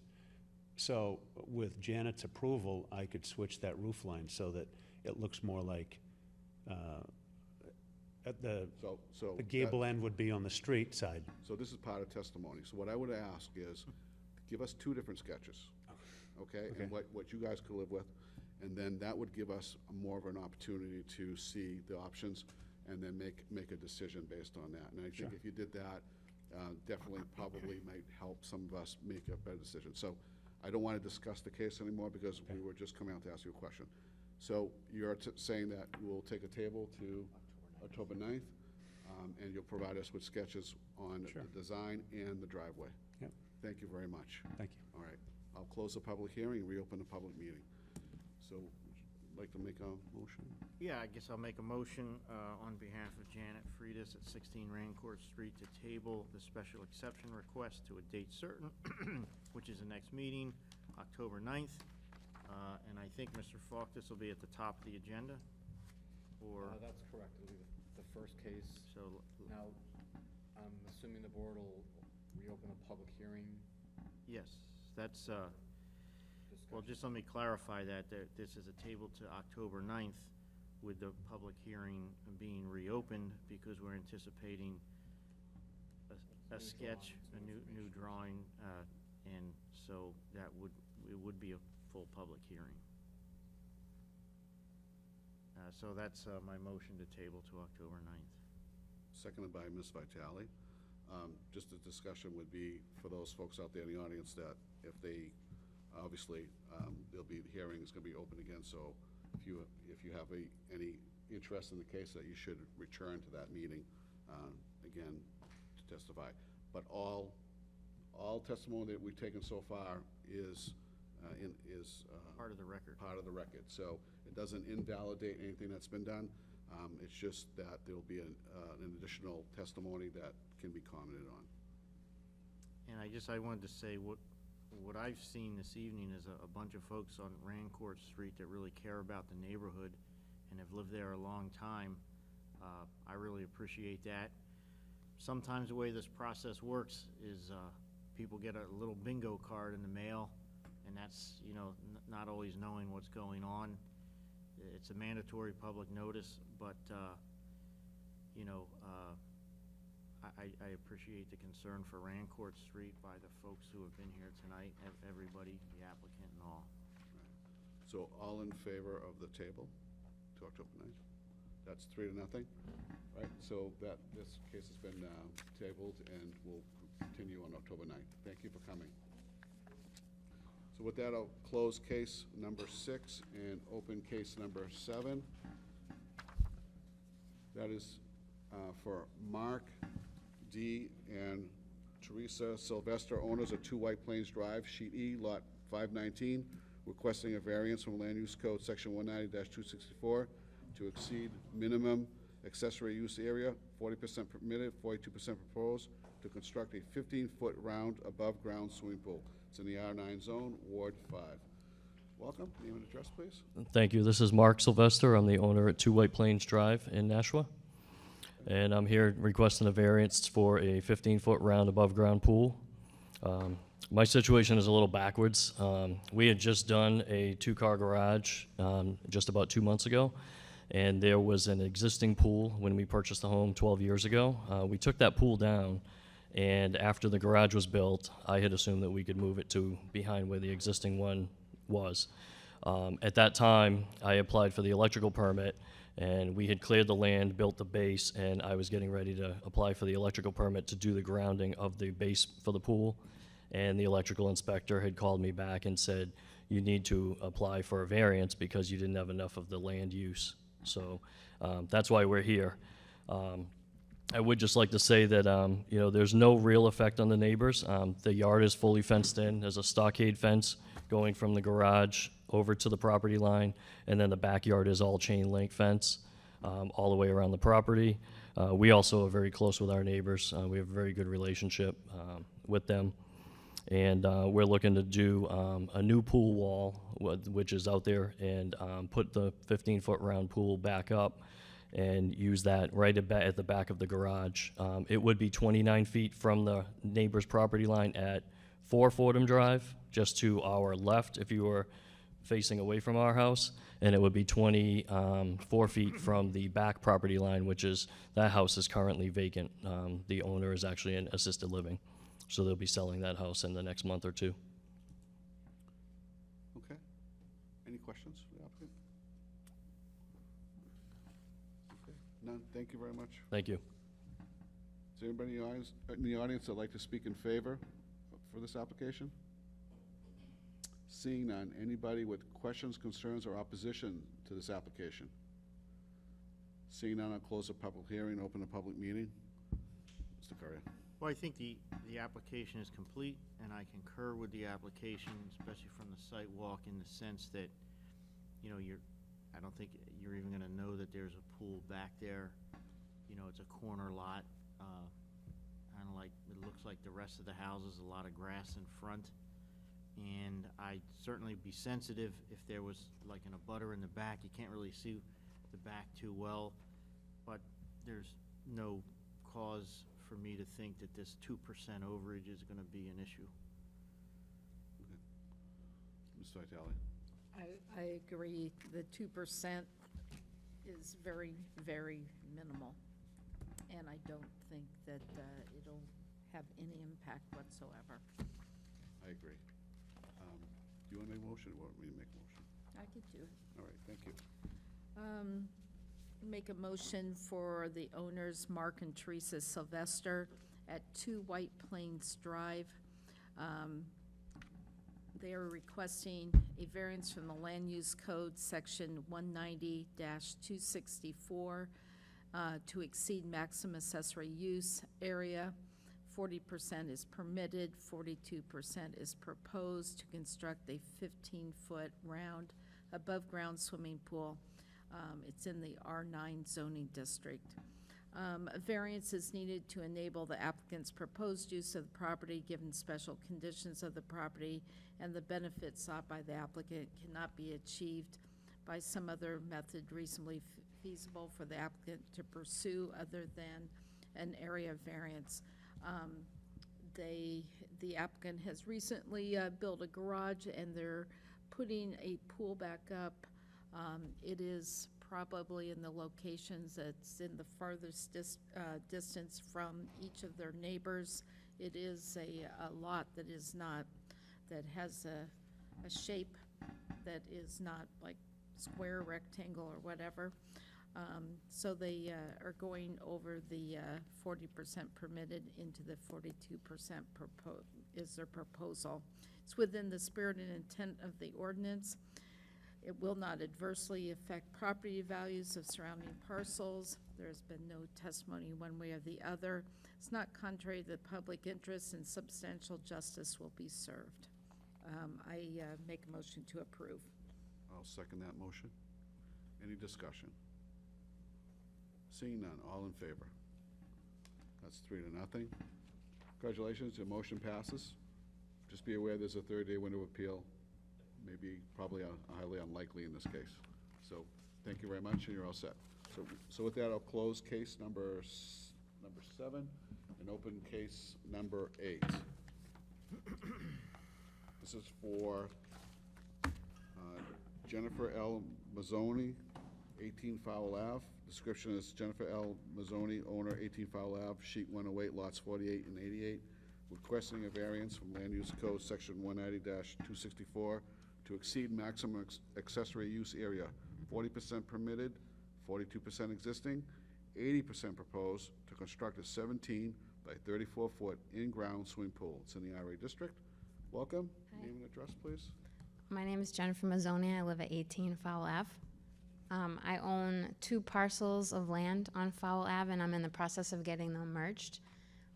So with Janet's approval, I could switch that roof line so that it looks more like, at the gable end would be on the street side. So this is part of testimony. So what I would ask is, give us two different sketches, okay? And what you guys could live with, and then that would give us more of an opportunity to see the options and then make a decision based on that. And I think if you did that, definitely probably might help some of us make a better decision. So I don't want to discuss the case anymore because we were just coming out to ask you a question. So you're saying that we'll take a table to October 9th, and you'll provide us with sketches on the design and the driveway. Yep. Thank you very much. Thank you. All right. I'll close the public hearing and reopen the public meeting. So, would you like to make a motion? Yeah, I guess I'll make a motion on behalf of Janet Freitas at 16 Rancourt Street to table the special exception request to a date certain, which is the next meeting, October 9th. And I think, Mr. Falk, this will be at the top of the agenda, or? That's correct. It'll be the first case. So, Now, I'm assuming the board will reopen a public hearing. yes, that's, well, just let me clarify that this is a table to October 9th with the public hearing being reopened because we're anticipating a sketch, a new drawing, and so it would be a full public hearing. So that's my motion to table to October 9th. Seconded by Ms. Vitale. Just a discussion would be for those folks out there in the audience that if they, obviously, there'll be, the hearing is going to be open again, so if you have any interest in the case, that you should return to that meeting, again, to testify. But all testimony that we've taken so far is Part of the record. Part of the record. So it doesn't invalidate anything that's been done. It's just that there'll be an additional testimony that can be commented on. And I wanted to say what I've seen this evening is a bunch of folks on Rancourt Street that really care about the neighborhood and have lived there a long time. I really appreciate that. Sometimes the way this process works is people get a little bingo card in the mail, and that's, not always knowing what's going on. It's a mandatory public notice, but, I appreciate the concern for Rancourt Street by the folks who have been here tonight, everybody, the applicant and all. So all in favor of the table to October 9th? That's 3-0. Right, so this case has been tabled and will continue on October 9th. Thank you for coming. So with that, I'll close case number 6 and open case number 7. That is for Mark D. and Teresa Sylvester, owners of 2 White Plains Drive, Sheet E, Lot 519, requesting a variance from Land Use Code Section 190-264 to exceed minimum accessory use area, 40% permitted, 42% proposed, to construct a 15-foot round above-ground swimming pool. It's in the R9 zone, Ward 5. Welcome. Name and address, please. Thank you. This is Mark Sylvester. I'm the owner at 2 White Plains Drive in Nashua. And I'm here requesting a variance for a 15-foot round above-ground pool. My situation is a little backwards. We had just done a 2-car garage just about 2 months ago, and there was an existing pool when we purchased the home 12 years ago. We took that pool down, and after the garage was built, I had assumed that we could move it to behind where the existing one was. At that time, I applied for the electrical permit, and we had cleared the land, built the base, and I was getting ready to apply for the electrical permit to do the grounding of the base for the pool. And the electrical inspector had called me back and said, you need to apply for a variance because you didn't have enough of the land use. So that's why we're here. I would just like to say that, there's no real effect on the neighbors. The yard is fully fenced in. There's a stockade fence going from the garage over to the property line, and then the backyard is all chain link fence all the way around the property. We also are very close with our neighbors. We have a very good relationship with them. And we're looking to do a new pool wall, which is out there, and put the 15-foot round pool back up and use that right at the back of the garage. It would be 29 feet from the neighbor's property line at 4 Fordham Drive, just to our left if you were facing away from our house, and it would be 24 feet from the back property line, that house is currently vacant. The owner is actually in assisted living. So they'll be selling that house in the next month or 2. Okay. Any questions for the applicant? Okay. None. Thank you very much. Thank you. Is there anybody in the audience that'd like to speak in favor for this application? Seeing none. Anybody with questions, concerns, or opposition to this application? Seeing none, I'll close the public hearing, open the public meeting. Mr. Curry. Well, I think the application is complete, and I concur with the application, especially from the site walk, in the sense that, I don't think you're even gonna know that there's a pool back there. It's a corner lot, kinda like, it looks like the rest of the houses, a lot of grass in front. And I'd certainly be sensitive if there was like an abutter in the back. You can't really see the back too well, but there's no cause for me to think that this 2% overage is gonna be an issue. Okay. Ms. Vitale. I agree. The 2% is very, very minimal, and I don't think that it'll have any impact whatsoever. I agree. Do you want to make a motion, or want me to make a motion? I could do it. All right, thank you. make a motion for the owners, Mark and Teresa Sylvester, at 2 White Plains Drive. They are requesting a variance from the Land Use Code, Section 190-264, to exceed maximum accessory use area. 40% is permitted, 42% is proposed to construct a 15-foot round above-ground swimming pool. It's in the R9 zoning district. A variance is needed to enable the applicant's proposed use of the property, given special conditions of the property, and the benefits sought by the applicant cannot be achieved by some other method reasonably feasible for the applicant to pursue other than an area variance. The applicant has recently built a garage, and they're putting a pool back up. It is probably in the locations that's in the farthest distance from each of their neighbors. It is a lot that is not, that has a shape that is not like square, rectangle, or whatever. So they are going over the 40% permitted into the 42% is their proposal. It's within the spirit and intent of the ordinance. It will not adversely affect property values of surrounding parcels. There has been no testimony one way or the other. It's not contrary to the public interest, and substantial justice will be served. I make a motion to approve. I'll second that motion. Any discussion? Seeing none, all in favor? That's 3-0. Congratulations, your motion passes. Just be aware there's a 30-day window of appeal. Maybe, probably highly unlikely in this case. So, thank you very much, and you're all set. So with that, I'll close case number 7 and open case number 8. This is for Jennifer L. Mazzoni, 18 Fowle Ave. Description is Jennifer L. Mazzoni, owner, 18 Fowle Ave, sheet 108, lots 48 and 88, requesting a variance from Land Use Code, Section 190-264, to exceed maximum accessory use area, 40% permitted, 42% existing, 80% proposed, to construct a 17 by 34-foot in-ground swimming pool. It's in the RA district. Welcome. Hi. Name and address, please. My name is Jennifer Mazzoni. I live at 18 Fowle Ave. I own 2 parcels of land on Fowle Ave, and I'm in the process of getting them merged.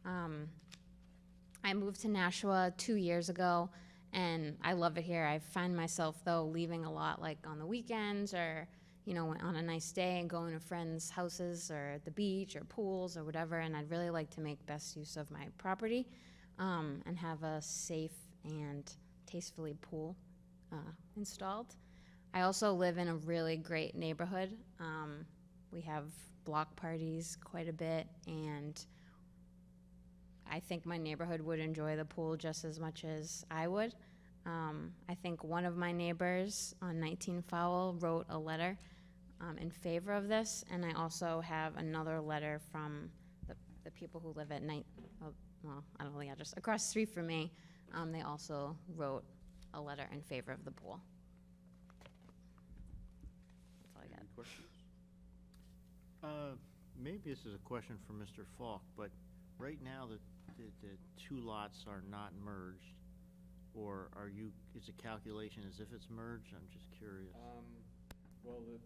I moved to Nashua 2 years ago, and I love it here. I find myself, though, leaving a lot, like on the weekends or, you know, on a nice day and going to friends' houses or at the beach or pools or whatever, and I'd really like to make best use of my property and have a safe and tastefully pool installed. I also live in a really great neighborhood. We have block parties quite a bit, and I think my neighborhood would enjoy the pool just as much as I would. I think one of my neighbors on 19 Fowle wrote a letter in favor of this, and I also have another letter from the people who live at well, I don't know the address, across the street from me. They also wrote a letter in favor of the pool. That's all I got. Any questions? Maybe this is a question for Mr. Falk, but right now the 2 lots are not merged, or is the calculation as if it's merged? I'm just curious. Well, the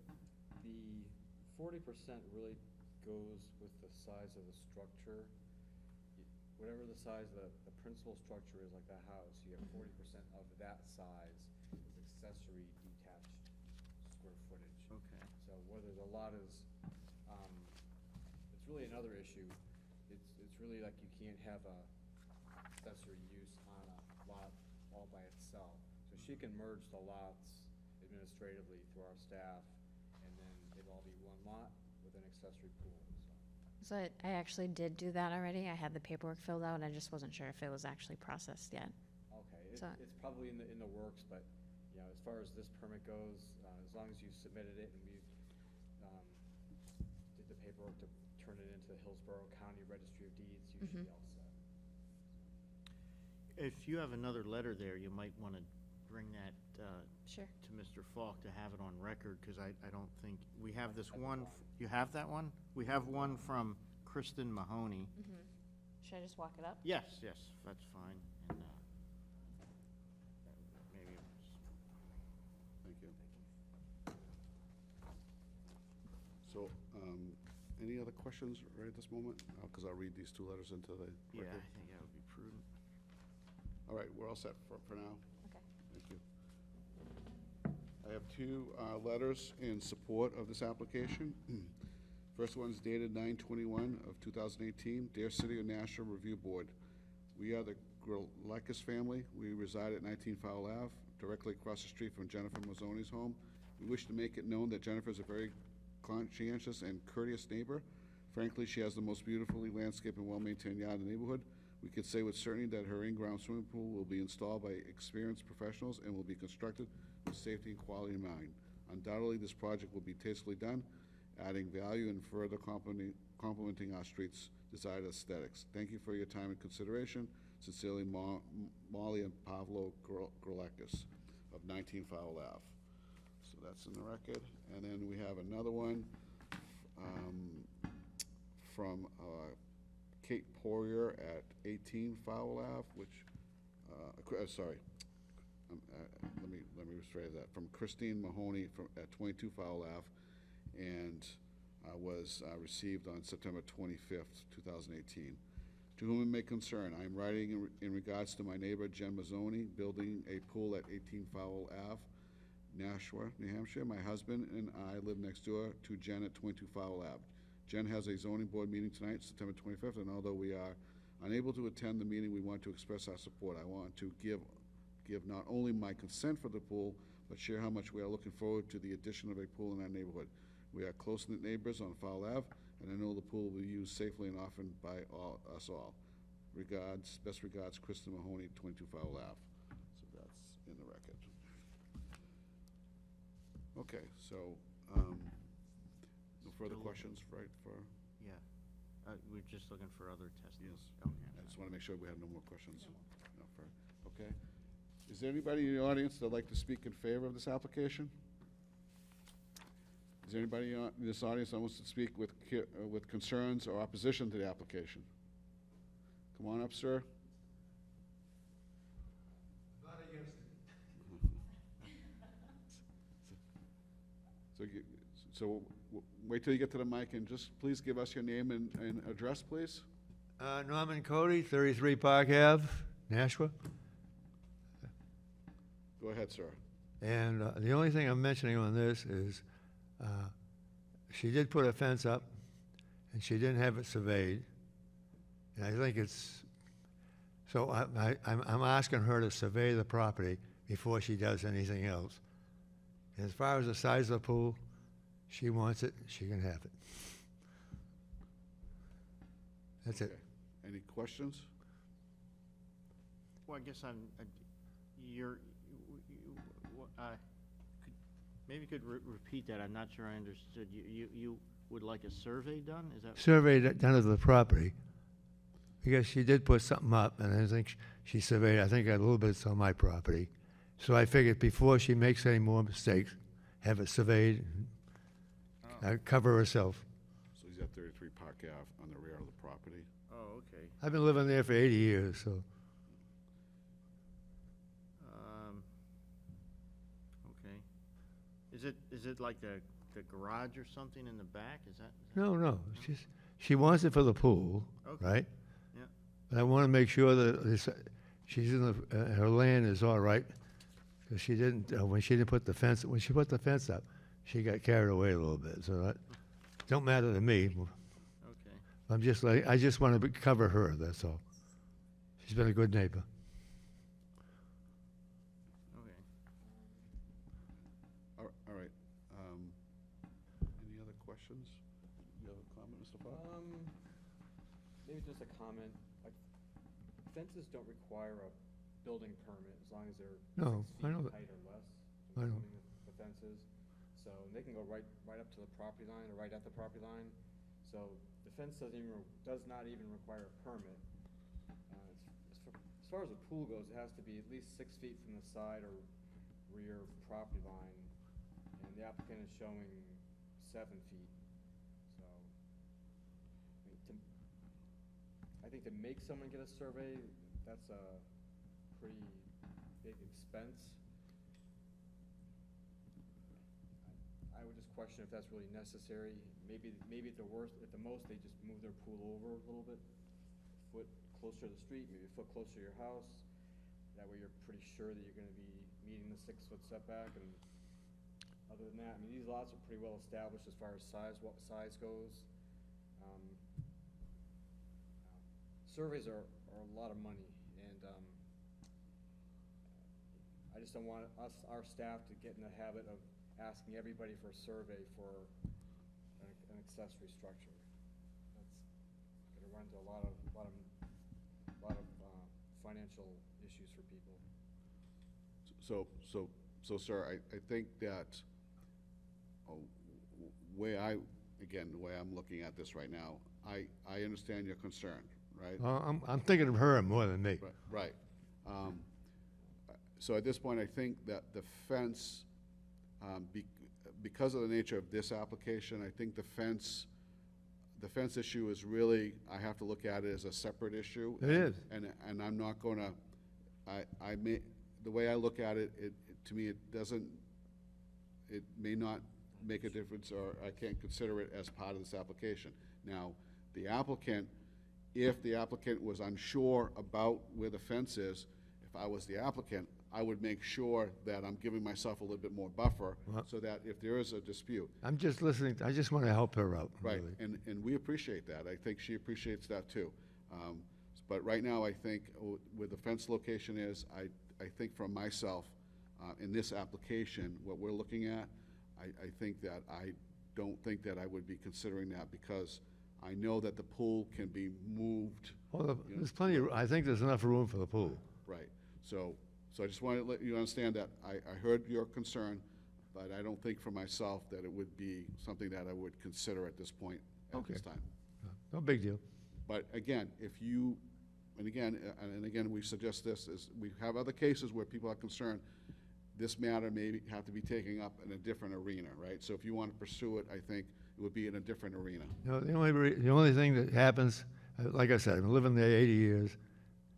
40% really goes with the size of the structure. Whatever the size of the principal structure is, like that house, you have 40% of that size is accessory detached square footage. Okay. So whether the lot is, it's really another issue. It's really like you can't have a accessory use on a lot all by itself. So she can merge the lots administratively through our staff, and then it'll all be one lot with an accessory pool, so. So I actually did do that already. I had the paperwork filled out. I just wasn't sure if it was actually processed yet. Okay, So- it's probably in the works, but, you know, as far as this permit goes, as long as you submitted it and we did the paperwork to turn it into the Hillsborough County Registry of Deeds, you should be all set. If you have another letter there, you might want to bring that Sure. to Mr. Falk to have it on record, because I don't think, we have this one, you have that one? We have one from Kristen Mahoney. Should I just walk it up? Yes, yes, that's fine. And maybe it's- Thank you. So, any other questions right at this moment? Because I'll read these two letters into the yeah, record. I think that would be prudent. All right, we're all set for now. Okay. Thank you. I have two letters in support of this application. First one's dated 9/21 of 2018. Dear City of Nashua Review Board, we are the Grillakis family. We reside at 19 Fowle Ave, directly across the street from Jennifer Mazzoni's home. We wish to make it known that Jennifer is a very conscientious and courteous neighbor. Frankly, she has the most beautifully landscaped and well-maintained yard in the neighborhood. We could say with certainty that her in-ground swimming pool will be installed by experienced professionals and will be constructed with safety and quality in mind. Undoubtedly, this project will be tastefully done, adding value and further complementing our street's desired aesthetics. Thank you for your time and consideration. Sincerely, Molly and Pavlo Grillakis of 19 Fowle Ave. So that's in the record. And then we have another one from Kate Poirier at 18 Fowle Ave, which, sorry, let me rephrase that, from Christine Mahoney at 22 Fowle Ave, and was received on September 25th, 2018. To whom it may concern, I am writing in regards to my neighbor Jen Mazzoni, building a pool at 18 Fowle Ave, Nashua, New Hampshire. My husband and I live next door to Jen at 22 Fowle Ave. Jen has a zoning board meeting tonight, September 25th, and although we are unable to attend the meeting, we want to express our support. I want to give not only my consent for the pool, but share how much we are looking forward to the addition of a pool in our neighborhood. We are close-knit neighbors on Fowle Ave, and I know the pool will be used safely and often by us all. Regards, best regards, Kristen Mahoney, 22 Fowle Ave. So that's in the record. Okay, so, no further questions, right, for? Yeah. We're just looking for other testimony. Yes. Okay. I just want to make sure we have no more questions. No, okay. Is there anybody in the audience that'd like to speak in favor of this application? Is there anybody in this audience that wants to speak with concerns or opposition to the application? Come on up, sir. Not against it. So wait till you get to the mic and just please give us your name and address, please. Norman Cody, 33 Park Ave, Nashua. Go ahead, sir. And the only thing I'm mentioning on this is she did put a fence up, and she didn't have it surveyed. And I think it's, so I'm asking her to survey the property before she does anything else. And as far as the size of the pool, she wants it, she can have it. That's it. Okay. Any questions? Well, I guess maybe you could repeat that. I'm not sure I understood. You would like a survey done? Is that? Survey done of the property, because she did put something up, and I think she surveyed, I think a little bit on my property. So I figured before she makes any more mistakes, have it surveyed, and cover herself. So he's at 33 Park Ave on the rear of the property. Oh, okay. I've been living there for 80 years, so. Okay. Is it like the garage or something in the back? Is that? No, she wants it for the pool, Okay. right? Yeah. But I want to make sure that she's in her land is all right, because she didn't, when she put the fence up, she got carried away a little bit, so that don't matter to me. Okay. I just want to cover her, that's all. She's been a good neighbor. Okay. All right. Any other questions? You have a comment, Mr. Fox? Maybe just a comment. Fences don't require a building permit as long as they're No, 6 I know feet that. height or less. I know. The fences, so they can go right up to the property line or right at the property line. So the fence does not even require a permit. As as far as the pool goes, it has to be at least 6 feet from the side or rear property line, and the applicant is showing 7 feet. So, I think to make someone get a survey, that's a pretty big expense. I would just question if that's really necessary. Maybe at the worst, at the most, they just move their pool over a little bit, a foot closer to the street, maybe a foot closer to your house. That way you're pretty sure that you're gonna be meeting the 6-foot setback, and other than that, I mean, these lots are pretty well established as far as what size goes. Surveys are a lot of money, and I just don't want our staff to get in the habit of asking everybody for a survey for an accessory structure. That's gonna run into a lot of financial issues for people. So, sir, I think that, the way I'm looking at this right now, I understand your concern, right? I'm thinking of her more than me. Right. So at this point, I think that the fence, because of the nature of this application, I think the fence issue is really, I have to look at it as a separate issue. It is. And I'm not gonna, the way I look at it, to me, it may not make a difference, or I can't consider it as part of this application. Now, the applicant, if the applicant was unsure about where the fence is, if I was the applicant, I would make sure that I'm giving myself a little bit more buffer, so that if there is a dispute. I'm just listening, I just want to help her out. Right, really. and we appreciate that. I think she appreciates that too. But right now, I think where the fence location is, I think for myself, in this application, what we're looking at, I think that I don't think that I would be considering that, because I know that the pool can be moved. Well, there's plenty of, I think there's enough room for the pool. Right, so I just wanted to let you understand that I heard your concern, but I don't think for myself that it would be something that I would consider at this point, at this time. No big deal. But again, if you, and again, we suggest this, is we have other cases where people are concerned, this matter may have to be taken up in a different arena, right? So if you want to pursue it, I think it would be in a different arena. No, the only thing that happens, like I said, I've been living there 80 years.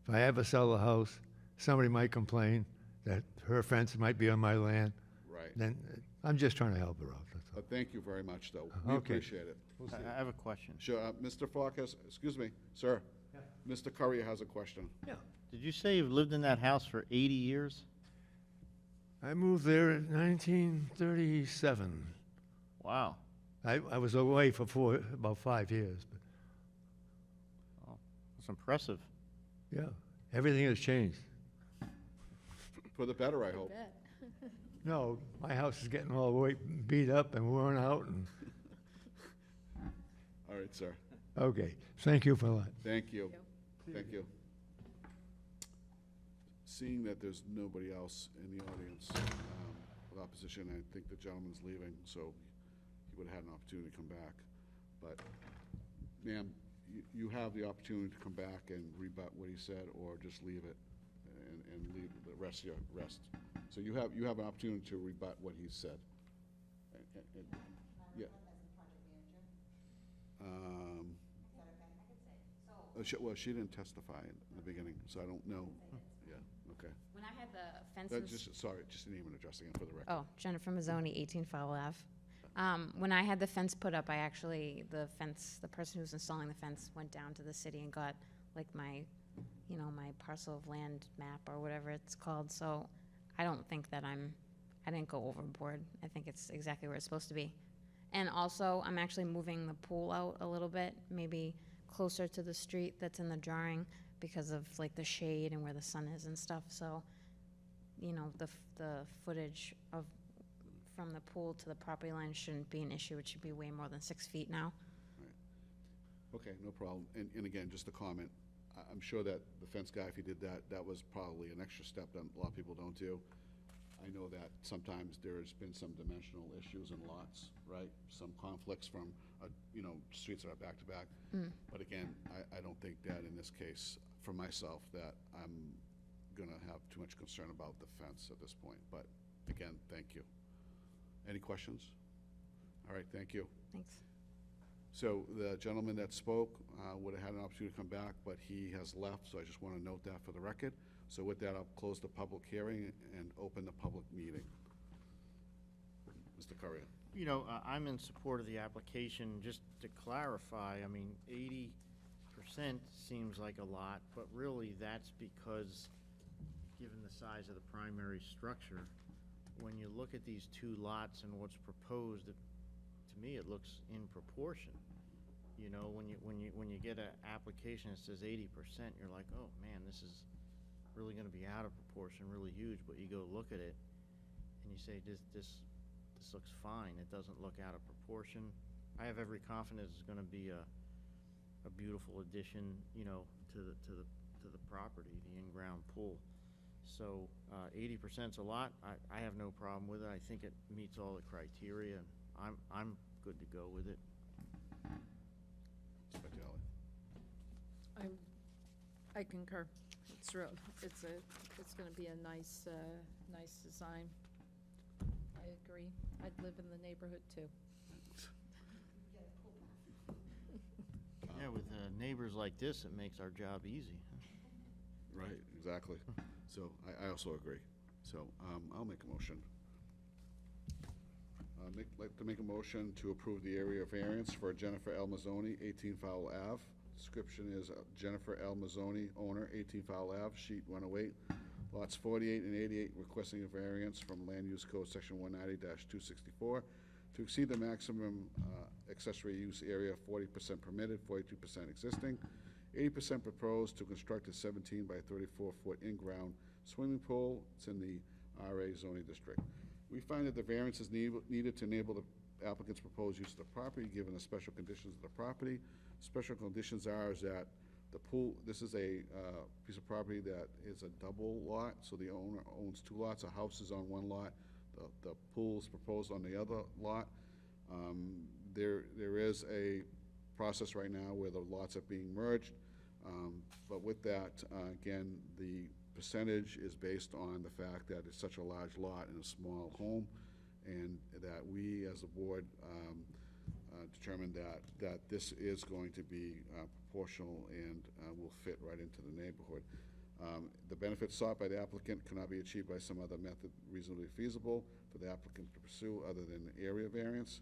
If I ever sell the house, somebody might complain that her fence might be on my land. Right. Then I'm just trying to help her out, that's all. But thank you very much, though. We Okay. appreciate it. I have a question. Sure, Mr. Falk has, excuse me, sir. Mr. Curry has a question. Yeah. Did you say you've lived in that house for 80 years? I moved there in 1937. Wow. I was away for about 5 years, but Oh, that's impressive. yeah, everything has changed. For the better, I hope. No, my house is getting all the way beat up and worn out, and, All right, sir. okay, thank you for that. Thank you. Thank you. Seeing that there's nobody else in the audience with opposition, I think the gentleman's leaving, so he would have had an opportunity to come back. But, ma'am, you have the opportunity to come back and rebut what he said, or just leave it and leave the rest. So you have an opportunity to rebut what he said. Yeah. Well, she didn't testify in the beginning, so I don't know. Yeah, okay. When I had the fences. Sorry, just a name and address again for the record. Oh, Jennifer Mazzoni, 18 Fowl Ave. When I had the fence put up, the person who was installing the fence went down to the city and got like my parcel of land map or whatever it's called. So I don't think that I didn't go overboard. I think it's exactly where it's supposed to be. And also, I'm actually moving the pool out a little bit, maybe closer to the street that's in the drawing, because of like the shade and where the sun is and stuff. So, the footage from the pool to the property line shouldn't be an issue. It should be way more than 6 feet now. Right. Okay, no problem. And again, just a comment, I'm sure that the fence guy, if he did that, that was probably an extra step that a lot of people don't do. I know that sometimes there's been some dimensional issues in lots, right? Some conflicts from, streets that are back to back. But again, I don't think that in this case, for myself that I'm gonna have too much concern about the fence at this point, but again, thank you. Any questions? All right, thank you. Thanks. So the gentleman that spoke would have had an opportunity to come back, but he has left, so I just want to note that for the record. So with that, I'll close the public hearing and open the public meeting. Mr. Currier. You know, I'm in support of the application. Just to clarify, I mean, 80% seems like a lot, but really that's because, given the size of the primary structure, when you look at these two lots and what's proposed, to me, it looks in proportion. You know, when you get an application that says 80%, you're like, oh man, this is really going to be out of proportion, really huge. But you go look at it, and you say, this looks fine. It doesn't look out of proportion. I have every confidence it's going to be a beautiful addition, you know, to the property, the in-ground pool. So 80% is a lot. I have no problem with it. I think it meets all the criteria, and I'm good to go with it. Mr. Vitale. I concur. It's going to be a nice design. I agree. I'd live in the neighborhood too. Yeah, with neighbors like this, it makes our job easy. Right, exactly. So I also agree. So I'll make a motion. Like to make a motion to approve the area variance for Jennifer L. Mazzoni, 18 Fowle Ave. Description is Jennifer L. Mazzoni, owner, 18 Fowle Ave, sheet 108, lots 48 and 88, requesting a variance from Land Use Code Section 190-264 to exceed the maximum accessory use area, 40% permitted, 42% existing, 80% proposed to construct a 17 by 34-foot in-ground swimming pool. It's in the RA zoning district. We find that the variance is needed to enable the applicant's proposed use of the property, given the special conditions of the property. Special conditions is that the pool, this is a piece of property that is a double lot, so the owner owns two lots. A house is on one lot, the pool is proposed on the other lot. There is a process right now where the lots are being merged, but with that, again, the percentage is based on the fact that it's such a large lot in a small home, and that we, as a board, determined that this is going to be proportional and will fit right into the neighborhood. The benefits sought by the applicant cannot be achieved by some other method reasonably feasible for the applicant to pursue other than area variance.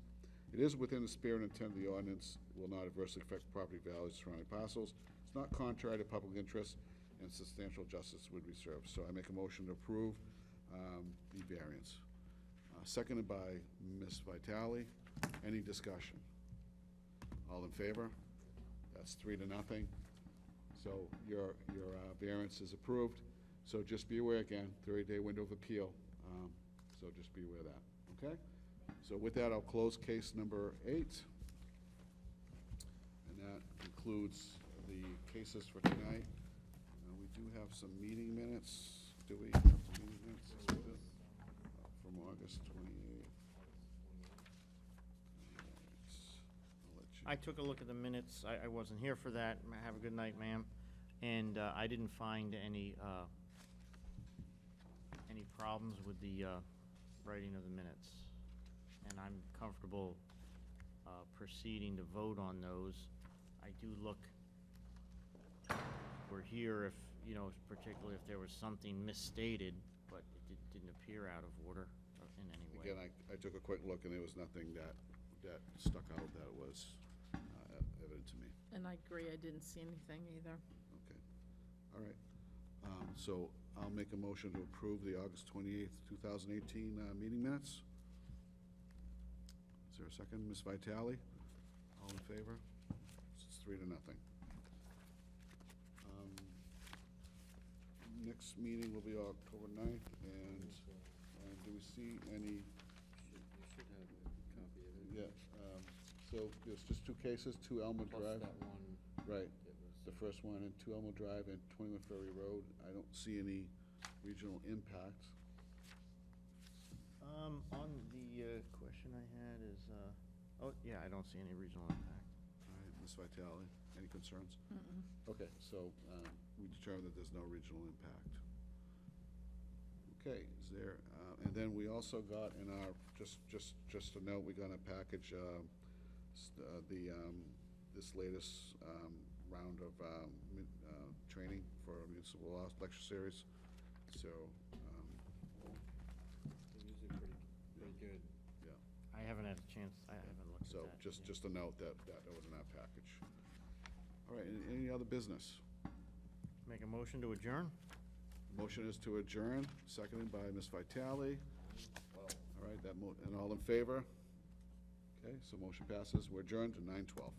It is within the spirit and intent of the ordinance, will not adversely affect property values of surrounding parcels. It's not contrary to public interest, and substantial justice would be served. So I make a motion to approve the variance. Seconded by Ms. Vitale. Any discussion? All in favor? That's 3-0. So your variance is approved. So just be aware again, 30-day window of appeal. So just be aware of that, okay? So with that, I'll close case number 8. And that concludes the cases for tonight. We do have some meeting minutes. Do we have some meeting minutes? Yes, we do. From August 28th. I took a look at the minutes. I wasn't here for that. Have a good night, ma'am. And I didn't find any problems with the writing of the minutes. And I'm comfortable proceeding to vote on those. I do look, we're here if, you know, particularly if there was something misstated, but it didn't appear out of order in any way. Again, I took a quick look, and there was nothing that stuck out that was evident to me. And I agree, I didn't see anything either. Okay. All right. So I'll make a motion to approve the August 28th, 2018 meeting minutes. Is there a second? Ms. Vitale? All in favor? It's 3-0. Next meeting will be October 9th, and do we see any? You should have a copy of it. Yeah, so there's just 2 cases, 2 Elmwood Plus Drive. that one. Right, that was- the first one, and 2 Elmwood Drive and 21 Ferry Road. I don't see any regional impact. On the question I had is, oh, yeah, I don't see any regional impact. All right, Ms. Vitale? Any concerns? Okay, so we determined that there's no regional impact. Okay, is there, and then we also got in our, just a note, we got a package, this latest round of training for a municipal law lecture series. So, They're usually pretty good. yeah. I haven't had a chance, I haven't looked at So that. just a note that was in our package. All right, any other business? Make a motion to adjourn? Motion is to adjourn, seconded by Ms. Vitale. All right, and all in favor? Okay, so motion passes. We're adjourned to 9:12.